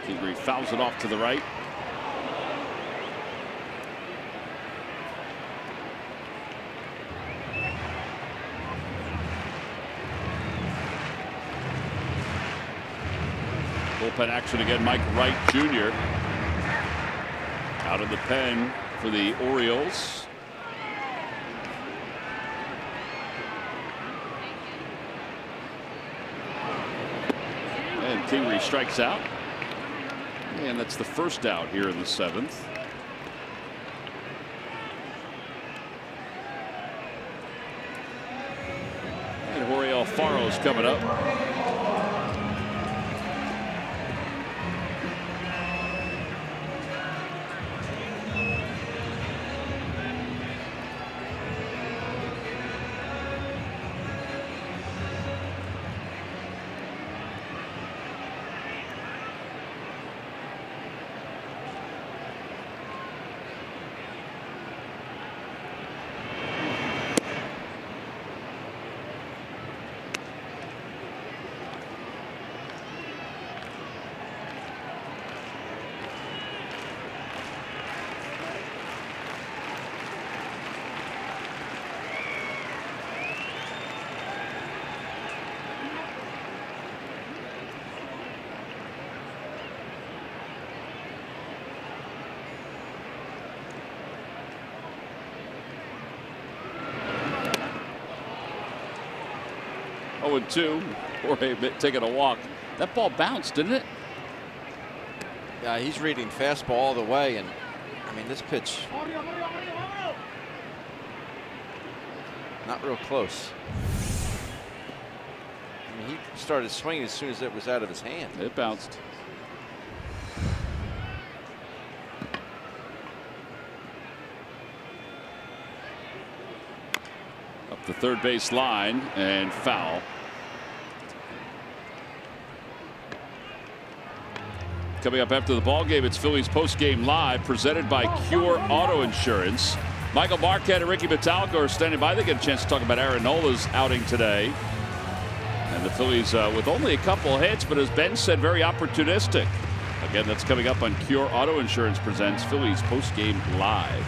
S1: Kingery fouls it off to the right. Bullpen action again. Mike Wright Jr. out of the pen for the Orioles. And Kingery strikes out. And that's the first out here in the 7th. And Jorge Alfaro's coming up. Oh, and 2. Jorge taking a walk. That ball bounced, didn't it?
S2: Yeah, he's reading fastball all the way, and I mean this pitch not real close. I mean, he started swinging as soon as it was out of his hand.
S1: It bounced. Up the third base line and foul. Coming up after the ball game, it's Phillies post-game live presented by Cure Auto Insurance. Michael Marquette and Ricky Metallica are standing by. They get a chance to talk about Aaron Nola's outing today. And the Phillies with only a couple hits, but as Ben said, very opportunistic. Again, that's coming up on Cure Auto Insurance presents Phillies post-game live.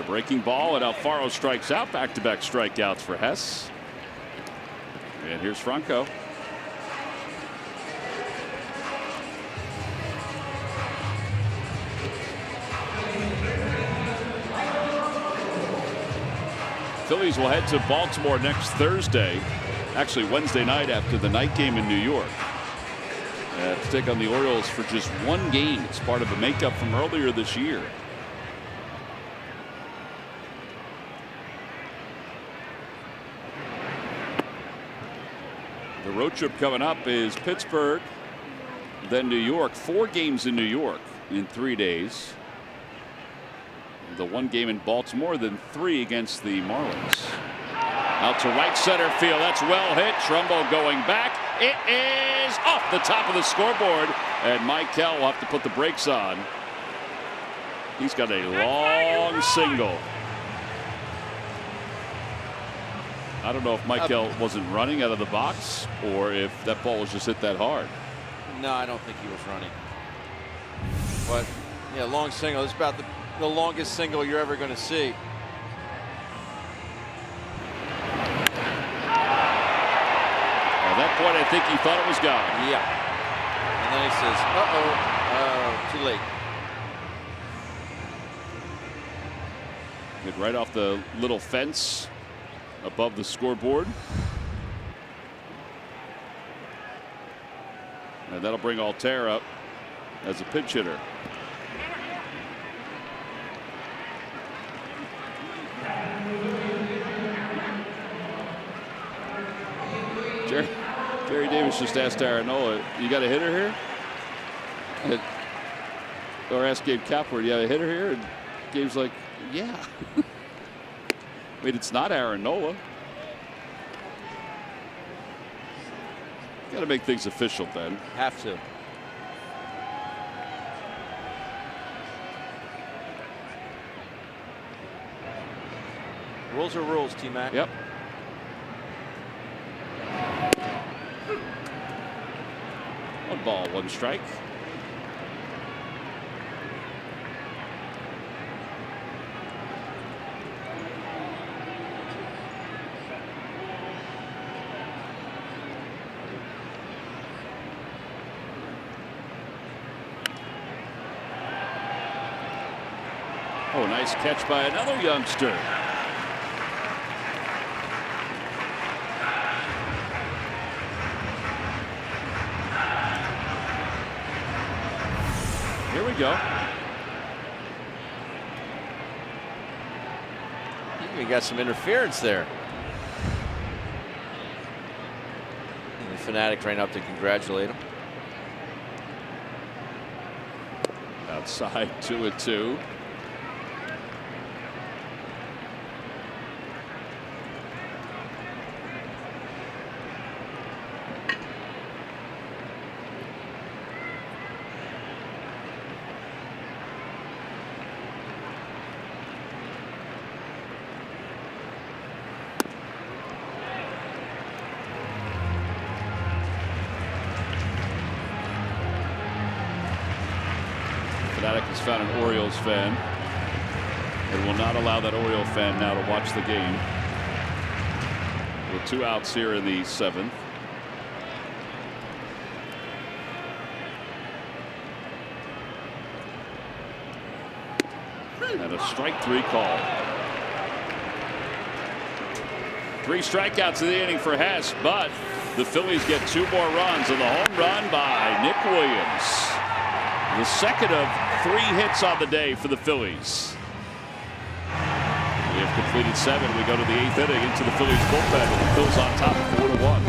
S1: The breaking ball, and Alfaro strikes out. Back-to-back strikeouts for Hess. And here's Franco. Phillies will head to Baltimore next Thursday. Actually, Wednesday night after the night game in New York. To take on the Orioles for just one game. It's part of a makeup from earlier this year. The road trip coming up is Pittsburgh, then New York. 4 games in New York in 3 days. The 1 game in Baltimore, then 3 against the Marlins. Out to right center field. That's well hit. Trumbo going back. It is off the top of the scoreboard. And Michael will have to put the brakes on. He's got a long single. I don't know if Michael wasn't running out of the box or if that ball was just hit that hard.
S2: No, I don't think he was running. But, yeah, long single. It's about the longest single you're ever going to see.
S1: At that point, I think he thought it was gone.
S2: Yeah. And then he says, uh-oh, too late.
S1: Hit right off the little fence above the scoreboard. And that'll bring Altair up as a pinch hitter. Jerry Davis just asked Aaron Nola, you got a hitter here? Or asked Gabe Kapler, you have a hitter here? And Gabe's like, yeah. I mean, it's not Aaron Nola. Got to make things official then.
S2: Have to. Rules are rules, T-Mac.
S1: Yep. One ball, one strike. Oh, nice catch by another youngster. Here we go.
S2: We got some interference there. And the Fanatic ran up to congratulate him.
S1: Outside 2-2. Fanatic has found an Orioles fan and will not allow that Oriole fan now to watch the game. With 2 outs here in the 7th. And a strike 3 call. 3 strikeouts in the inning for Hess, but the Phillies get 2 more runs on the home run by Nick Williams. The second of 3 hits on the day for the Phillies. We have completed 7. We go to the 8th inning into the Phillies bullpen, and the Phillies on top 4-1.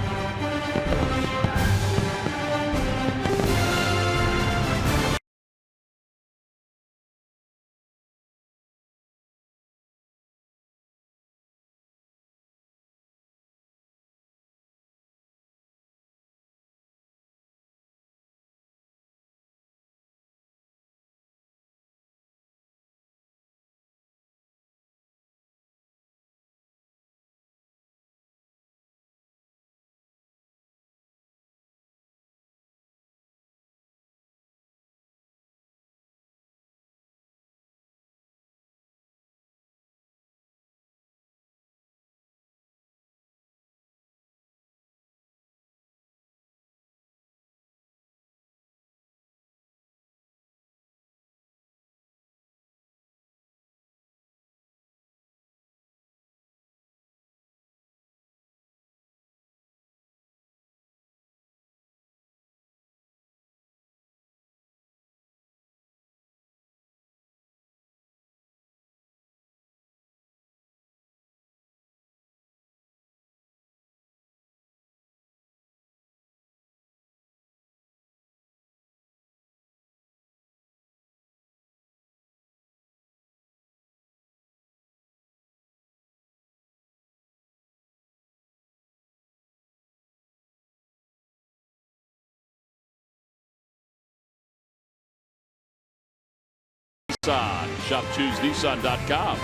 S1: Nissan. Shop ChooseNissan.com.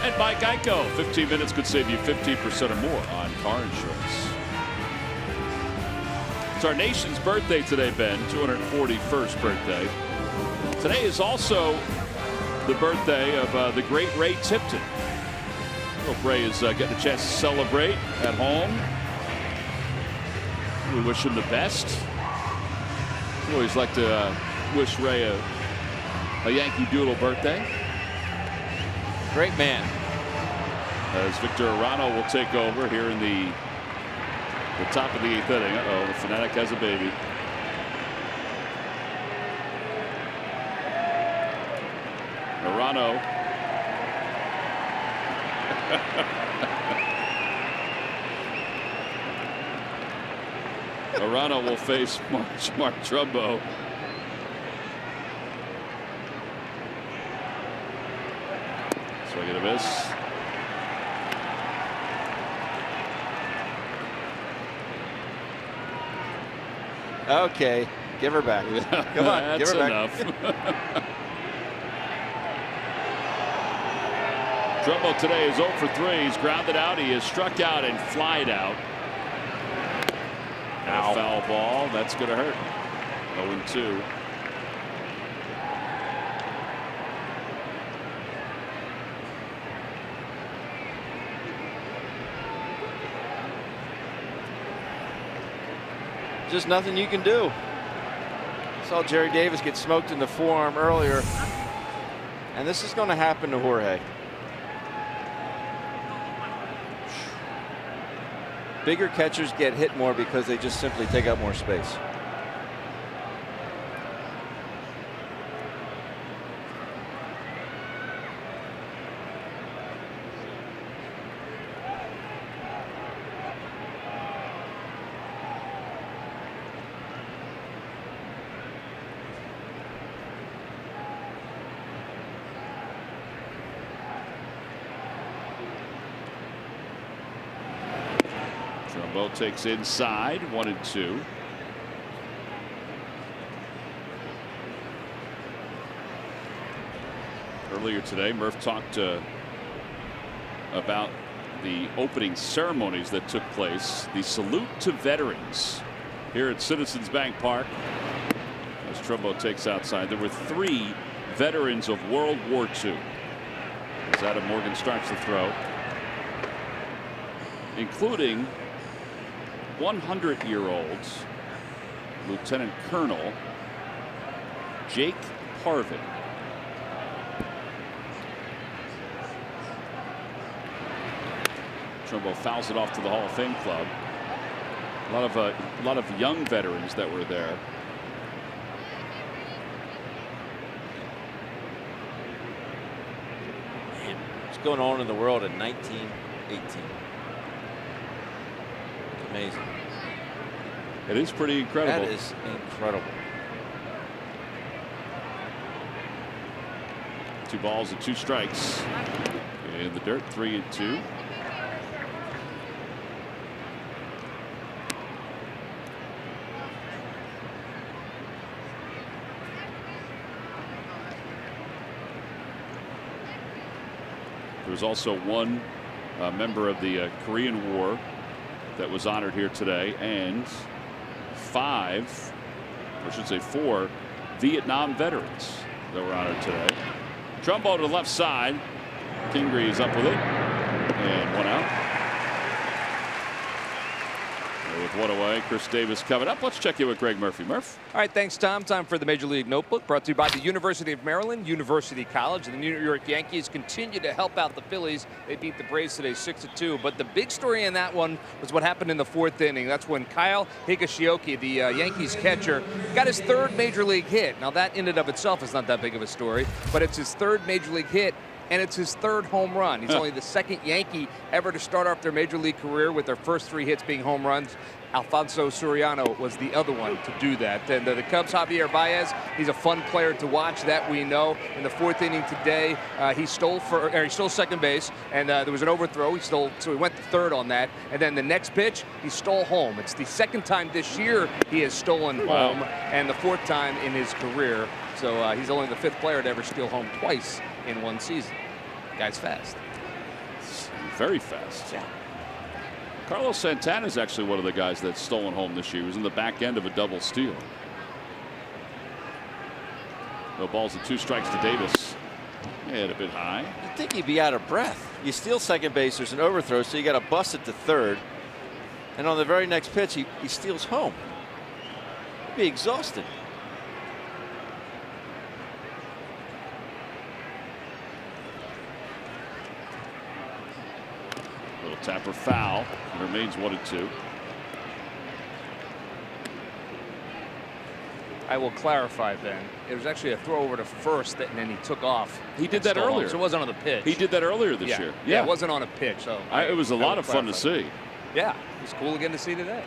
S1: And by Geico, 15 minutes could save you 15% or more on car insurance. It's our nation's birthday today, Ben. 241st birthday. Today is also the birthday of the great Ray Tipton. Hope Ray is getting a chance to celebrate at home. We wish him the best. We always like to wish Ray a Yankee Doodle birthday.
S2: Great man.
S1: As Victor Arano will take over here in the top of the 8th inning. Uh-oh, the Fanatic has a baby. Arano. Arano will face Mark Trumbo. Swing and a miss.
S2: Okay, give her back. Come on, give her back.
S1: Enough. Trumbo today is 0 for 3. He's grounded out. He is struck out and flied out. A foul ball. That's going to hurt. 0-2.
S2: Just nothing you can do. Saw Jerry Davis get smoked in the forearm earlier, and this is going to happen to Jorge. Bigger catchers get hit more because they just simply take up more space.
S1: Trumbo takes inside, 1-2. Earlier today, Murph talked about the opening ceremonies that took place. The salute to veterans here at Citizens Bank Park. As Trumbo takes outside, there were 3 veterans of World War II. As Adam Morgan starts to throw, including 100-year-old Lieutenant Colonel Jake Parvin. Trumbo fouls it off to the Hall of Fame club. A lot of young veterans that were there.
S2: Man, what's going on in the world in 1918? Amazing.
S1: It is pretty incredible.
S2: That is incredible.
S1: 2 balls and 2 strikes in the dirt. 3-2. There was also one member of the Korean War that was honored here today, and 5, or I should say 4, Vietnam veterans that were honored today. Trumbo to the left side. Kingery is up with it, and 1 out. With 1 away, Chris Davis coming up. Let's check in with Greg Murphy. Murph.
S3: All right, thanks, Tom. Time for the Major League Notebook, brought to you by the University of Maryland, University College. The New York Yankees continue to help out the Phillies. They beat the Braves today 6-2. But the big story in that one was what happened in the 4th inning. That's when Kyle Higashioka, the Yankees catcher, got his 3rd Major League hit. Now, that in and of itself is not that big of a story, but it's his 3rd Major League hit, and it's his 3rd home run. He's only the 2nd Yankee ever to start off their Major League career with their first 3 hits being home runs. Alfonso Soriano was the other one to do that. And the Cubs, Javier Baez, he's a fun player to watch, that we know. In the 4th inning today, he stole second base, and there was an overthrow. He stole, so he went to third on that. And then the next pitch, he stole home. It's the 2nd time this year he has stolen home, and the 4th time in his career. So he's only the 5th player to ever steal home twice in one season. Guy's fast.
S1: Very fast.
S3: Yeah.
S1: Carlos Santana is actually one of the guys that's stolen home this year. He was in the back end of a double steal. No balls and 2 strikes to Davis. Hit a bit high.
S2: You'd think he'd be out of breath. You steal second base, there's an overthrow, so you got to bust it to third. And on the very next pitch, he steals home. He'd be exhausted.
S1: Little tapper foul. It remains 1-2.
S3: I will clarify, Ben. It was actually a throw over to first, and then he took off.
S1: He did that earlier.
S3: So it wasn't on the pitch.
S1: He did that earlier this year.
S3: Yeah, it wasn't on a pitch. So
S1: it was a lot of fun to see.
S3: Yeah, it was cool again to see today.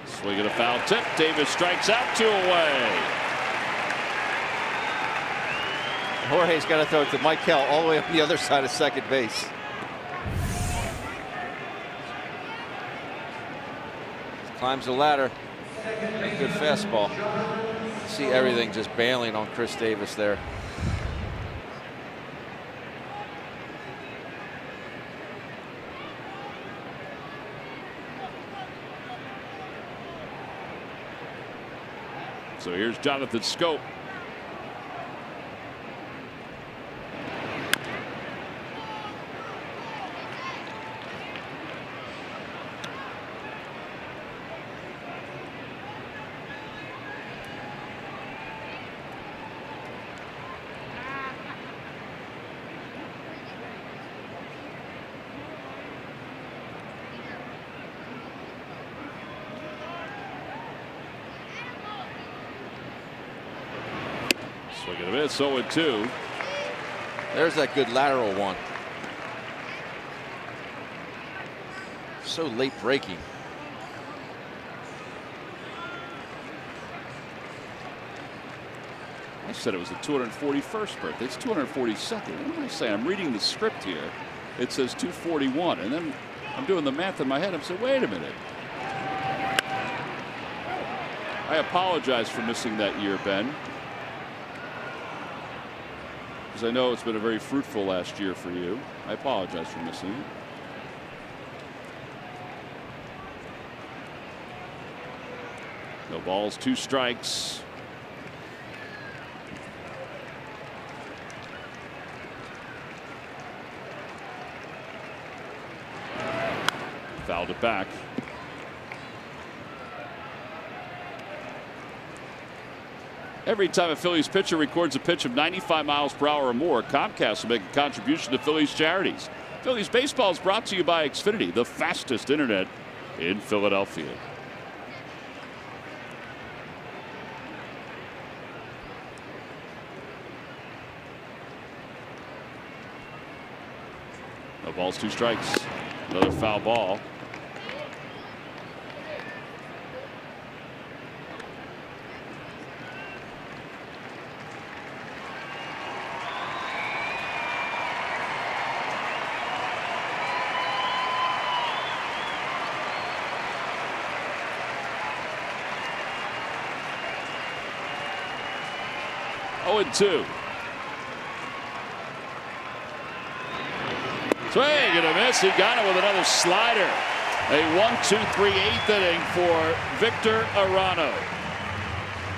S1: Swing and a foul tip. Davis strikes out, 2 away.
S2: Jorge's got to throw it to Michael all the way up the other side of second base. Climbs the ladder. A good fastball. See everything just bailing on Chris Davis there.
S1: So here's Jonathan Scope. Swing and a miss, 0-2.
S2: There's that good lateral one. So late breaking.
S1: I said it was the 241st birthday. It's 242nd. What am I saying? I'm reading the script here. It says 241, and then I'm doing the math in my head. I'm saying, wait a minute. I apologize for missing that year, Ben. Because I know it's been a very fruitful last year for you. I apologize for missing it. No balls, 2 strikes. Fouled it back. Every time a Phillies pitcher records a pitch of 95 miles per hour or more, Comcast will make a contribution to Phillies charities. Phillies baseball is brought to you by Xfinity, the fastest internet in Philadelphia. No balls, 2 strikes. Another foul ball. Oh, and 2. Swing and a miss. He got it with another slider. A 1-2-3 8th inning for Victor Arano.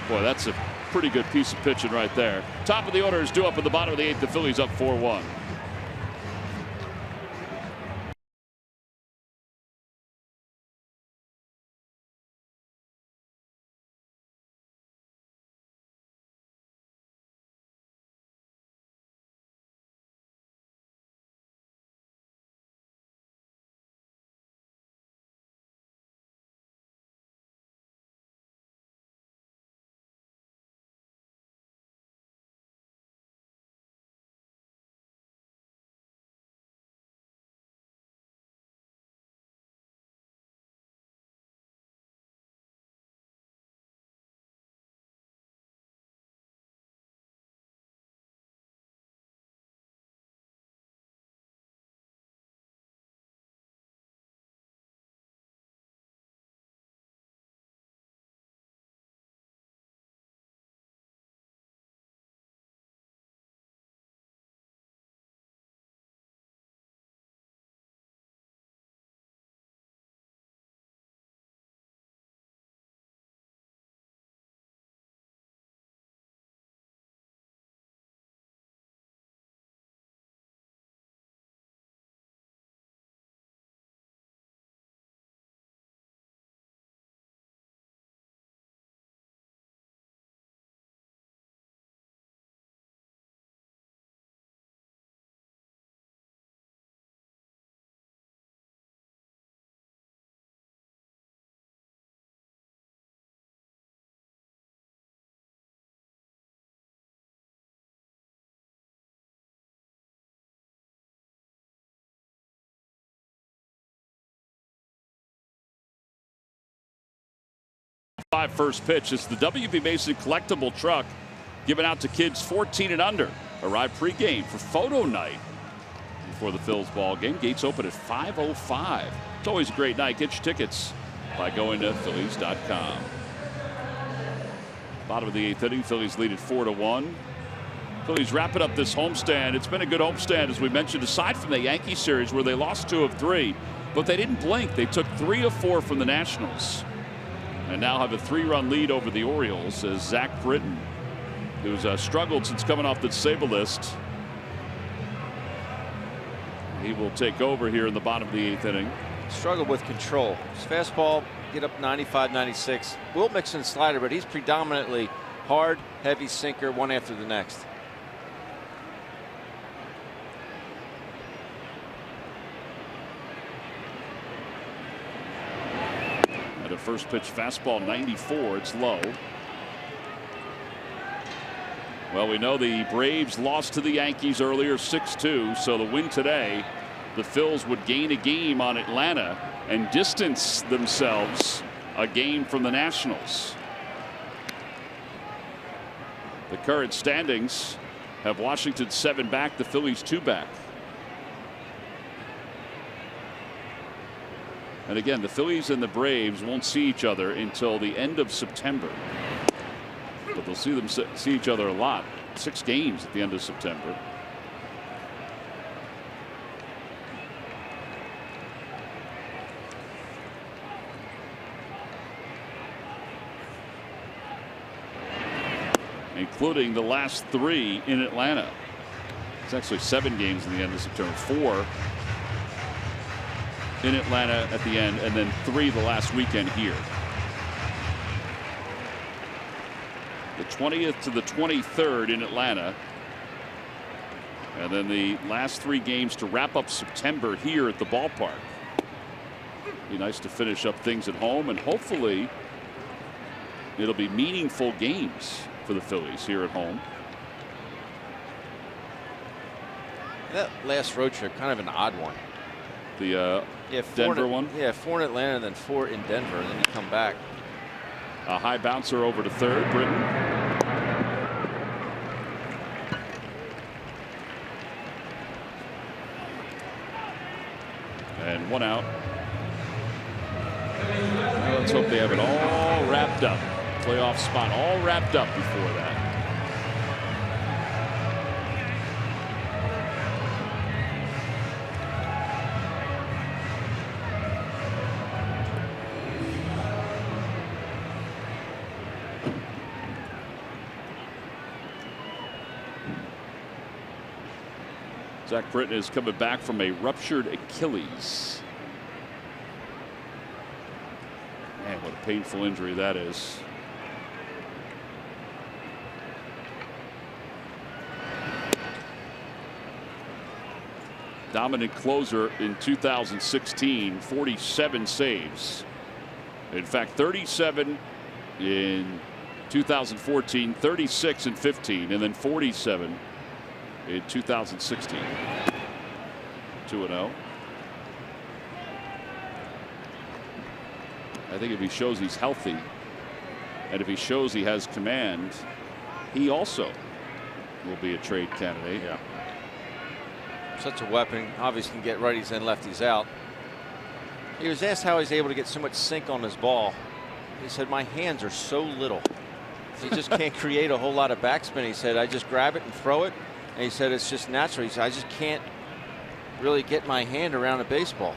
S1: Boy, that's a pretty good piece of pitching right there. Top of the order is due up in the bottom of the 8th. The Phillies up 4-1. First pitch. It's the W.B. Mason collectible truck given out to kids 14 and under. Arrive pregame for photo night before the Phils ball game. Gates open at 5:05. It's always a great night. Get your tickets by going to Phillies.com. Bottom of the 8th inning. Phillies lead at 4-1. Phillies wrapping up this homestand. It's been a good homestand, as we mentioned, aside from the Yankee series where they lost 2 of 3, but they didn't blink. They took 3 of 4 from the Nationals, and now have a 3-run lead over the Orioles as Zach Britton, who's struggled since coming off the disabled list, he will take over here in the bottom of the 8th inning.
S2: Struggled with control. His fastball get up 95, 96. Will mix in slider, but he's predominantly hard, heavy sinker, one after the next.
S1: At a first pitch fastball 94, it's low. Well, we know the Braves lost to the Yankees earlier 6-2, so the win today, the Phils would gain a game on Atlanta and distance themselves a game from the Nationals. The current standings have Washington 7 back, the Phillies 2 back. And again, the Phillies and the Braves won't see each other until the end of September. But they'll see each other a lot. 6 games at the end of September. Including the last 3 in Atlanta. It's actually 7 games in the end of September. 4 in Atlanta at the end, and then 3 the last weekend here. The 20th to the 23rd in Atlanta, and then the last 3 games to wrap up September here at the ballpark. Be nice to finish up things at home, and hopefully it'll be meaningful games for the Phillies here at home.
S2: That last road trip, kind of an odd one.
S1: The Denver one?
S2: Yeah, 4 in Atlanta, then 4 in Denver, and then you come back.
S1: A high bouncer over to third, Britton. And 1 out. Well, let's hope they have it all wrapped up. Playoff spot all wrapped up before that. Zach Britton is coming back from a ruptured Achilles. Man, what a painful injury that is. Dominant closer in 2016, 47 saves. In fact, 37 in 2014, 36 in 15, and then 47 in 2016. 2-0. I think if he shows he's healthy, and if he shows he has command, he also will be a trade candidate.
S2: Yeah. Such a weapon. Obviously can get righties and lefties out. He was asked how he's able to get so much sink on his ball. He said, my hands are so little. He just can't create a whole lot of backspin. He said, I just grab it and throw it. And he said, it's just natural. He said, I just can't really get my hand around a baseball.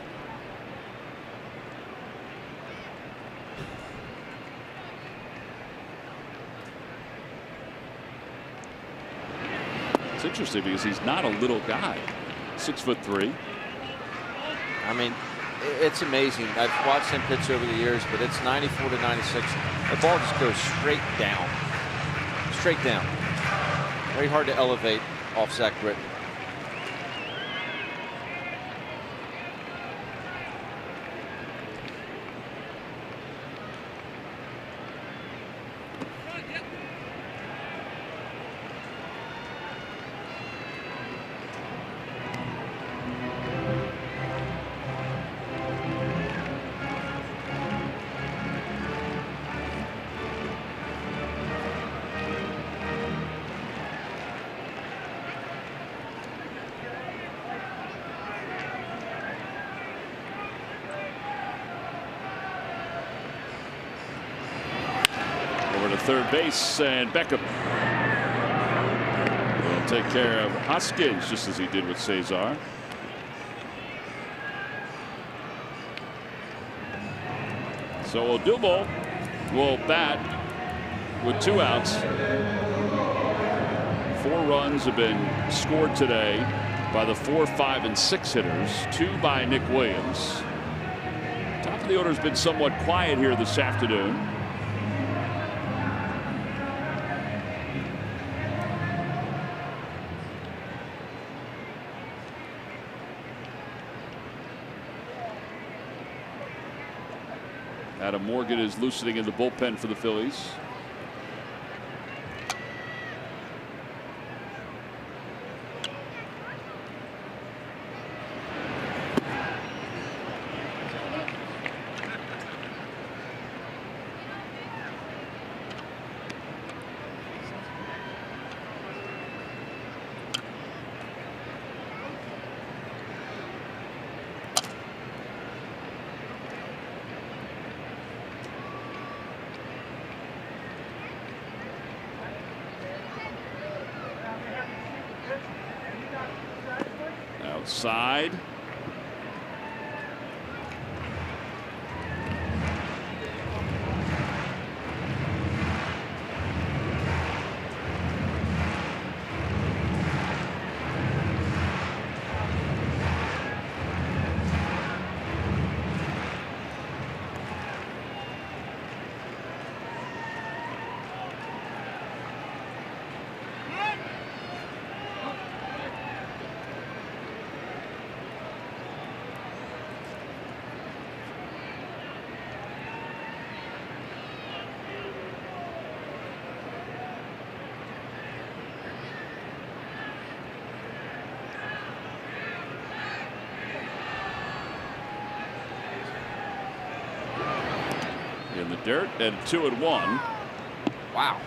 S1: It's interesting because he's not a little guy. 6'3".
S2: I mean, it's amazing. I've watched him pitch over the years, but it's 94 to 96. The ball just goes straight down. Straight down. Very hard to elevate off Zach Britton.
S6: third base, and Beckham will take care of Hoskins just as he did with Cesar. So Odubel will bat with 2 outs. 4 runs have been scored today by the 4, 5, and 6 hitters. 2 by Nick Williams. Top of the order has been somewhat quiet here this afternoon. Adam Morgan is loosening in the bullpen for the Phillies. Outside. In the dirt, and 2-1.
S3: Wow.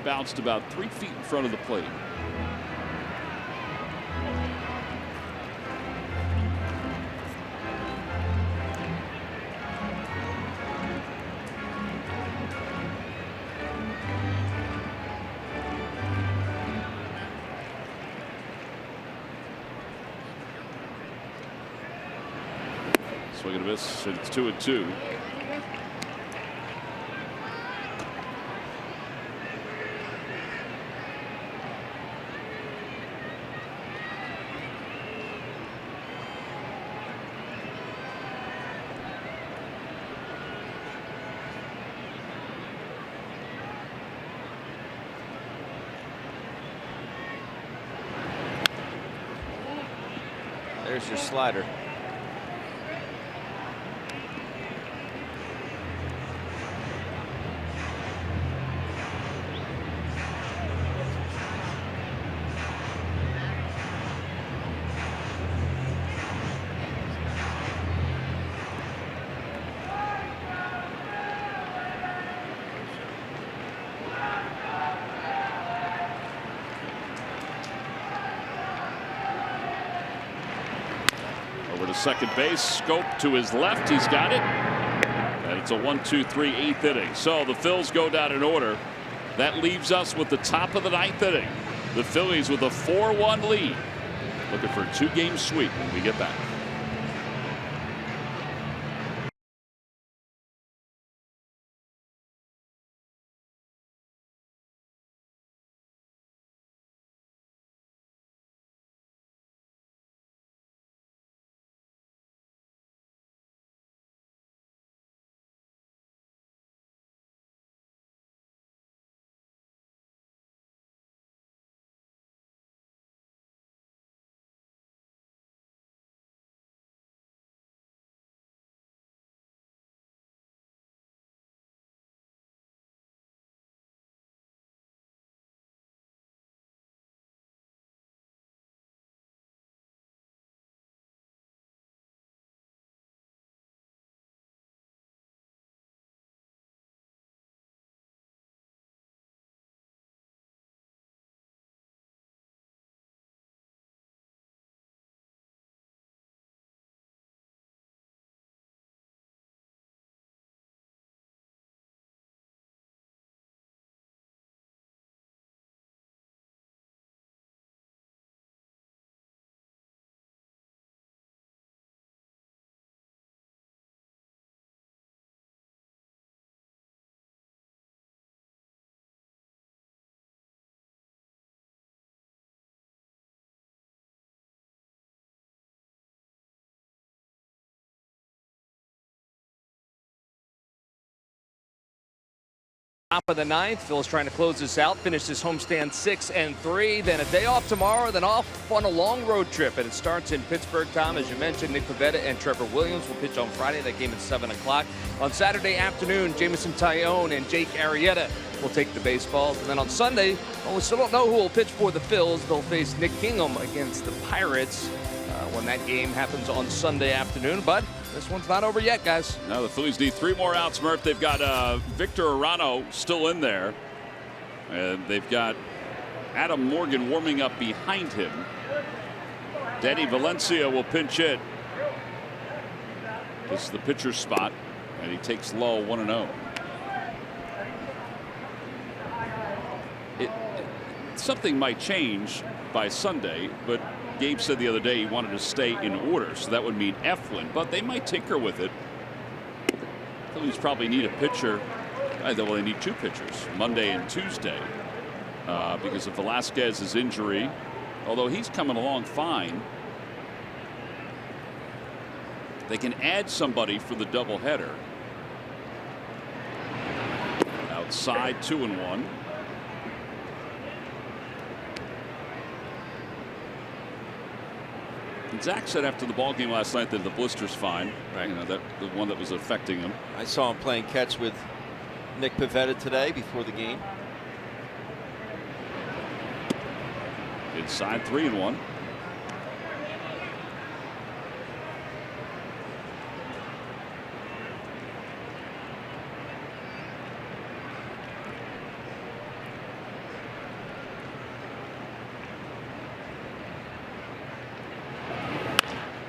S6: Bounced about 3 feet in front of the plate. Swing and a miss, and it's 2-2.
S2: There's your slider.
S6: Over to second base, Scope to his left, he's got it, and it's a 1-2-3 8th inning. So the Phils go down in order. That leaves us with the top of the 9th inning. The Phillies with a 4-1 lead, looking for a 2-game sweep when we get back.
S3: Top of the ninth. Phil's trying to close this out, finish this homestand 6-3. Then a day off tomorrow, then off on a long road trip. And it starts in Pittsburgh, Tom. As you mentioned, Nick Pivetta and Trevor Williams will pitch on Friday. That game at 7 o'clock. On Saturday afternoon, Jamison Tyone and Jake Arrieta will take the baseballs. And then on Sunday, well, we still don't know who will pitch for the Phils. They'll face Nick Kingham against the Pirates when that game happens on Sunday afternoon. But this one's not over yet, guys.
S6: Now the Phillies need 3 more outs, Murph. They've got Victor Arano still in there. And they've got Adam Morgan warming up behind him. Danny Valencia will pinch hit. This is the pitcher's spot. And he takes low 1-0. Something might change by Sunday, but Gabe said the other day he wanted to stay in order, so that would mean Eflin, but they might tinker with it. Phillies probably need a pitcher. Well, they need 2 pitchers, Monday and Tuesday, because of Velasquez's injury, although he's coming along fine. They can add somebody for the doubleheader. Outside, 2-1. Zach said after the ball game last night that the blister's fine. Right. You know, that the one that was affecting him.
S2: I saw him playing catch with Nick Pivetta today before the game.
S6: Inside, 3-1.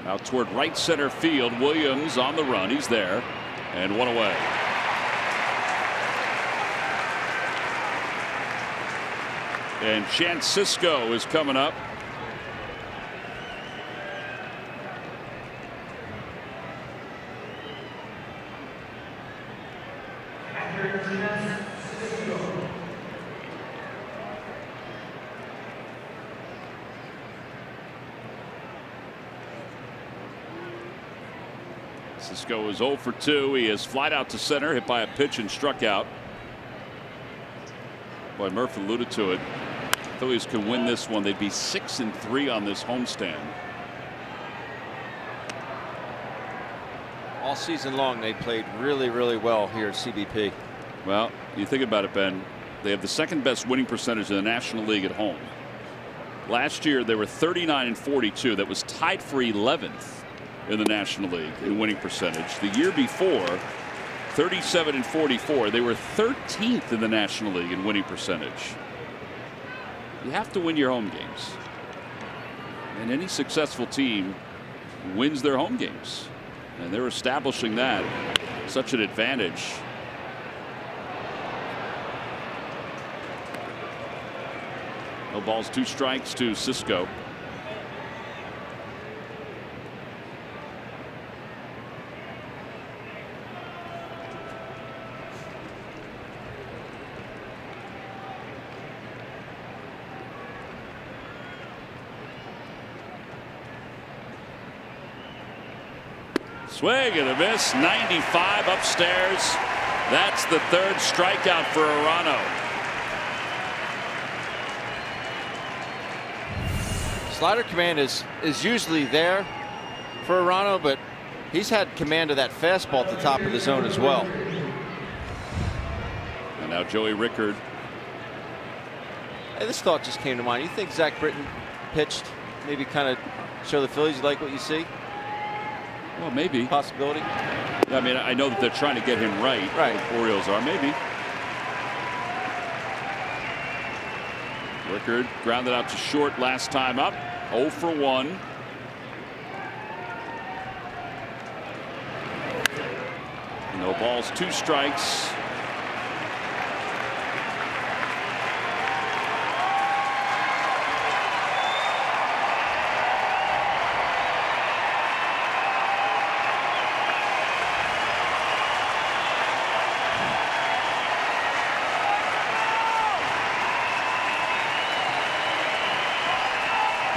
S6: Out toward right center field. Williams on the run. He's there. And 1 away. And Francisco is coming up. Cisco is 0 for 2. He is flied out to center, hit by a pitch and struck out. Boy, Murph alluded to it. Phillies can win this one. They'd be 6-3 on this homestand.
S2: All season long, they played really, really well here at CBP.
S6: Well, you think about it, Ben. They have the 2nd best winning percentage in the National League at home. Last year, they were 39-42. That was tied for 11th in the National League in winning percentage. The year before, 37-44. They were 13th in the National League in winning percentage. You have to win your home games. And any successful team wins their home games. And they're establishing that. Such an advantage. No balls, 2 strikes to Cisco. Swing and a miss. 95 upstairs. That's the 3rd strikeout for Arano.
S2: Slider command is usually there for Arano, but he's had command of that fastball at the top of the zone as well.
S6: And now Joey Rickard.
S2: Hey, this thought just came to mind. You think Zach Britton pitched, maybe kind of show the Phillies you like what you see?
S6: Well, maybe.
S2: Possibility.
S6: I mean, I know that they're trying to get him right.
S2: Right.
S6: The Orioles are. Maybe. Rickard grounded out to short last time up. 0 for 1. No balls, 2 strikes.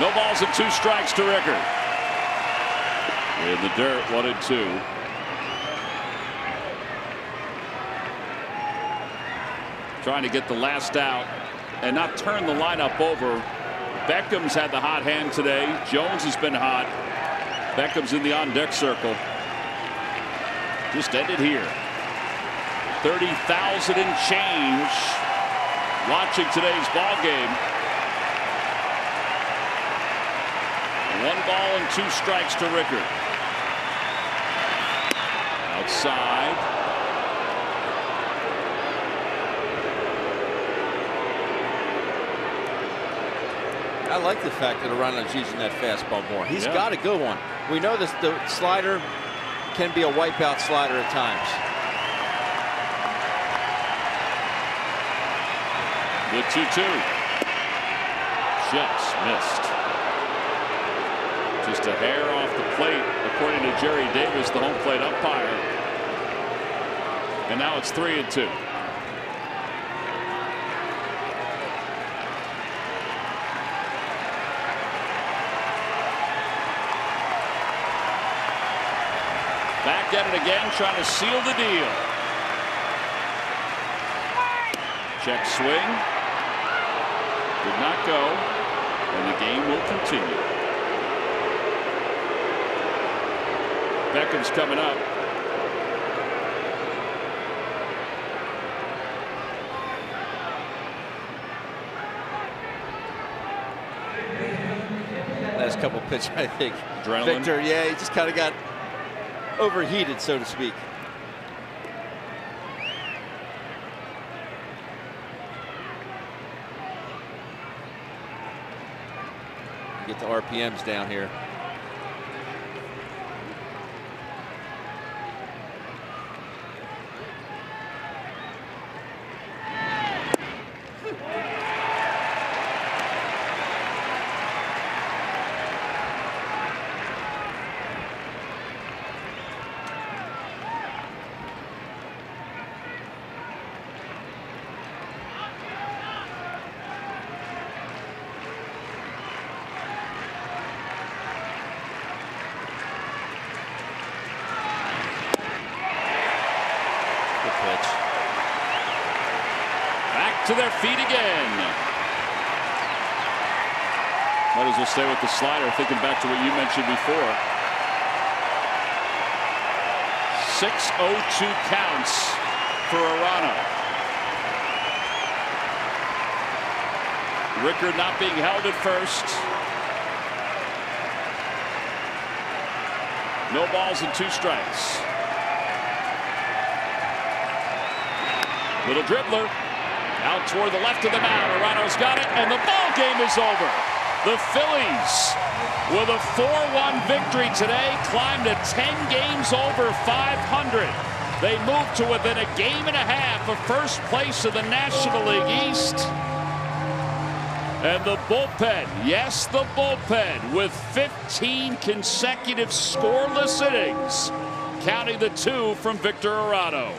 S6: No balls and 2 strikes to Rickard. In the dirt, 1-2. trying to get the last out and not turn the lineup over. Beckham's had the hot hand today. Jones has been hot. Beckham's in the on-deck circle. Just ended here. 30,000 and change watching today's ball game. 1 ball and 2 strikes to Rickard. Outside.
S2: I like the fact that Arano's using that fastball more. He's got a good one. We know this, the slider can be a wipeout slider at times.
S6: The 2-2. Just missed. Just a hair off the plate, according to Jerry Davis, the home plate umpire. And now it's 3-2. Back at it again, trying to seal the deal. Check swing. Did not go, and the game will continue. Beckham's coming up.
S2: Last couple pitches, I think.
S6: Adrenaline.
S2: Victor, yeah, he just kind of got overheated, so to speak. Get the RPMs down here.
S6: To their feet again. Might as well stay with the slider, thinking back to what you mentioned before. 6-0-2 counts for Arano. Rickard not being held at first. No balls and 2 strikes. Little dribbler. Out toward the left of the mound. Arano's got it, and the ball game is over. The Phillies, with a 4-1 victory today, climbed to 10 games over 500. They moved to within a game and a half of first place in the National League East. And the bullpen, yes, the bullpen, with 15 consecutive scoreless innings, counting the 2 from Victor Arano.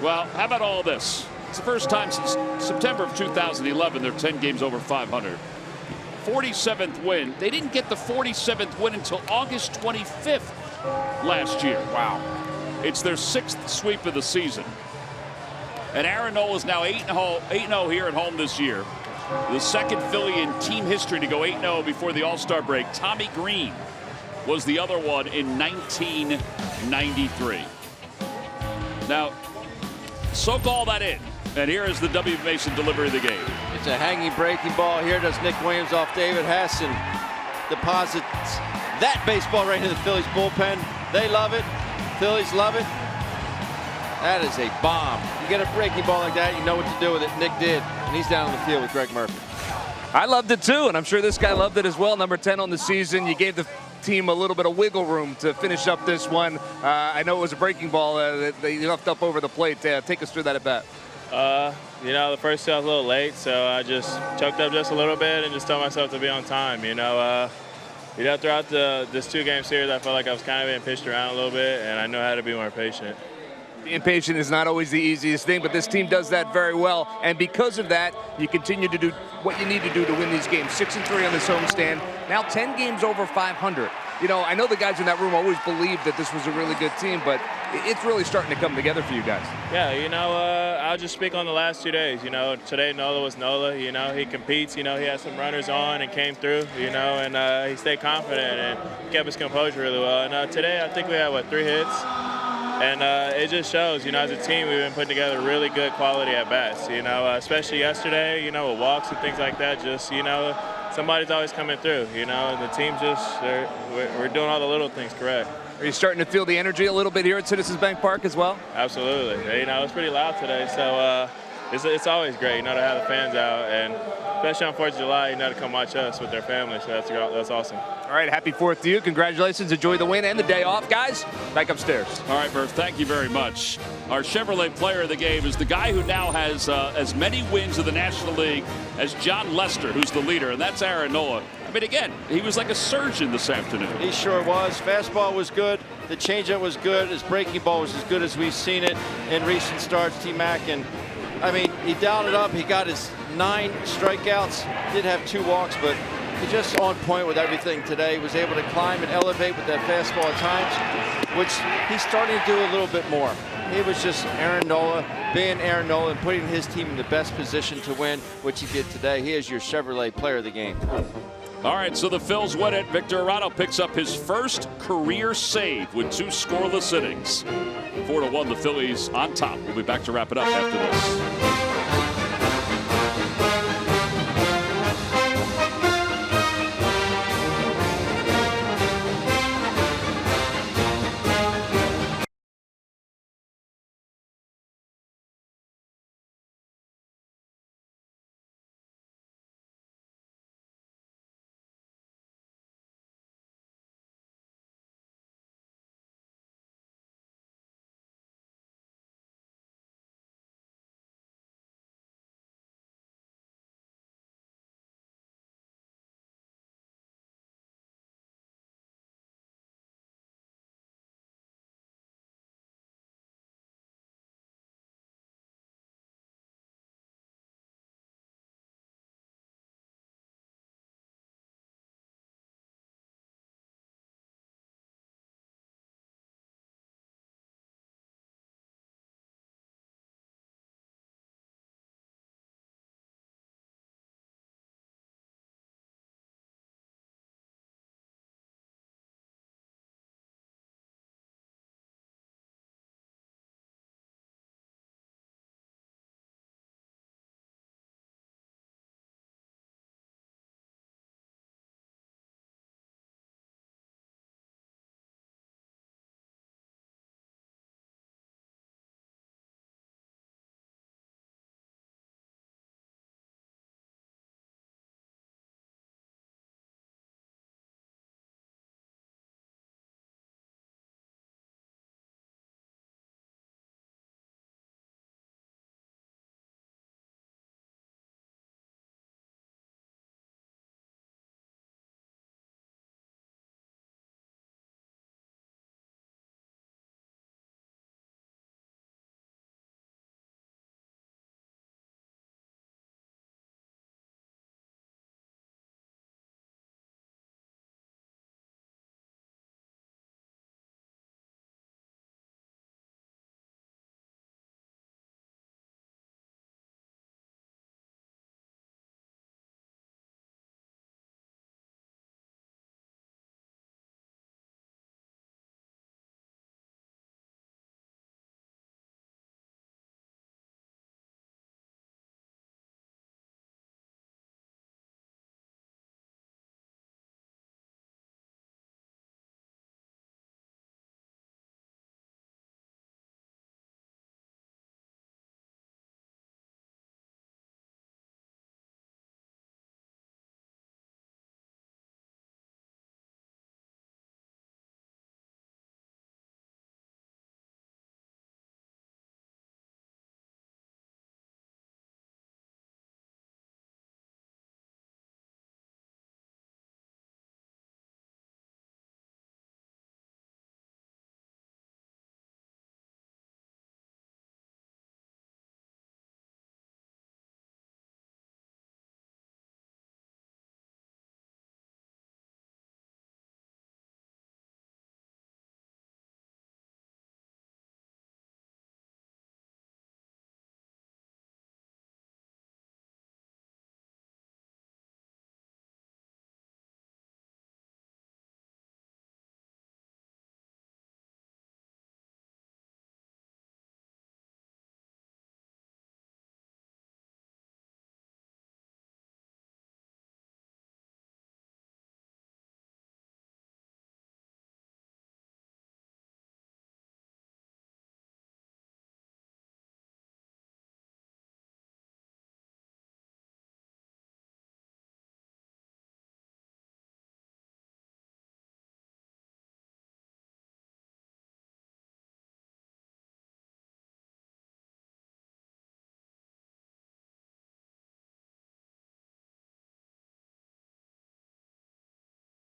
S6: Well, how about all this? It's the first time since September of 2011 they're 10 games over 500. 47th win. They didn't get the 47th win until August 25th last year. Wow. It's their 6th sweep of the season. And Aaron Nola is now 8-0 here at home this year. The second Philly in team history to go 8-0 before the All-Star break. Tommy Green was the other one in 1993. Now, soak all that in. And here is the W. Mason delivery of the game.
S2: It's a hanging breaking ball. Here does Nick Williams off David Hess and deposits that baseball right into the Phillies bullpen. They love it. Phillies love it. That is a bomb. You get a breaking ball like that, you know what to do with it. Nick did, and he's down on the field with Greg Murphy.
S3: I loved it too, and I'm sure this guy loved it as well. Number 10 on the season. You gave the team a little bit of wiggle room to finish up this one. I know it was a breaking ball that they left up over the plate. Take us through that at bat.
S5: You know, the first two I was a little late, so I just choked up just a little bit and just told myself to be on time. Throughout this 2-game series, I felt like I was kind of being pitched around a little bit, and I know how to be more patient.
S3: Being patient is not always the easiest thing, but this team does that very well. And because of that, you continue to do what you need to do to win these games. 6-3 on this homestand. Now 10 games over 500. I know the guys in that room always believed that this was a really good team, but it's really starting to come together for you guys.
S5: Yeah, you know, I'll just speak on the last 2 days. You know, today Nola was Nola. You know, he competes. You know, he had some runners on and came through. You know, and he stayed confident and kept his composure really well. And today, I think we had 3 hits. And it just shows, you know, as a team, we've been putting together really good quality at bats. You know, especially yesterday, you know, with walks and things like that. Just, you know, somebody's always coming through. You know, and the team just, we're doing all the little things correct.
S3: Are you starting to feel the energy a little bit here at Citizens Bank Park as well?
S5: Absolutely. You know, it's pretty loud today, so it's always great, you know, to have the fans out, and especially on 4th of July, you know, to come watch us with their families. So that's awesome.
S3: All right, happy 4th to you. Congratulations. Enjoy the win and the day off, guys. Back upstairs.
S6: All right, Murph, thank you very much. Our Chevrolet player of the game is the guy who now has as many wins in the National League as John Lester, who's the leader, and that's Aaron Nola. I mean, again, he was like a surgeon this afternoon.
S2: He sure was. Fastball was good. The changeup was good. His breaking ball was as good as we've seen it in recent starts, T-Mac. And, I mean, he dialed it up. He got his 9 strikeouts. Did have 2 walks, but he's just on point with everything today. He was able to climb and elevate with that fastball at times, which he's starting to do a little bit more. He was just Aaron Nola, being Aaron Nola, and putting his team in the best position to win, which he did today. He is your Chevrolet player of the game.
S6: All right, so the Phils win it. Victor Arano picks up his first career save with 2 scoreless innings. 4-1, the Phillies on top. We'll be back to wrap it up after this.